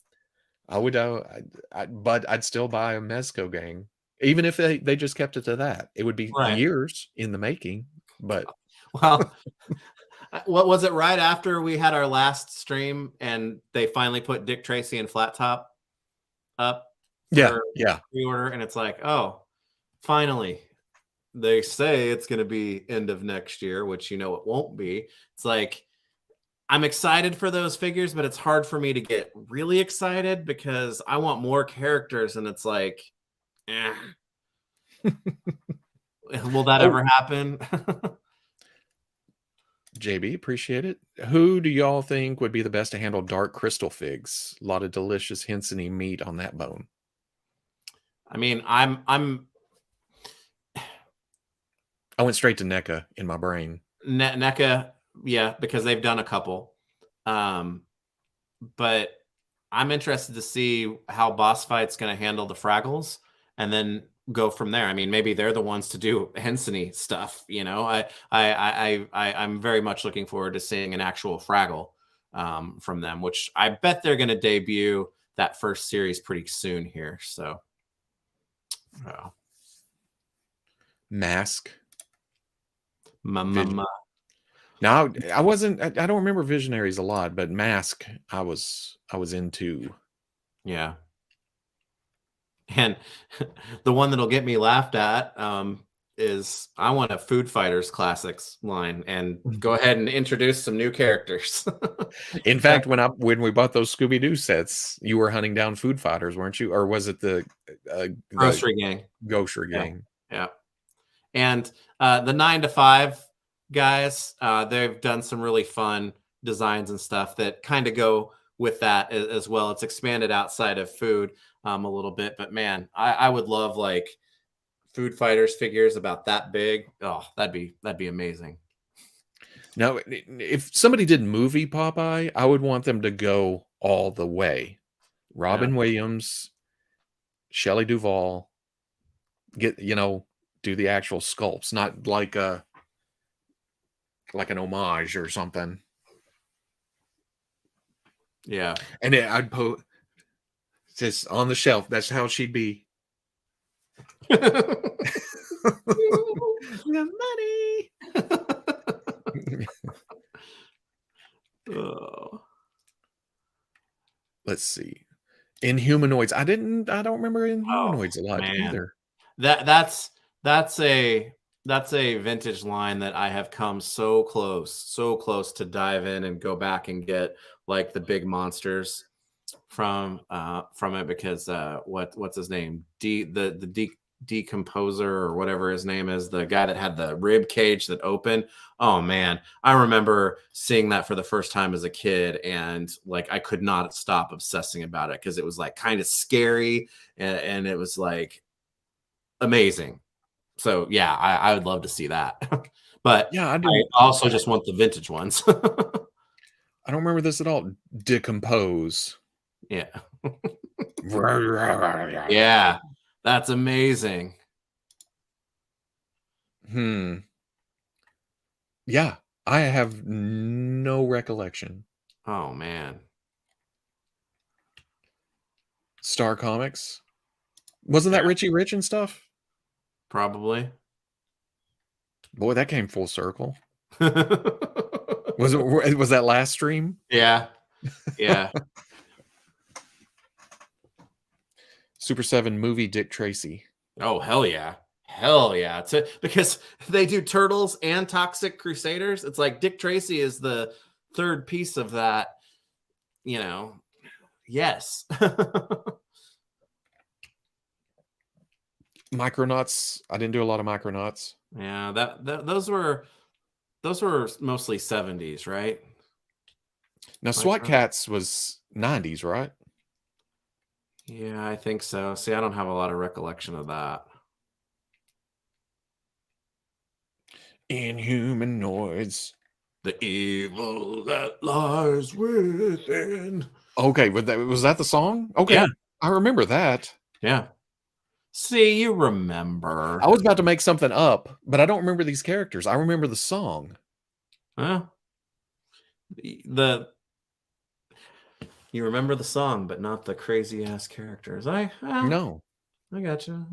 I would, but I'd still buy a Mezco gang, even if they just kept it to that. It would be
Right.
years in the making, but
Well, what was it right after we had our last stream and they finally put Dick Tracy and Flat Top up for
yeah.
pre-order, and it's like, oh, finally. They say it's going to be end of next year, which it won't be. It's like, I'm excited for those figures, but it's hard for me to get really excited because I want more characters, and it's like, will that ever happen?
JB, appreciate it. Who do y'all think would be the best to handle Dark Crystal figs? A lot of delicious Henson-y meat on that bone.
I mean,
I went straight to NECA in my brain.
NECA, yeah, because they've done a couple. But I'm interested to see how Boss Fight's going to handle the Fraggles and then go from there. I mean, maybe they're the ones to do Henson-y stuff. I'm very much looking forward to seeing an actual Fraggle from them, which I bet they're going to debut that first series pretty soon here. So,
Mask.
Now,
I don't remember Visionaries a lot, but Mask I was into.
Yeah. And the one that'll get me laughed at is I want a Food Fighters Classics line and go ahead and introduce some new characters.
In fact, when we bought those Scooby-Doo sets, you were hunting down Food Fighters, weren't you? Or was it the
Grocery Gang?
Grocery Gang.
Yeah. And the 9 to 5 guys, they've done some really fun designs and stuff that kind of go with that as well. It's expanded outside of food a little bit, but man, I would love like Food Fighters figures about that big. Oh, that'd be amazing.
Now, if somebody did movie Popeye, I would want them to go all the way. Robin Williams, Shelley Duvall, do the actual sculpts, not like an homage or something.
Yeah.
And I'd put just on the shelf. That's how she'd be. Money.
Oh.
Let's see. Inhumanoids. I don't remember Inhumanoids a lot either.
That's a vintage line that I have come so close to dive in and go back and get like the big monsters from it, because what's his name? The Decomposer or whatever his name is, the guy that had the rib cage that opened. Oh man, I remember seeing that for the first time as a kid, and like I could not stop obsessing about it because it was like kind of scary and it was like amazing. So yeah, I would love to see that. But
yeah,
I also just want the vintage ones.
I don't remember this at all. Decompose.
Yeah. Yeah. That's amazing.
Yeah, I have no recollection.
Oh man.
Star Comics. Wasn't that Richie Rich and stuff?
Probably.
Boy, that came full circle. Was that last stream?
Yeah. Yeah.
Super 7 movie Dick Tracy.
Oh, hell yeah. Hell yeah. Because they do Turtles and Toxic Crusaders. It's like Dick Tracy is the third piece of that, you know. Yes.
Micronauts. I didn't do a lot of Micronauts.
Yeah, those were mostly 70s, right?
Now, SWAT Cats was 90s, right?
Yeah, I think so. See, I don't have a lot of recollection of that.
Inhumanoids.
The evil that lies within.
Okay, was that the song? Okay,
Yeah.
I remember that.
Yeah. See, you remember.
I was about to make something up, but I don't remember these characters. I remember the song.
Well, you remember the song, but not the crazy ass characters.
No.
I gotcha.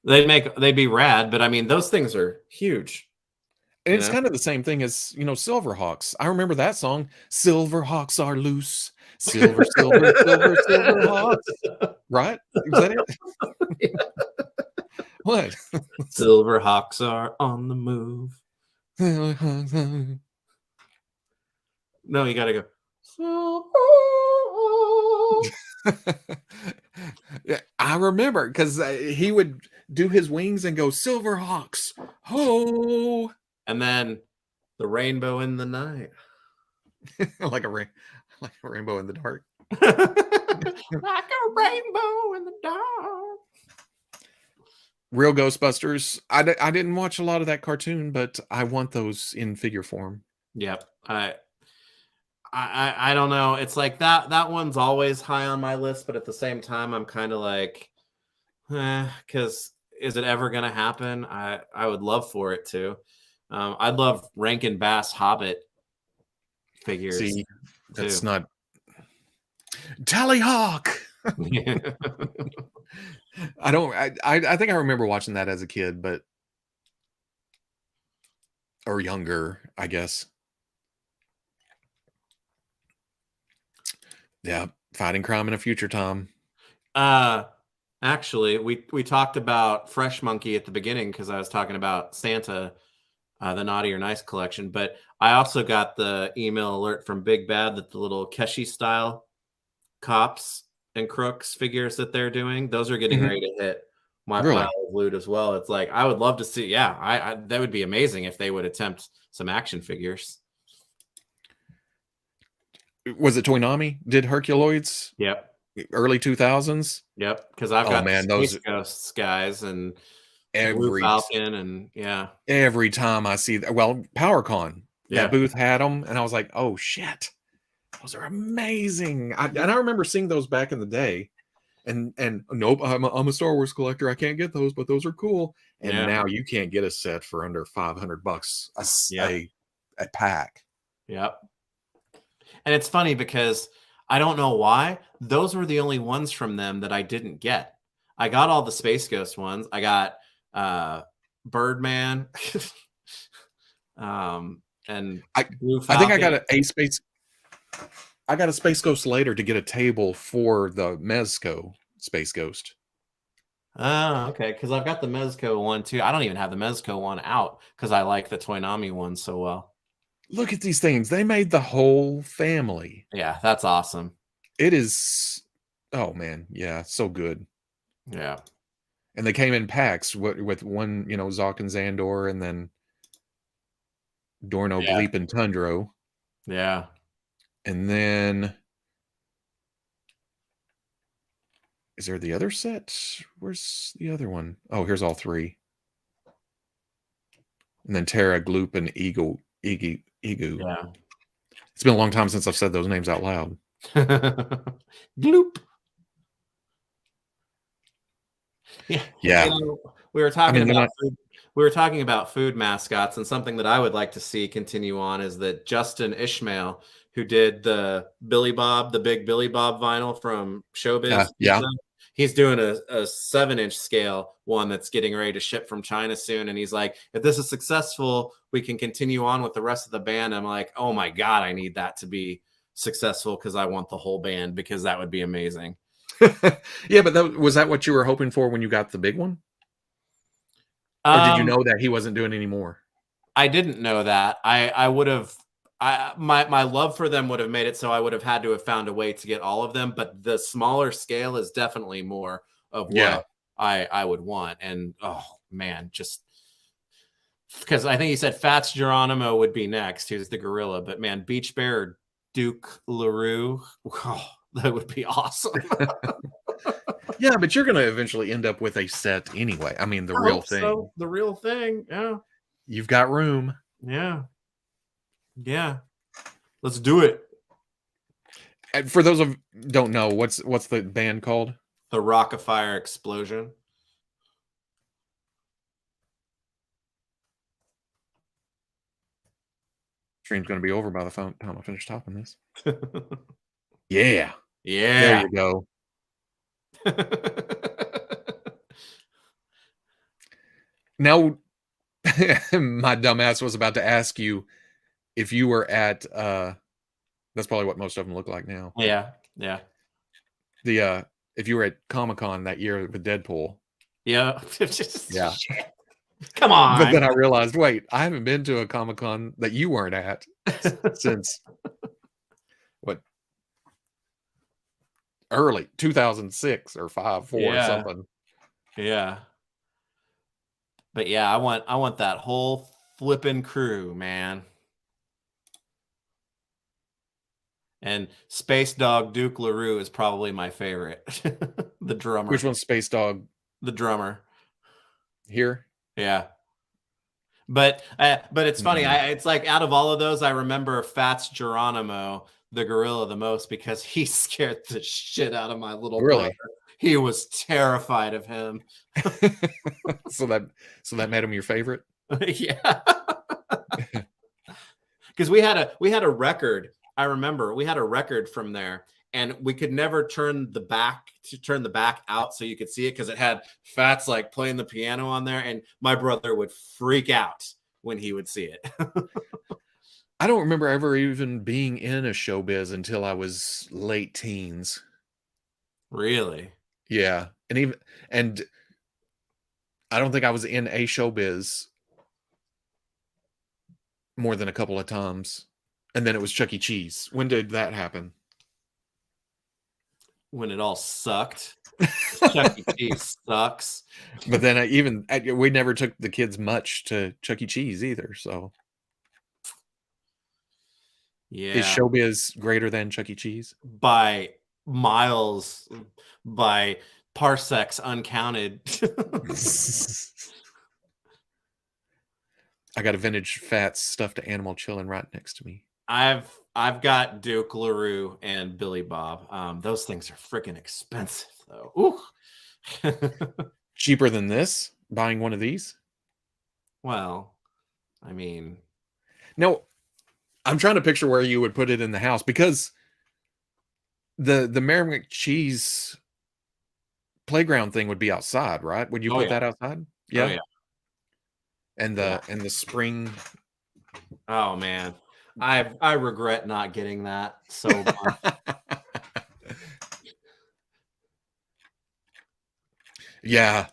They'd be rad, but I mean, those things are huge.
And it's kind of the same thing as, Silverhawks. I remember that song. Silverhawks are loose. Silver, silver, silver, Silverhawks. Right? Is that it? What?
Silverhawks are on the move. No, you gotta go.
Yeah, I remember because he would do his wings and go Silverhawks, ho,
and then the rainbow in the night,
like a rainbow in the dark,
like a rainbow in the dark.
Real Ghostbusters. I didn't watch a lot of that cartoon, but I want those in figure form.
Yep, I don't know. It's like that one's always high on my list, but at the same time, I'm kind of like, because is it ever gonna happen? I would love for it to. I'd love Rankin Bass Hobbit figures.
See, that's too. Not Tallyhawk. I think I remember watching that as a kid, or younger, I guess. Yeah, fighting crime in a future, Tom.
Actually, we talked about Fresh Monkey at the beginning because I was talking about Santa, the Naughty or Nice collection. But I also got the email alert from Big Bad that the little Keshi style cops and crooks figures that they're doing, those are getting ready to hit my pile of loot as well. It's like I would love to see. Yeah, I that would be amazing if they would attempt some action figures.
Was it Toynami did Herculoids?
Yep.
Early 2000s?
Yep. Because I've got Space Ghosts guys and Blue Falcon and yeah.
Every time I see that, well, PowerCon, that booth had them, and I was like, oh shit, those are amazing. And I remember seeing those back in the day. And nope, I'm a Star Wars collector. I can't get those, but those are cool. And now you can't get a set for under $500 a pack.
Yep. And it's funny because I don't know why those were the only ones from them that I didn't get. I got all the Space Ghost ones. I got Birdman, and
I think I got I got a Space Ghost later to get a table for the Mezco Space Ghost.
Oh, okay. Because I've got the Mezco one too. I don't even have the Mezco one out because I like the Toynami one so well.
Look at these things. They made the whole family.
Yeah, that's awesome.
It is. Oh, man. Yeah, so good.
Yeah.
And they came in packs with one, Zoc and Xandor, and then Dorno, Bleep, and Tundro.
Yeah.
And then, is there the other set? Where's the other one? Oh, here's all three. And then Terra, Gloop, and Igu.
Yeah.
It's been a long time since I've said those names out loud.
Gloop.
Yeah.
We were talking about food mascots, and something that I would like to see continue on is that Justin Ishmael, who did the big Billy Bob vinyl from Showbiz. he's doing a 7-inch scale one that's getting ready to ship from China soon. And he's like, if this is successful, we can continue on with the rest of the band. I'm like, oh my God, I need that to be successful because I want the whole band, because that would be amazing.
Yeah, but was that what you were hoping for when you got the big one? Or did you know that he wasn't doing any more?
I didn't know that. I would have, my love for them would have made it so I would have had to have found a way to get all of them. But the smaller scale is definitely more of what I would want. And oh man, just because I think he said Fats Geronimo would be next, who's the gorilla. But man, Beach Bear or Duke LaRue, oh, that would be awesome.
Yeah, but you're going to eventually end up with a set anyway. I mean, the real thing.
So. The real thing. Yeah.
You've got room.
Yeah. Yeah. Let's do it.
And for those of don't know, what's the band called?
The Rock-afire Explosion.
Stream's going to be over by the time I finish talking this. Yeah.
Yeah.
There you go. Now, my dumbass was about to ask you if you were at that's probably what most of them look like now.
Yeah.
If you were at Comic-Con that year with Deadpool.
Yeah.
Yeah.
Shit. Come on.
But then I realized, wait, I haven't been to a Comic-Con that you weren't at since what? Early 2006 or 5, 4 or something.
Yeah. But yeah, I want that whole flipping crew, man. And Space Dog Duke LaRue is probably my favorite. The drummer.
Which one's Space Dog?
The drummer.
Here?
Yeah. But it's funny. It's like out of all of those, I remember Fats Geronimo, the gorilla, the most, because he scared the shit out of my little brother. He was terrified of him.
So that made him your favorite?
Yeah. Because we had a record. I remember we had a record from there, and we could never turn the back out so you could see it, because it had Fats like playing the piano on there, and my brother would freak out when he would see it.
I don't remember ever even being in a showbiz until I was late teens.
Really?
Yeah. And I don't think I was in a showbiz more than a couple of times. And then it was Chuck E. Cheese. When did that happen?
When it all sucked. Chuck E. Cheese sucks.
But then we never took the kids much to Chuck E. Cheese either. So
yeah,
is showbiz greater than Chuck E. Cheese?
By miles, by parsecs uncounted.
I got a vintage Fats stuffed animal chilling right next to me.
I've got Duke LaRue and Billy Bob. Those things are freaking expensive, though. Ooh.
Cheaper than this, buying one of these?
Well, I mean...
Now, I'm trying to picture where you would put it in the house, because the Merrimack Cheese playground thing would be outside, right? Would you put that outside? Yeah.
Oh, yeah.
And the spring...
Oh, man. I regret not getting that so much.
Yeah,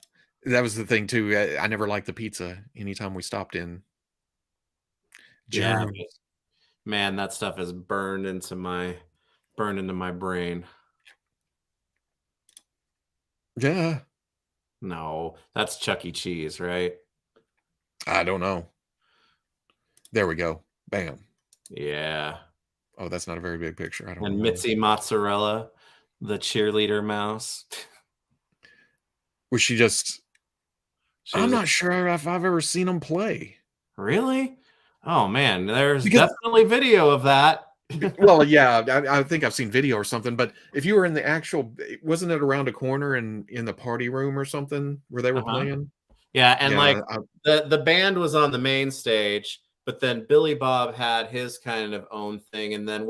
that was the thing too. I never liked the pizza anytime we stopped in.
Yeah, man, that stuff is burned into my brain.
Yeah.
No, that's Chuck E. Cheese, right?
I don't know. There we go. Bam.
Yeah.
Oh, that's not a very big picture. I don't know.
And Mitzi Mozzarella, the cheerleader mouse.
Was she just... I'm not sure if I've ever seen them play.
Really? Oh, man. There's definitely video of that.
Well, yeah, I think I've seen video or something. But if you were in the actual... Wasn't it around a corner in the party room or something where they were playing?
Yeah, and the band was on the main stage. But then Billy Bob had his kind of own thing, and then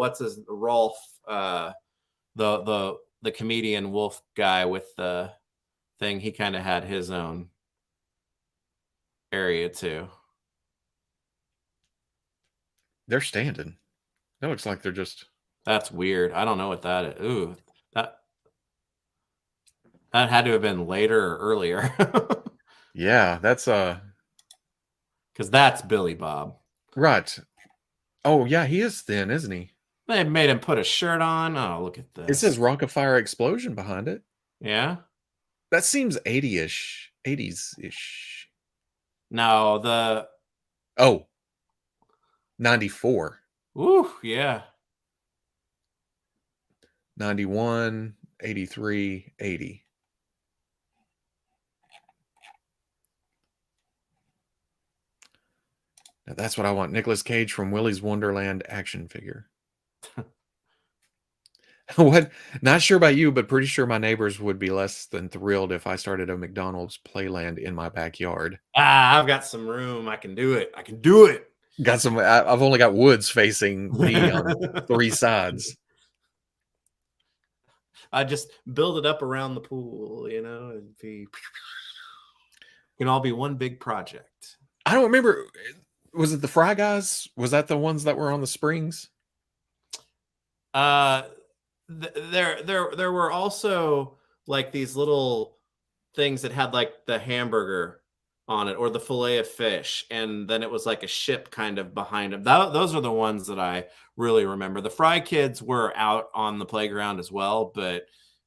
Rolf, the the comedian wolf guy with the thing, he kind of had his own area too.
They're standing. That looks like they're just.
That's weird. I don't know what that is. Ooh, that had to have been later or earlier.
Yeah, that's
because that's Billy Bob.
right. Oh yeah, he is thin, isn't he?
They made him put a shirt on. Oh, look at this.
It says Rocket Fire Explosion behind it.
Yeah.
That seems 80-ish, 80s-ish.
No, the
Oh, 94.
Ooh, yeah.
91, 83, 80. Now that's what I want. Nicolas Cage from Willy's Wonderland action figure. What? Not sure about you, but pretty sure my neighbors would be less than thrilled if I started a McDonald's playland in my backyard.
I've got some room. I can do it. I can do it.
Got some. I've only got woods facing me on 3 sides.
I just build it up around the pool, and be can all be one big project.
I don't remember. Was it the Fry Guys? Was that the ones that were on the springs?
There were also like these little things that had like the hamburger on it or the fillet of fish, and then it was like a ship kind of behind them. Those are the ones that I really remember. The Fry Kids were out on the playground as well, but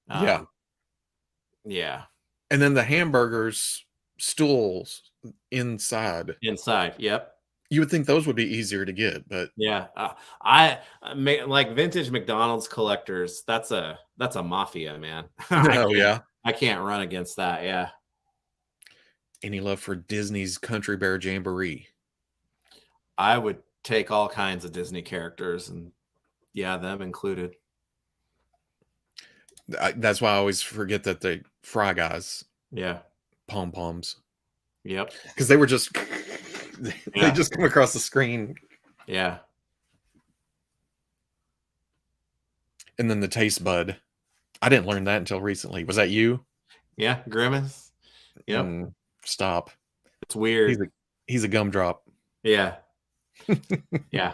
yeah.
And then the hamburgers stools inside.
Yep.
You would think those would be easier to get, but
yeah, I like vintage McDonald's collectors. That's a mafia, man.
Yeah.
I can't run against that. Yeah.
Any love for Disney's Country Bear Jamboree?
I would take all kinds of Disney characters, and yeah, them included.
That's why I always forget that the Fry Guys.
Yeah.
Pom-poms.
Yep.
Because they were just they just come across the screen.
Yeah.
And then the taste bud. I didn't learn that until recently. Was that you?
Yeah, Grimace. Yep.
Stop.
It's weird.
He's a gumdrop.
Yeah. Yeah.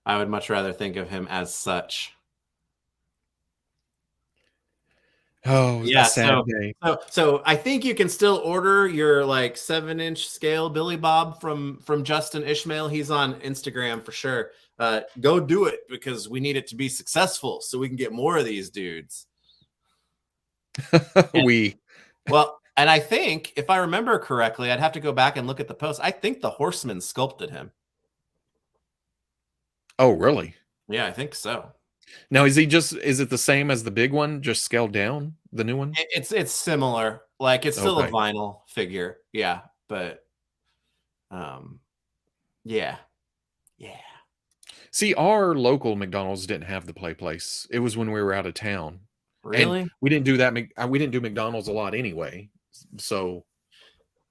I would much rather think of him as such.
Oh,
yeah.
Sad day.
So I think you can still order your like 7-inch scale Billy Bob from Justin Ishmael. He's on Instagram for sure. Go do it because we need it to be successful so we can get more of these dudes. Well, and I think if I remember correctly, I'd have to go back and look at the post. I think the Horseman sculpted him.
Oh, really?
Yeah, I think so.
Now, is it the same as the big one, just scaled down, the new one?
It's similar. Like it's still a vinyl figure. Yeah, but yeah.
See, our local McDonald's didn't have the play place. It was when we were out of town.
Really?
And we didn't do that. We didn't do McDonald's a lot anyway. So,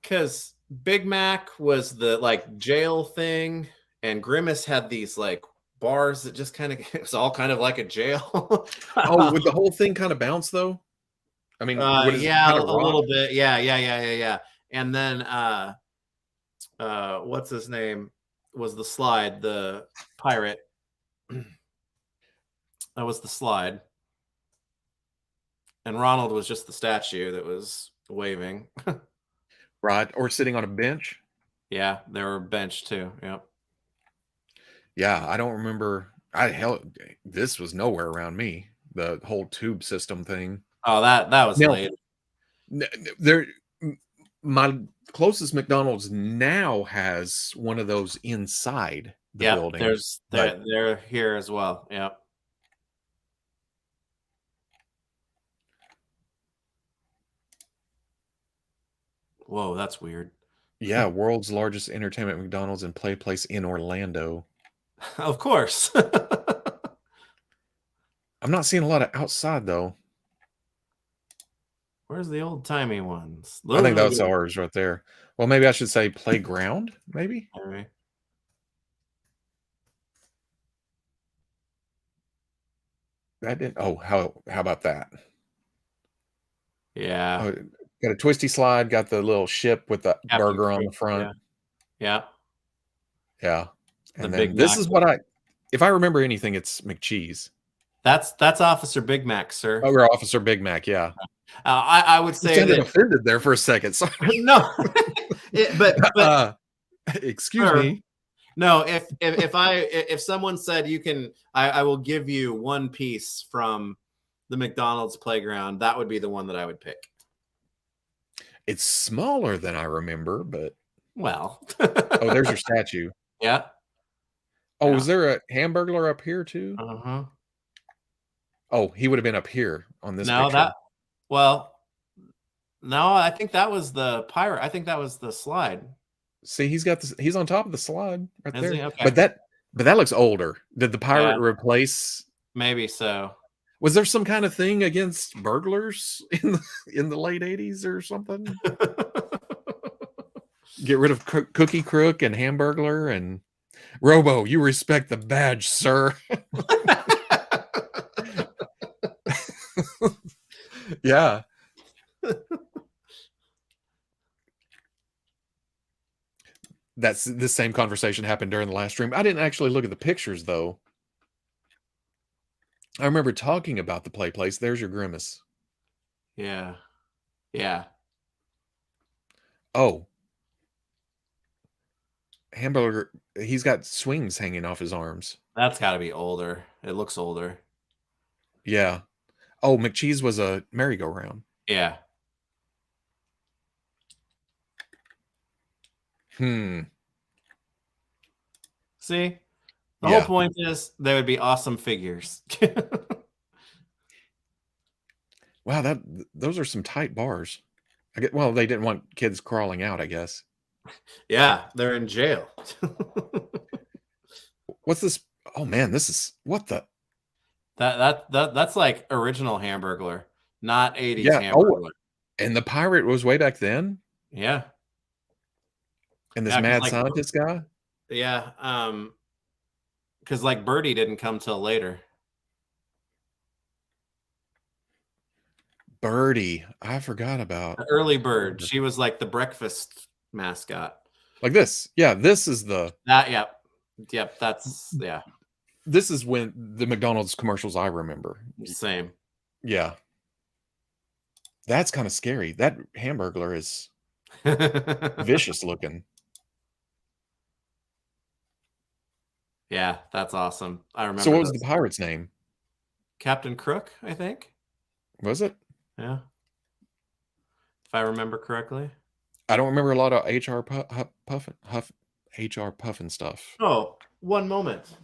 because Big Mac was the like jail thing, and Grimace had these like bars that just kind of it was all kind of like a jail.
Oh, would the whole thing kind of bounce though? I mean,
yeah, a little bit. Yeah. And then what's his name was the slide, the pirate. That was the slide. And Ronald was just the statue that was waving.
Right. Or sitting on a bench.
Yeah, there were bench too. Yep.
Yeah, I don't remember. This was nowhere around me. The whole tube system thing.
Oh, that was late.
My closest McDonald's now has one of those inside the building.
They're here as well. Yep. Whoa, that's weird.
Yeah, world's largest entertainment McDonald's and play place in Orlando.
Of course.
I'm not seeing a lot of outside though.
Where's the old timey ones?
I think that's ours right there. Well, maybe I should say playground, maybe.
All right.
That didn't. Oh, how about that?
Yeah.
Oh, got a twisty slide. Got the little ship with the
Captain
burger on
Crook.
the front.
Yeah. Yeah.
Yeah,
The
and
Big
then this
Mac.
is what if I remember anything, it's McCheese.
That's Officer Big Mac, sir.
Oh, we're Officer Big Mac. Yeah,
I would
you
say
sounded
that
offended there for a second. Sorry.
no, but
Excuse
sir,
me.
no. If someone said you can, I will give you one piece from the McDonald's playground, that would be the one that I would pick.
It's smaller than I remember, but
Well,
oh, there's your statue.
yeah.
Oh,
Yeah.
is there a Hamburglar up here too?
Uh-huh.
Oh, he would have been up here on this
No,
picture.
well, no, I think that was the pirate. I think that was the slide.
See, he's got this. He's on top of the slide right
Is
there.
he? Okay.
But that looks older. Did the pirate
Yeah.
replace?
Maybe so.
Was there some kind of thing against burglars in the late 80s or something? Get rid of Cookie Crook and Hamburglar and Robo. You respect the badge, sir. Yeah. That's the same conversation happened during the last stream. I didn't actually look at the pictures though. I remember talking about the play place. There's your grimace.
Yeah. Yeah.
Oh. Hamburger, he's got swings hanging off his arms.
That's got to be older. It looks older.
Yeah. Oh, McCheese was a merry-go-round.
Yeah. See? The whole point is they would be awesome figures.
Wow, those are some tight bars. Well, they didn't want kids crawling out, I guess.
Yeah, they're in jail.
What's this? Oh man, this is what the
That's like original Hamburglar, not 80s
yeah.
Hamburglar.
Oh, and the pirate was way back then.
Yeah.
And this mad scientist guy.
Yeah, because like Birdie didn't come till later.
Birdie, I forgot about
The early bird. She was like the breakfast mascot.
Like this. Yeah, this is the
that. Yep. That's yeah.
This is when the McDonald's commercials I remember.
Same.
Yeah. That's kind of scary. That Hamburglar is vicious looking.
Yeah, that's awesome. I remember.
So what was the pirate's name?
Captain Crook, I think.
Was it?
Yeah. If I remember correctly.
I don't remember a lot of HR Puffin stuff.
Oh, one moment.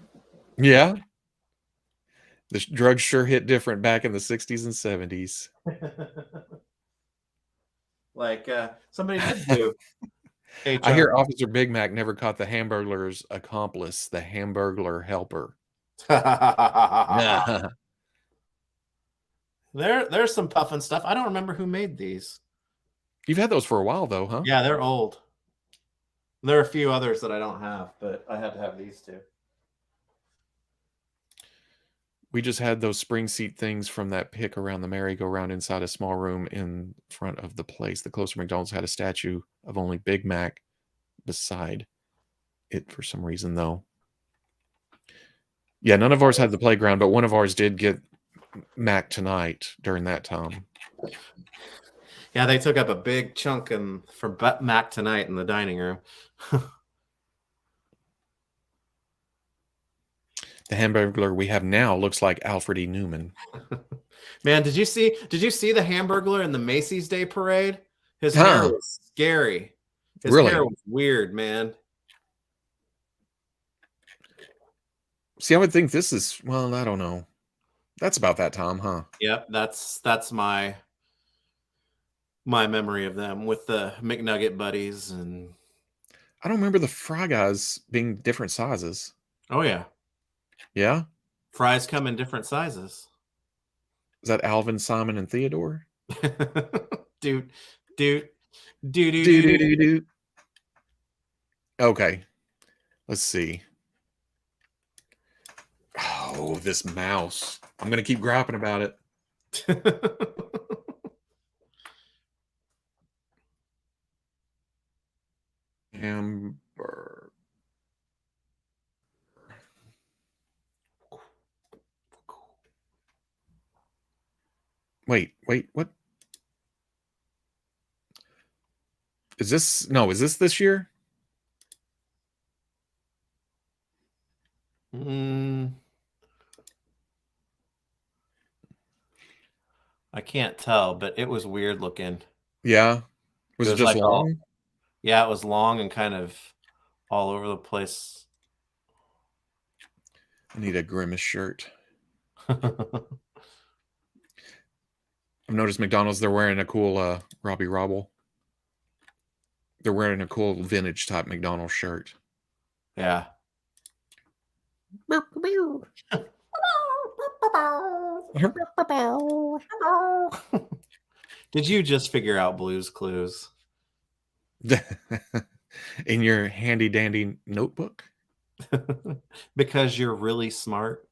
Yeah. The drugs sure hit different back in the 60s and 70s.
Like somebody did do.
I hear Officer Big Mac never caught the Hamburglar's accomplice, the Hamburglar helper.
There's some Puffin stuff. I don't remember who made these.
You've had those for a while, though, huh?
Yeah, they're old. There are a few others that I don't have, but I had to have these two.
We just had those spring seat things from that pick around the merry-go-round inside a small room in front of the place. The closer McDonald's had a statue of only Big Mac beside it for some reason, though. Yeah, none of ours had the playground, but one of ours did get Mac tonight during that time.
Yeah, they took up a big chunk for Mac tonight in the dining room.
The Hamburglar we have now looks like Alfred E. Newman.
Man, did you see the Hamburglar in the Macy's Day Parade? His hair was scary. His hair was weird, man.
See, I would think this is, well, I don't know. That's about that time, huh?
Yep, that's my memory of them with the McNugget buddies. And
I don't remember the Fry Guys being different sizes.
Oh yeah.
Yeah?
Fries come in different sizes.
Is that Alvin, Simon, and Theodore?
Dude.
Okay. Let's see. Oh, this mouse. I'm gonna keep griping about it. Amber. Wait, what? Is this this year?
I can't tell, but it was weird looking.
Yeah. Was it just
like
long?
Yeah, it was long and kind of all over the place.
I need a Grimace shirt. I've noticed McDonald's, they're wearing a cool Robbie Robble. They're wearing a cool vintage type McDonald's shirt.
Yeah. Did you just figure out Blue's Clues?
In your handy dandy notebook?
Because you're really smart.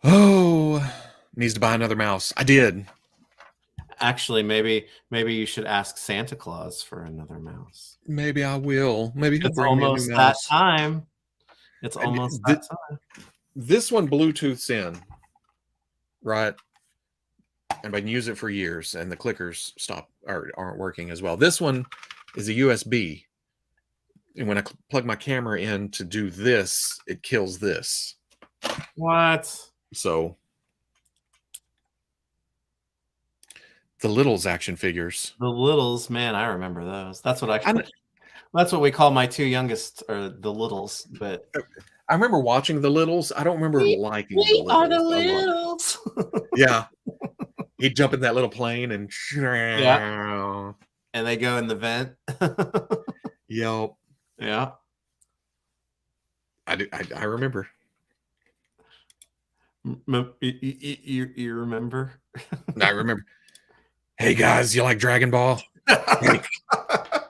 Oh, needs to buy another mouse. I did.
Actually, maybe you should ask Santa Claus for another mouse.
Maybe I will. Maybe he'll
It's
bring me a new
almost that
mouse.
time. It's almost that time.
This one Bluetooth's in, right? And I can use it for years, and the clickers aren't working as well. This one is a USB, and when I plug my camera in to do this, it kills this.
What?
So the Littles action figures.
The Littles, man, I remember those. That's what we call my two youngest, or the Littles. But
I remember watching the Littles. I don't remember liking
we
the Littles.
are the Littles.
Yeah. He'd jump in that little plane and
and they go in the vent.
Yep.
Yeah.
I remember.
You remember?
I remember. Hey guys, you like Dragon Ball?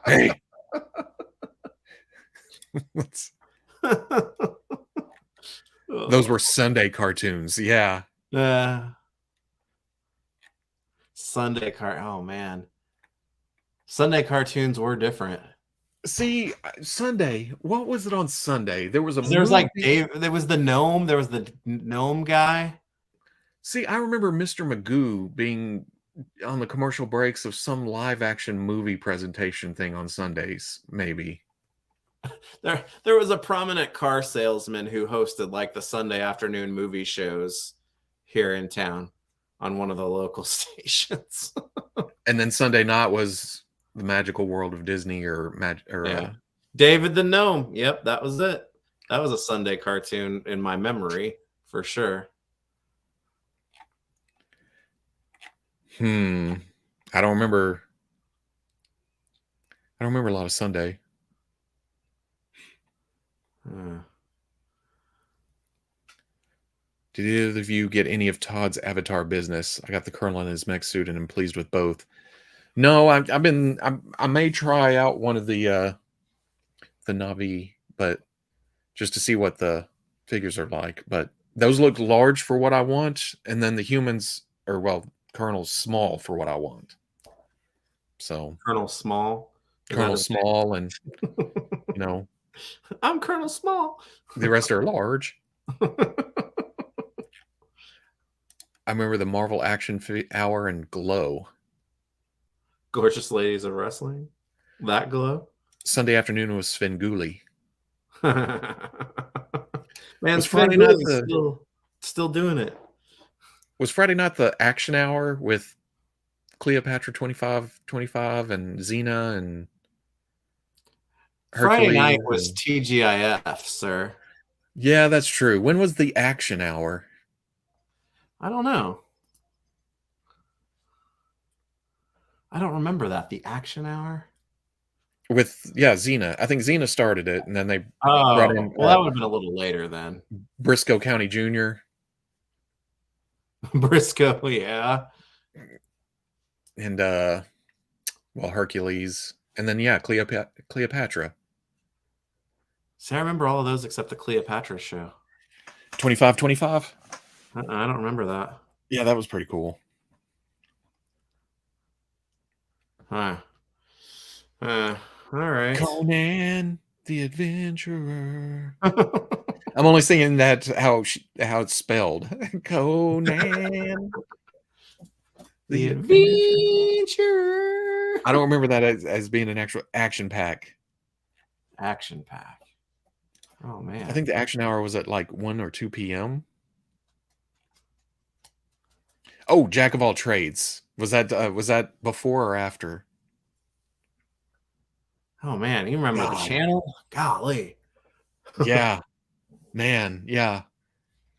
Hey. Those were Sunday cartoons. Yeah.
Oh man. Sunday cartoons were different.
See, Sunday. What was it on Sunday? There was
like Dave. There was the gnome. There was the gnome guy.
See, I remember Mr. Magoo being on the commercial breaks of some live action movie presentation thing on Sundays, maybe.
There was a prominent car salesman who hosted like the Sunday afternoon movie shows here in town on one of the local stations.
And then Sunday night was The Magical World of Disney
David the Gnome. Yep, that was it. That was a Sunday cartoon in my memory for sure.
I don't remember a lot of Sunday. Did either of you get any of Todd's Avatar business? I got the Colonel in his mech suit and I'm pleased with both. No, I may try out one of the Navi, but just to see what the figures are like. But those look large for what I want, and then the humans Colonel's small for what I want. So
Colonel Small.
Colonel Small, and
I'm Colonel Small.
The rest are large. I remember the Marvel Action Hour and Glow.
Gorgeous Ladies of Wrestling. That Glow.
Sunday afternoon was Svengoolie.
Man, Friday night still doing it.
Was Friday night the Action Hour with Cleopatra 2525 and Xena and Hercules?
Friday night was TGIF, sir.
Yeah, that's true. When was the Action Hour?
I don't know. I don't remember that. The Action Hour?
With Xena. I think Xena started it, and then they
brought in. Well, that would have been a little later then.
Briscoe County Jr.
Briscoe, yeah.
And Hercules, and then Cleopatra.
See, I remember all of those except the Cleopatra show.
25-25.
I don't remember that.
Yeah, that was pretty cool.
Huh. All right.
Conan the Adventurer. I'm only singing that how it's spelled. Conan
The
the Adventurer.
Adventurer.
I don't remember that as being an actual action pack.
Action pack. Oh man.
I think the action hour was at like 1 or 2 p.m. Oh, Jack of all trades. Was that before or after?
Oh man, you remember the
God.
channel? Golly.
Yeah. Man, yeah.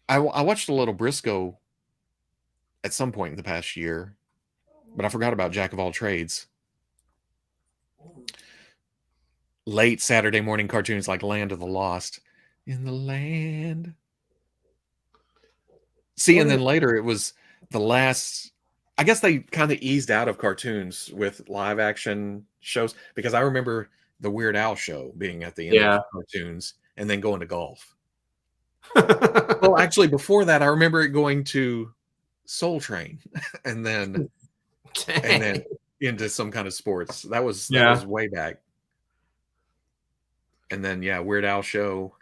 I watched a little Briscoe at some point in the past year, but I forgot about Jack of all trades. Late Saturday morning cartoons like Land of the Lost. In the land. See, and then later it was the last. I guess they kind of eased out of cartoons with live action shows because I remember the Weird Al show being at the end of cartoons and then going to golf. Well, actually, before that, I remember it going to Soul Train and then into some kind of sports. That was way back. And then Weird Al show.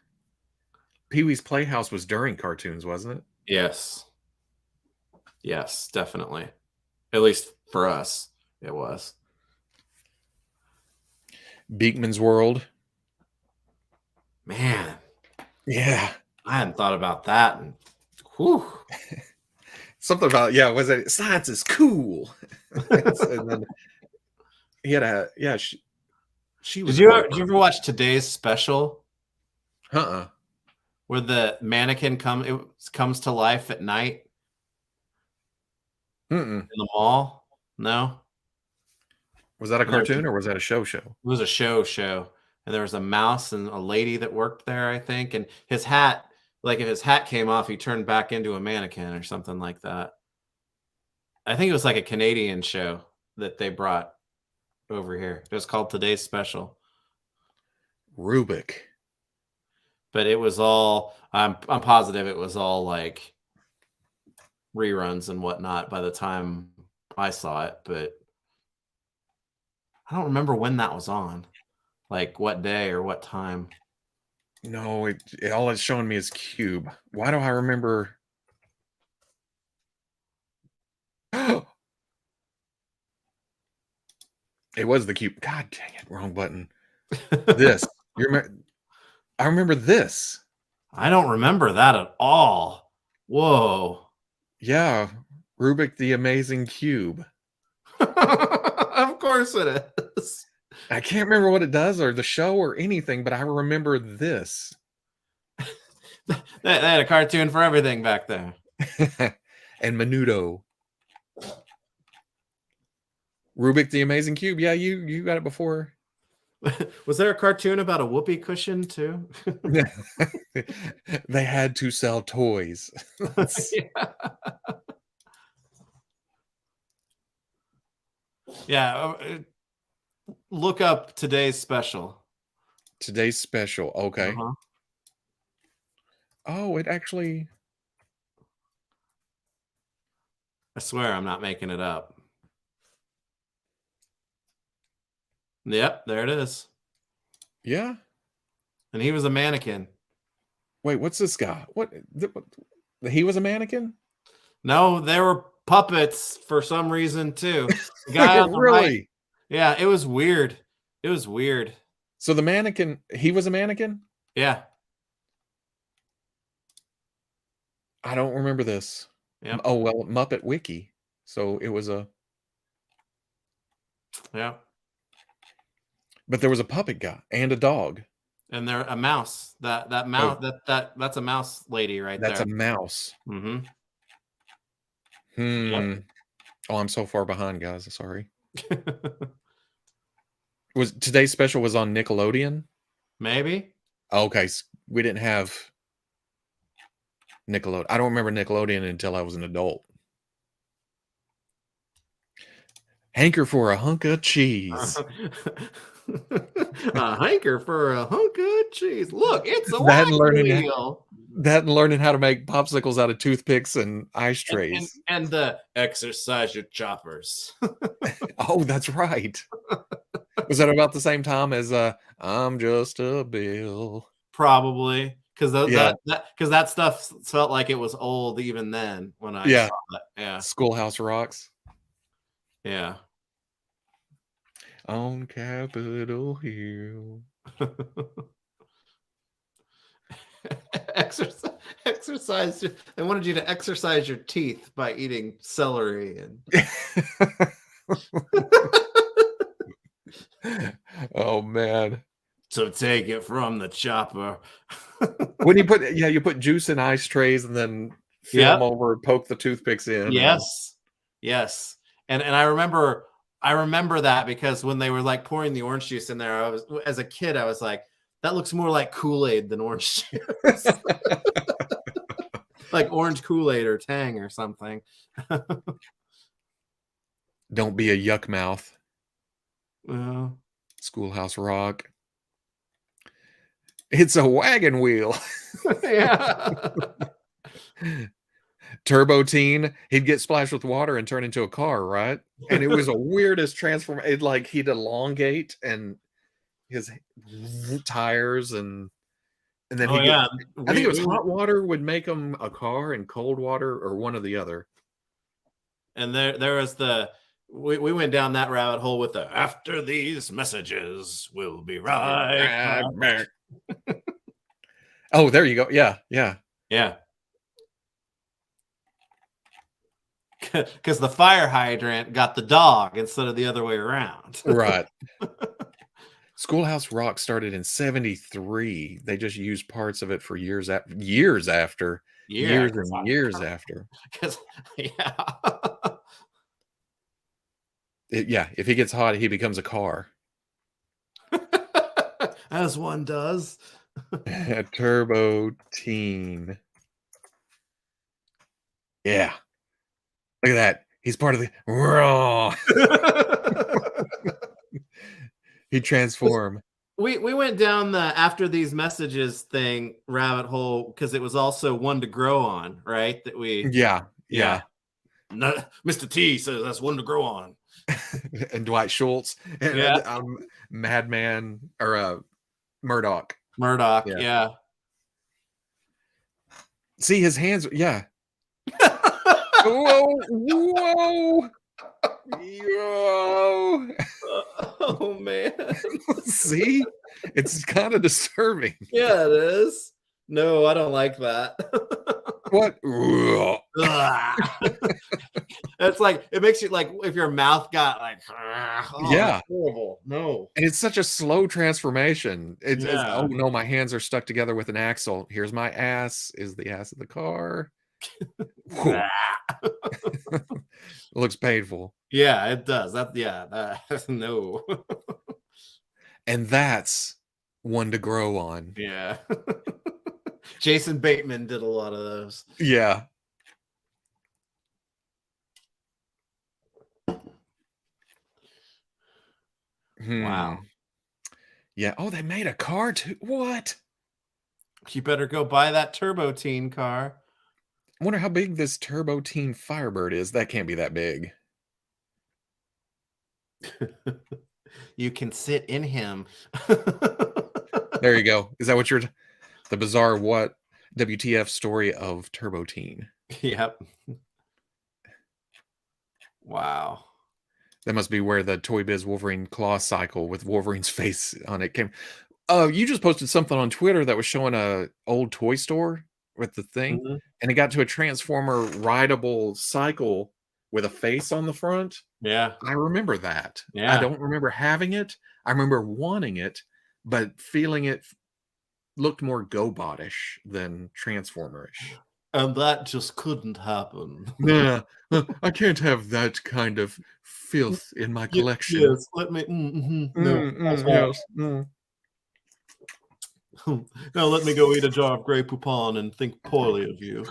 Pee-wee's Playhouse was during cartoons, wasn't it?
Yes. Yes, definitely. At least for us, it was.
Beekman's World.
Man.
Yeah.
I hadn't thought about that. And whew.
Something about was it science is cool? And then he had a she was.
Did you ever watch Today's Special? Where the mannequin comes to life at night in the mall? No.
Was that a cartoon or was that a show?
It was a show. And there was a mouse and a lady that worked there, I think. And his hat, like if his hat came off, he turned back into a mannequin or something like that. I think it was like a Canadian show that they brought over here. It was called Today's Special.
Rubik.
But it was all, I'm positive it was all like reruns and whatnot by the time I saw it. But I don't remember when that was on. Like what day or what time.
No, all it's showing me is Cube. Why do I remember? It was the Cube. God dang it, wrong button. This. I remember this.
I don't remember that at all. Whoa.
Yeah, Rubik the Amazing Cube.
Of course it is.
I can't remember what it does or the show or anything, but I remember this.
They had a cartoon for everything back there.
And Menudo. Rubik the Amazing Cube. Yeah, you got it before.
Was there a cartoon about a whoopee cushion too?
They had to sell toys.
Look up Today's Special.
Today's Special. Okay. Oh, it actually.
I swear I'm not making it up. Yep, there it is.
Yeah.
And he was a mannequin.
Wait, what's this guy? What? He was a mannequin?
No, they were puppets for some reason too. The guy on the
really?
right. Yeah, it was weird. It was weird.
So the mannequin, he was a mannequin?
Yeah.
I don't remember this.
Yeah.
Oh, well, Muppet Wiki. So it was a.
Yeah.
But there was a puppet guy and a dog.
And there a mouse. That mouse that's a mouse lady right there.
That's a mouse.
Mm-hmm.
Yep. Oh, I'm so far behind, guys. Sorry. Was Today's Special was on Nickelodeon?
Maybe.
Okay, so we didn't have Nickelodeon. I don't remember Nickelodeon until I was an adult. Hanker for a hunk of cheese.
A hanker for a hunk of cheese. Look, it's a
That and
wagon wheel.
learning how to make popsicles out of toothpicks and ice
And,
trays.
and the exercise your choppers.
Oh, that's right. Was that about the same time as I'm just a bill?
Probably because
Yeah.
that stuff felt like it was old even then when I
Yeah.
saw it. Yeah,
Schoolhouse Rocks
yeah.
on Capitol Hill.
exercise. They wanted you to exercise your teeth by eating celery and.
Oh man.
So take it from the chopper.
When you put juice in ice trays and then fill them over, poke the toothpicks in.
Yes. Yes. And I remember that because when they were like pouring the orange juice in there, as a kid, I was like, that looks more like Kool-Aid than orange juice. Like orange Kool-Aid or Tang or something.
Don't be a yuck mouth.
Well,
Schoolhouse Rock. It's a wagon wheel.
yeah.
Turbo Teen, he'd get splashed with water and turn into a car, right? And it was a weirdest transformation. Like he'd elongate and his tires and then
Oh, yeah.
I think it was hot water would make him a car and cold water or one or the other.
And there was we went down that rabbit hole with the after these messages we'll be right back.
Oh, there you go. Yeah, yeah.
Yeah. Because the fire hydrant got the dog instead of the other way around.
Right. Schoolhouse Rock started in '73. They just used parts of it for years after. Years after.
Yeah. Because
yeah, if he gets hot, he becomes a car.
As one does.
Turbo Teen. Yeah. Look at that. He's part of the raw. He transformed.
We went down the after these messages thing rabbit hole because it was also one to grow on, right? That we
yeah.
No, Mr. T says that's one to grow on.
And Dwight Schultz and Madman or Murdoch.
Yeah.
See his hands, yeah. Whoa.
Oh man.
See? It's kind of disturbing.
Yeah, it is. No, I don't like that.
What?
It's like it makes you like if your mouth got like
yeah,
horrible. No.
And it's such a slow transformation. It's oh no, my hands are stuck together with an axle. Here's my ass. Is the ass of the car. It looks painful.
Yeah, it does. No.
And that's one to grow on.
Yeah. Jason Bateman did a lot of those.
Yeah.
Wow.
Yeah. Oh, they made a car too. What?
You better go buy that Turbo Teen car.
I wonder how big this Turbo Teen Firebird is. That can't be that big.
You can sit in him.
There you go. Is that what you're... The bizarre what? WTF story of Turbo Teen.
Yep. Wow.
That must be where the Toy Biz Wolverine claw cycle with Wolverine's face on it came. You just posted something on Twitter that was showing a old toy store with the thing, and it got to a Transformer rideable cycle with a face on the front.
Yeah.
I remember that.
Yeah.
I don't remember having it. I remember wanting it, but feeling it looked more GoBot-ish than Transformer-ish.
And that just couldn't happen.
Yeah, I can't have that kind of filth in my collection.
Yes, let me.
Yes.
Now let me go eat a jar of Grey Poupon and think poorly of you.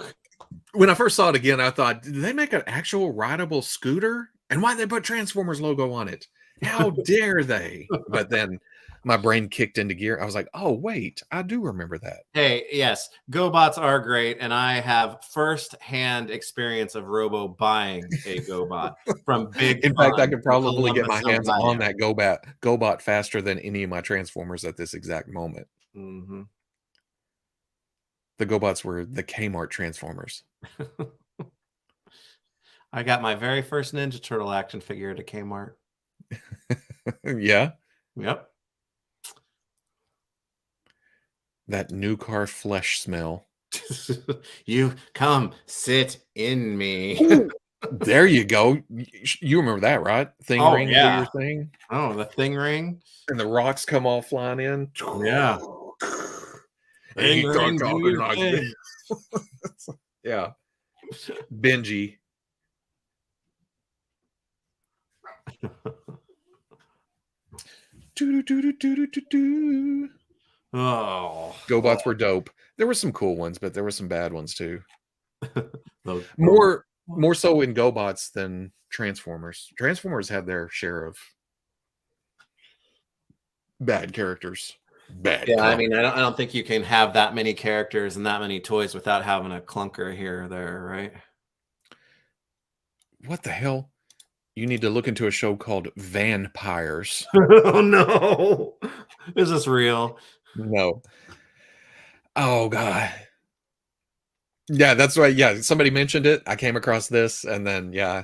When I first saw it again, I thought, did they make an actual rideable scooter? And why did they put Transformers logo on it? How dare they? But then my brain kicked into gear. I was like, oh, wait, I do remember that.
Hey, yes, GoBots are great, and I have first-hand experience of Robo buying a GoBot from Big
In fact, I
Fun
could
in
probably get my
Columbus,
hands on
Ohio.
that GoBot faster than any of my Transformers at this exact moment.
Mhm.
The GoBots were the Kmart Transformers.
I got my very first Ninja Turtle action figure at a Kmart.
Yeah,
Yep.
that new car flesh smell.
You come sit in me.
Ooh, there you go. You remember that, right? Thing
Oh,
ring, do your
yeah.
thing,
Oh, the thing ring?
and the rocks come all flying in.
Yeah.
And
Thing
he start
ring, do
talking
your
like this.
thing.
Yeah, Benji. Doo-doo-doo-doo-doo-doo-doo.
Oh.
GoBots were dope. There were some cool ones, but there were some bad ones too.
The
More so in GoBots than Transformers. Transformers had their share of bad characters. Bad.
Yeah, I
Comic.
mean, I don't think you can have that many characters and that many toys without having a clunker here or there, right?
What the hell? You need to look into a show called Vampires.
Oh no. Is this real?
No. Oh god. Yeah, that's right. Yeah, somebody mentioned it. I came across this, and then yeah,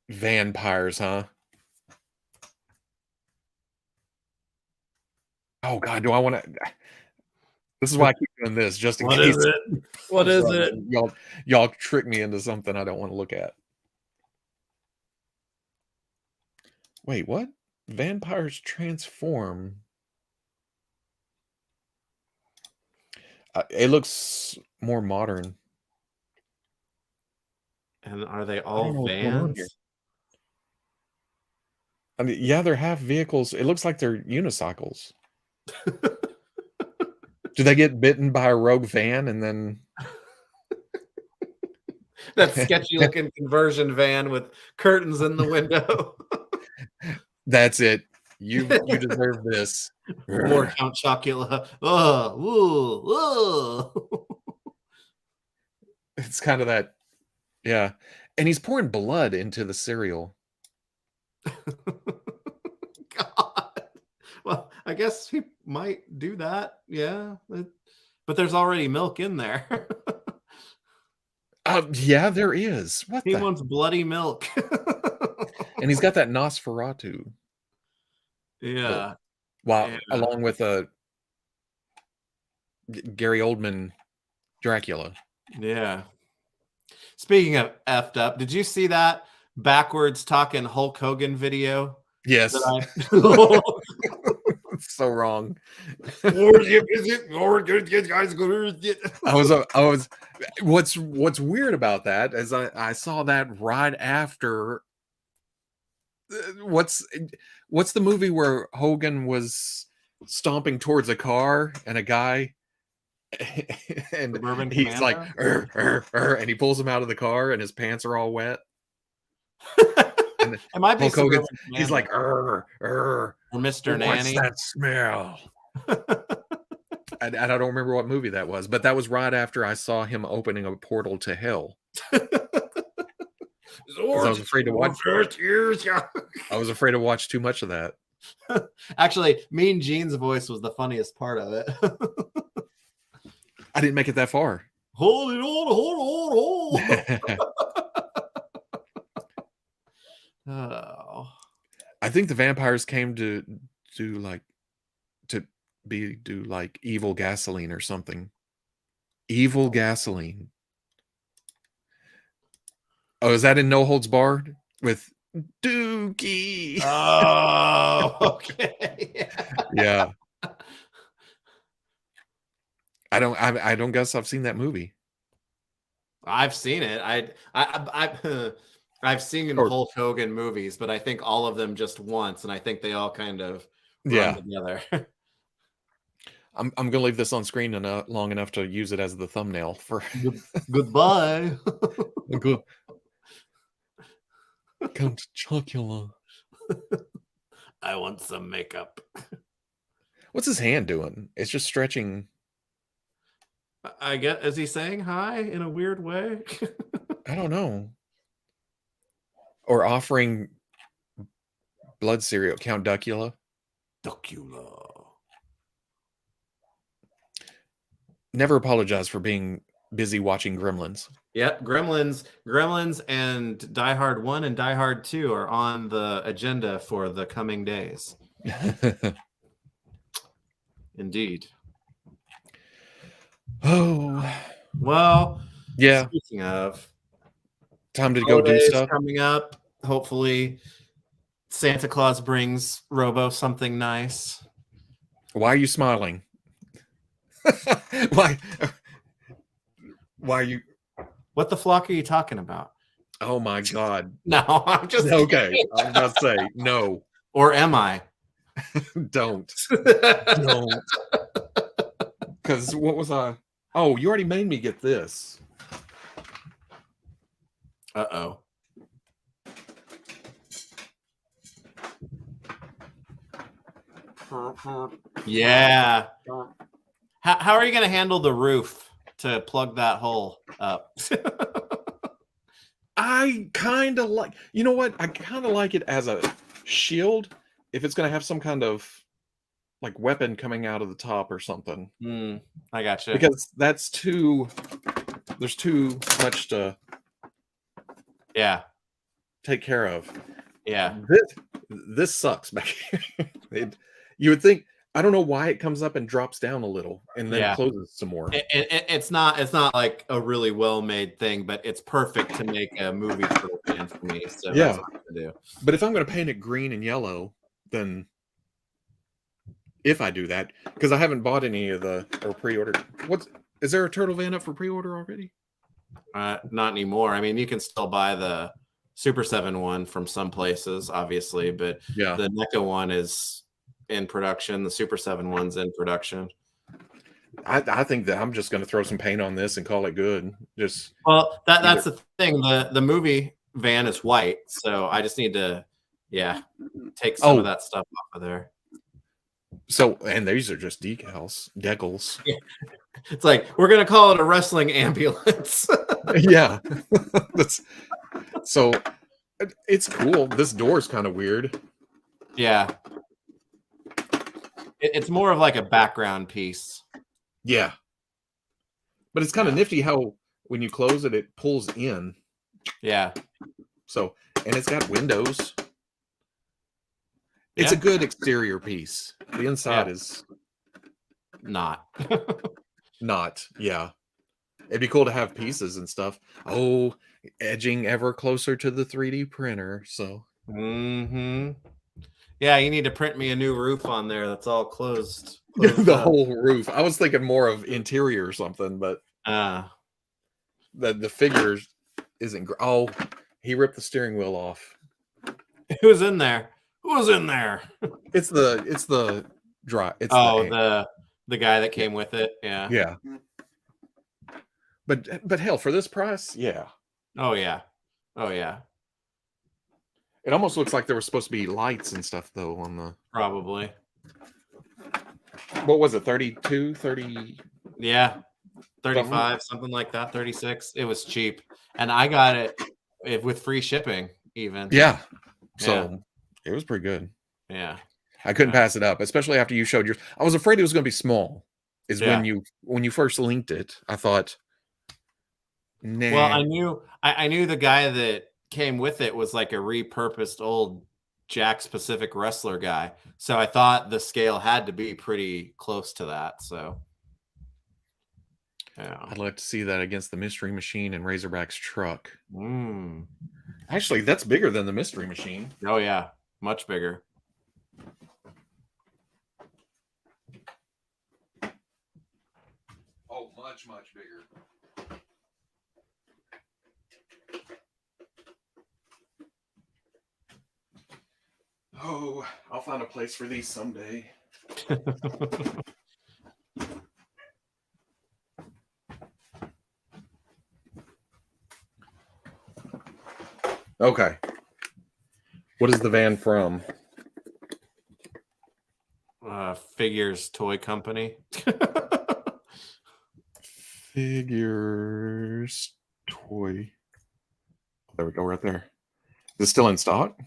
vampires, huh? Oh god, do I want to? This is why I keep doing this, just in
What is
case.
it? What is it?
Y'all trick me into something I don't want to look at. Wait, what? Vampires transform. It looks more modern.
And are they
I don't
all
know what's going on here.
vans?
I mean, yeah, they're half vehicles. It looks like they're unicycles. Do they get bitten by a rogue van and then?
That sketchy looking conversion van with curtains in the window.
That's it. You deserve this.
More Count Chocula. Oh, ooh.
It's kind of that, yeah. And he's pouring blood into the cereal.
God. Well, I guess he might do that. Yeah. But there's already milk in there.
Yeah, there is. What
He
the?
wants bloody milk.
And he's got that Nosferatu.
Yeah.
Wow,
Yeah.
along with Gary Oldman Dracula.
Yeah. Speaking of effed up, did you see that backwards talking Hulk Hogan video?
Yes.
That
It's so wrong.
I
I was what's weird about that is I saw that right after what's the movie where Hogan was stomping towards a car and a guy and
Suburban
he's like
Commando?
and he pulls him out of the car and his pants are all wet and
It might be
Hulk Hogan,
Suburban
he's
Commando
like
or Mr.
what's
Nanny.
that smell? And I don't remember what movie that was, but that was right after I saw him opening a portal to hell. 'Cause I was afraid to watch. I was afraid to watch too much of that.
Actually, Mean Gene's voice was the funniest part of it.
I didn't make it that far.
Hold it on. Oh.
I think the vampires came to do like evil gasoline or something. Evil gasoline. Oh, is that in No Holds Barred with Dookie?
Oh, okay.
Yeah. I don't guess I've seen that movie.
I've seen it. I've seen Hulk Hogan movies, but I think all of them just once, and I think they all kind of run together.
I'm gonna leave this on screen long enough to use it as the thumbnail for
Goodbye.
Count Chocula.
I want some makeup.
What's his hand doing? It's just stretching.
I get. Is he saying hi in a weird way?
I don't know. Or offering blood cereal. Count Duckula.
Docula.
Never apologize for being busy watching Gremlins.
Yep, Gremlins, and Die Hard 1 and Die Hard 2 are on the agenda for the coming days. Indeed.
Oh,
well,
yeah.
Speaking of,
Time to go do stuff
coming up. Hopefully, Santa Claus brings Robo something nice.
Why are you smiling? Why are you?
What the flock are you talking about?
Oh my God!
No, I'm just
okay.
Kidding.
I was about to say no.
Or am I?
Don't. Because what was I? Oh, you already made me get this.
Uh-oh. Yeah. How are you going to handle the roof to plug that hole up?
I kind of like, you know what? I kind of like it as a shield if it's going to have some kind of like weapon coming out of the top or something.
I gotcha.
Because there's too much to take care of.
Yeah.
This sucks back here. You would think, I don't know why it comes up and drops down a little and then closes some more.
It's not like a really well-made thing, but it's perfect to make a movie turtle fan for me. So that's what I'm gonna do.
But if I'm going to paint it green and yellow, then if I do that, because I haven't bought any of the or pre-ordered. Is there a turtle van up for pre-order already?
Not anymore. I mean, you can still buy the Super 7 one from some places, obviously, but the NECA one is in production. The Super 7 one's in production.
I think that I'm just going to throw some paint on this and call it good. That's
the thing. The movie van is white, so I just need to take some of that stuff off of there.
So, and these are just decals.
Yeah. It's like we're gonna call it a wrestling ambulance.
Yeah. So it's cool. This door is kind of weird.
Yeah. It's more of like a background piece.
Yeah. But it's kind of nifty how when you close it, it pulls in.
Yeah.
So, and it's got windows. It's a good exterior piece. The inside is
not.
Yeah. It'd be cool to have pieces and stuff. Oh, edging ever closer to the 3D printer. So.
Yeah, you need to print me a new roof on there. That's all closed
the whole roof. I was thinking more of interior or something, but the figure isn't. Oh, he ripped the steering wheel off.
Who's in there? Who's in there?
It's the dry. It's
the guy that came with it. Yeah.
Yeah. But hell, for this price, yeah.
Oh yeah.
It almost looks like there was supposed to be lights and stuff though on the.
Probably.
What was it? 32, 30?
Yeah. 35, something like that. 36. It was cheap, and I got it with free shipping even.
Yeah. So it was pretty good.
Yeah.
I couldn't pass it up, especially after you showed yours. I was afraid it was going to be small. When you first linked it, I thought, nah.
Well, I knew the guy that came with it was like a repurposed old Jack's Pacific Wrestler guy, so I thought the scale had to be pretty close to that. So, yeah,
I'd like to see that against the Mystery Machine and Razorback's truck. Actually, that's bigger than the Mystery Machine.
Oh yeah, much bigger.
Oh, much bigger. Oh, I'll find a place for these someday. Okay. What is the van from?
Figures Toy Company.
Figures Toy. There we go, right there. Is it still in stock?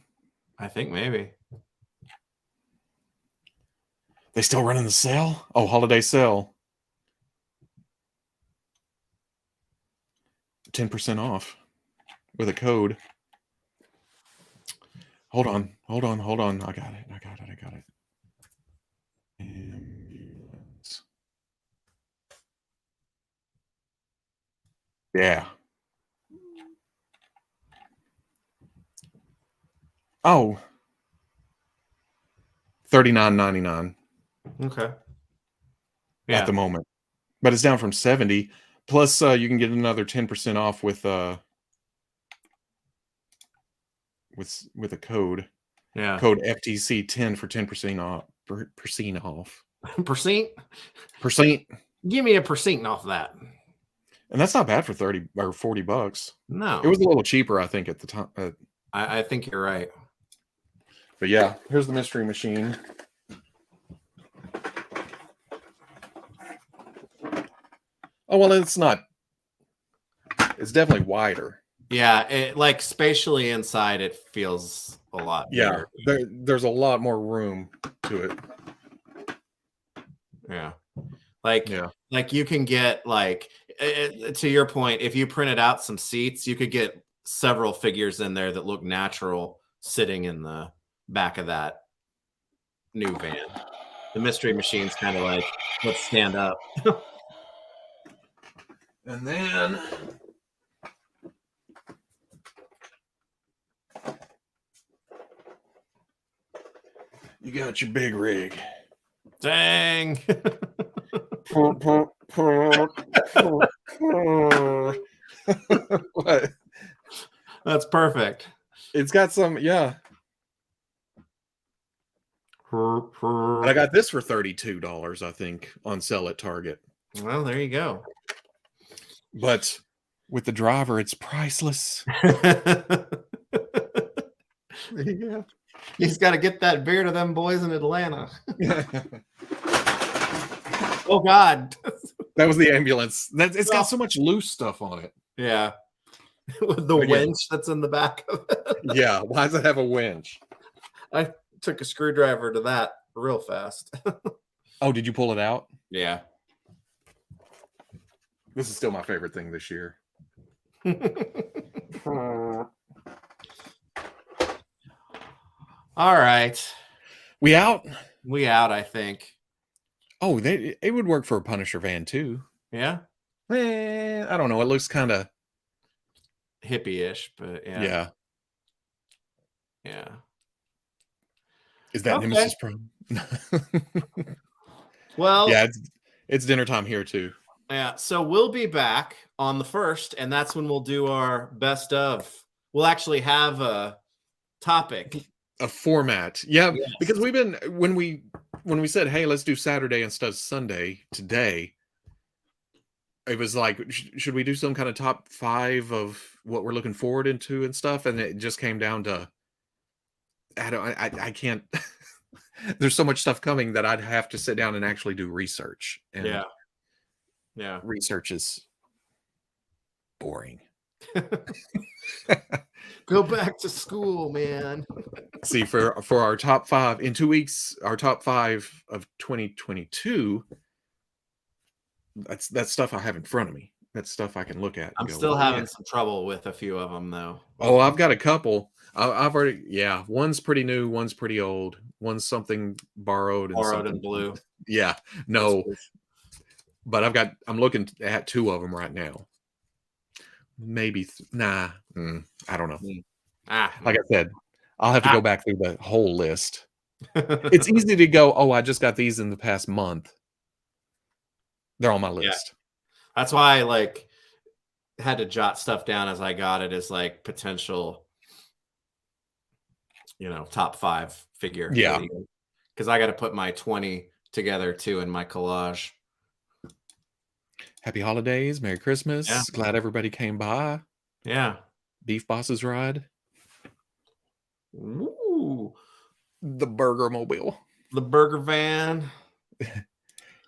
I think maybe.
They still running the sale? Oh, holiday sale. 10% off with a code. Hold on. I got it. Ambulance. Yeah. Oh. $39.99.
Okay.
At the moment. But it's down from 70. Plus you can get another 10% off with a code.
Yeah.
Code FTC10 for 10% off.
Percent?
Percent.
Give me a percent off that.
And that's not bad for 30 or $40.
No.
It was a little cheaper, I think, at the time.
I think you're right.
But yeah, here's the mystery machine. Oh, well, it's not. It's definitely wider.
Yeah, it, like spatially inside, it feels a lot bigger.
Yeah, there's a lot more room to it.
Yeah. Like you can get, like, to your point, if you printed out some seats, you could get several figures in there that look natural sitting in the back of that new van. The mystery machine's kind of like, let's stand up.
And then you got your big rig.
Dang.
What?
That's perfect.
It's got some, yeah. I got this for $32, I think, on sale at Target.
Well, there you go.
But with the driver, it's priceless.
Yeah. He's got to get that beer to them boys in Atlanta. Oh, God.
That was the ambulance. It's got so much loose stuff on it.
Yeah. With the winch that's in the back of it.
Yeah. Why does it have a winch?
I took a screwdriver to that real fast.
Oh, did you pull it out?
Yeah.
This is still my favorite thing this year.
All right.
We out?
We out, I think.
Oh, it would work for a Punisher van too.
Yeah?
I don't know. It looks kind of
hippie-ish, but yeah.
Yeah.
Yeah.
Is that Nemesis Prime?
Well,
yeah, it's dinner time here too.
Yeah, so we'll be back on the 1st, and that's when we'll do our best of. We'll actually have a topic,
a format. Yeah, yes. Because we've been when we said, hey, let's do Saturday instead of Sunday today, it was like, should we do some kind of top 5 of what we're looking forward into and stuff? And it just came down to, I can't. There's so much stuff coming that I'd have to sit down and actually do research. And
yeah,
research is boring.
Go back to school, man.
See, for our top 5 in 2 weeks, our top 5 of 2022. That's stuff I have in front of me. That's stuff I can look at.
I'm still having some trouble with a few of them, though.
Oh, I've got a couple. I've already, one's pretty new, one's pretty old, one's something borrowed and
blue.
Yeah, no, but I'm looking at 2 of them right now. Maybe I don't know. Like I said, I'll have to go back through the whole list. It's easy to go, oh, I just got these in the past month. They're on my list.
Yeah. That's why I had to jot stuff down as I got it as potential, top 5 figure.
Yeah.
Because I got to put my 20 together too in my collage.
Happy holidays. Merry Christmas.
Yeah.
Glad everybody came by.
Yeah.
Beef Bosses ride.
Ooh.
The burger mobile.
The burger van.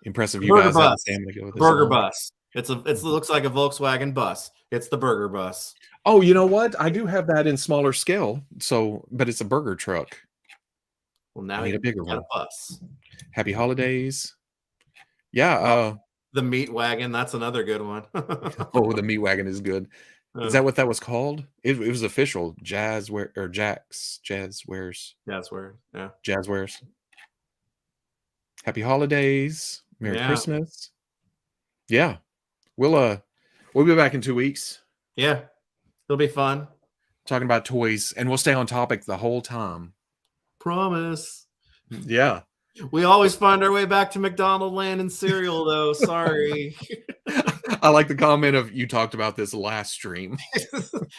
Impressive.
The
You
burger
guys have the
bus.
stamina to go with this
Burger
long.
bus. It looks like a Volkswagen bus. It's the burger bus.
Oh, you know what? I do have that in smaller scale. So, but it's a burger truck.
Well, now
I need a bigger
got
one.
a bus.
Happy holidays. Yeah.
The meat wagon. That's another good one.
Oh, the meat wagon is good. Is that what that was called? It was official. Jazzware or Jazzwares.
Jazzware. Yeah.
Jazzwares. Happy holidays. Merry Christmas. Yeah. We'll be back in 2 weeks.
Yeah. It'll be fun.
Talking about toys, and we'll stay on topic the whole time.
Promise.
Yeah.
We always find our way back to McDonald land and cereal, though. Sorry.
I like the comment of you talked about this last stream.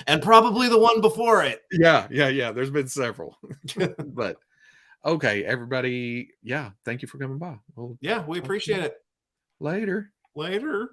And probably the one before it.
Yeah. There's been several. But okay, everybody. Yeah. Thank you for coming by.
Yeah, we appreciate it.
Later.
Later.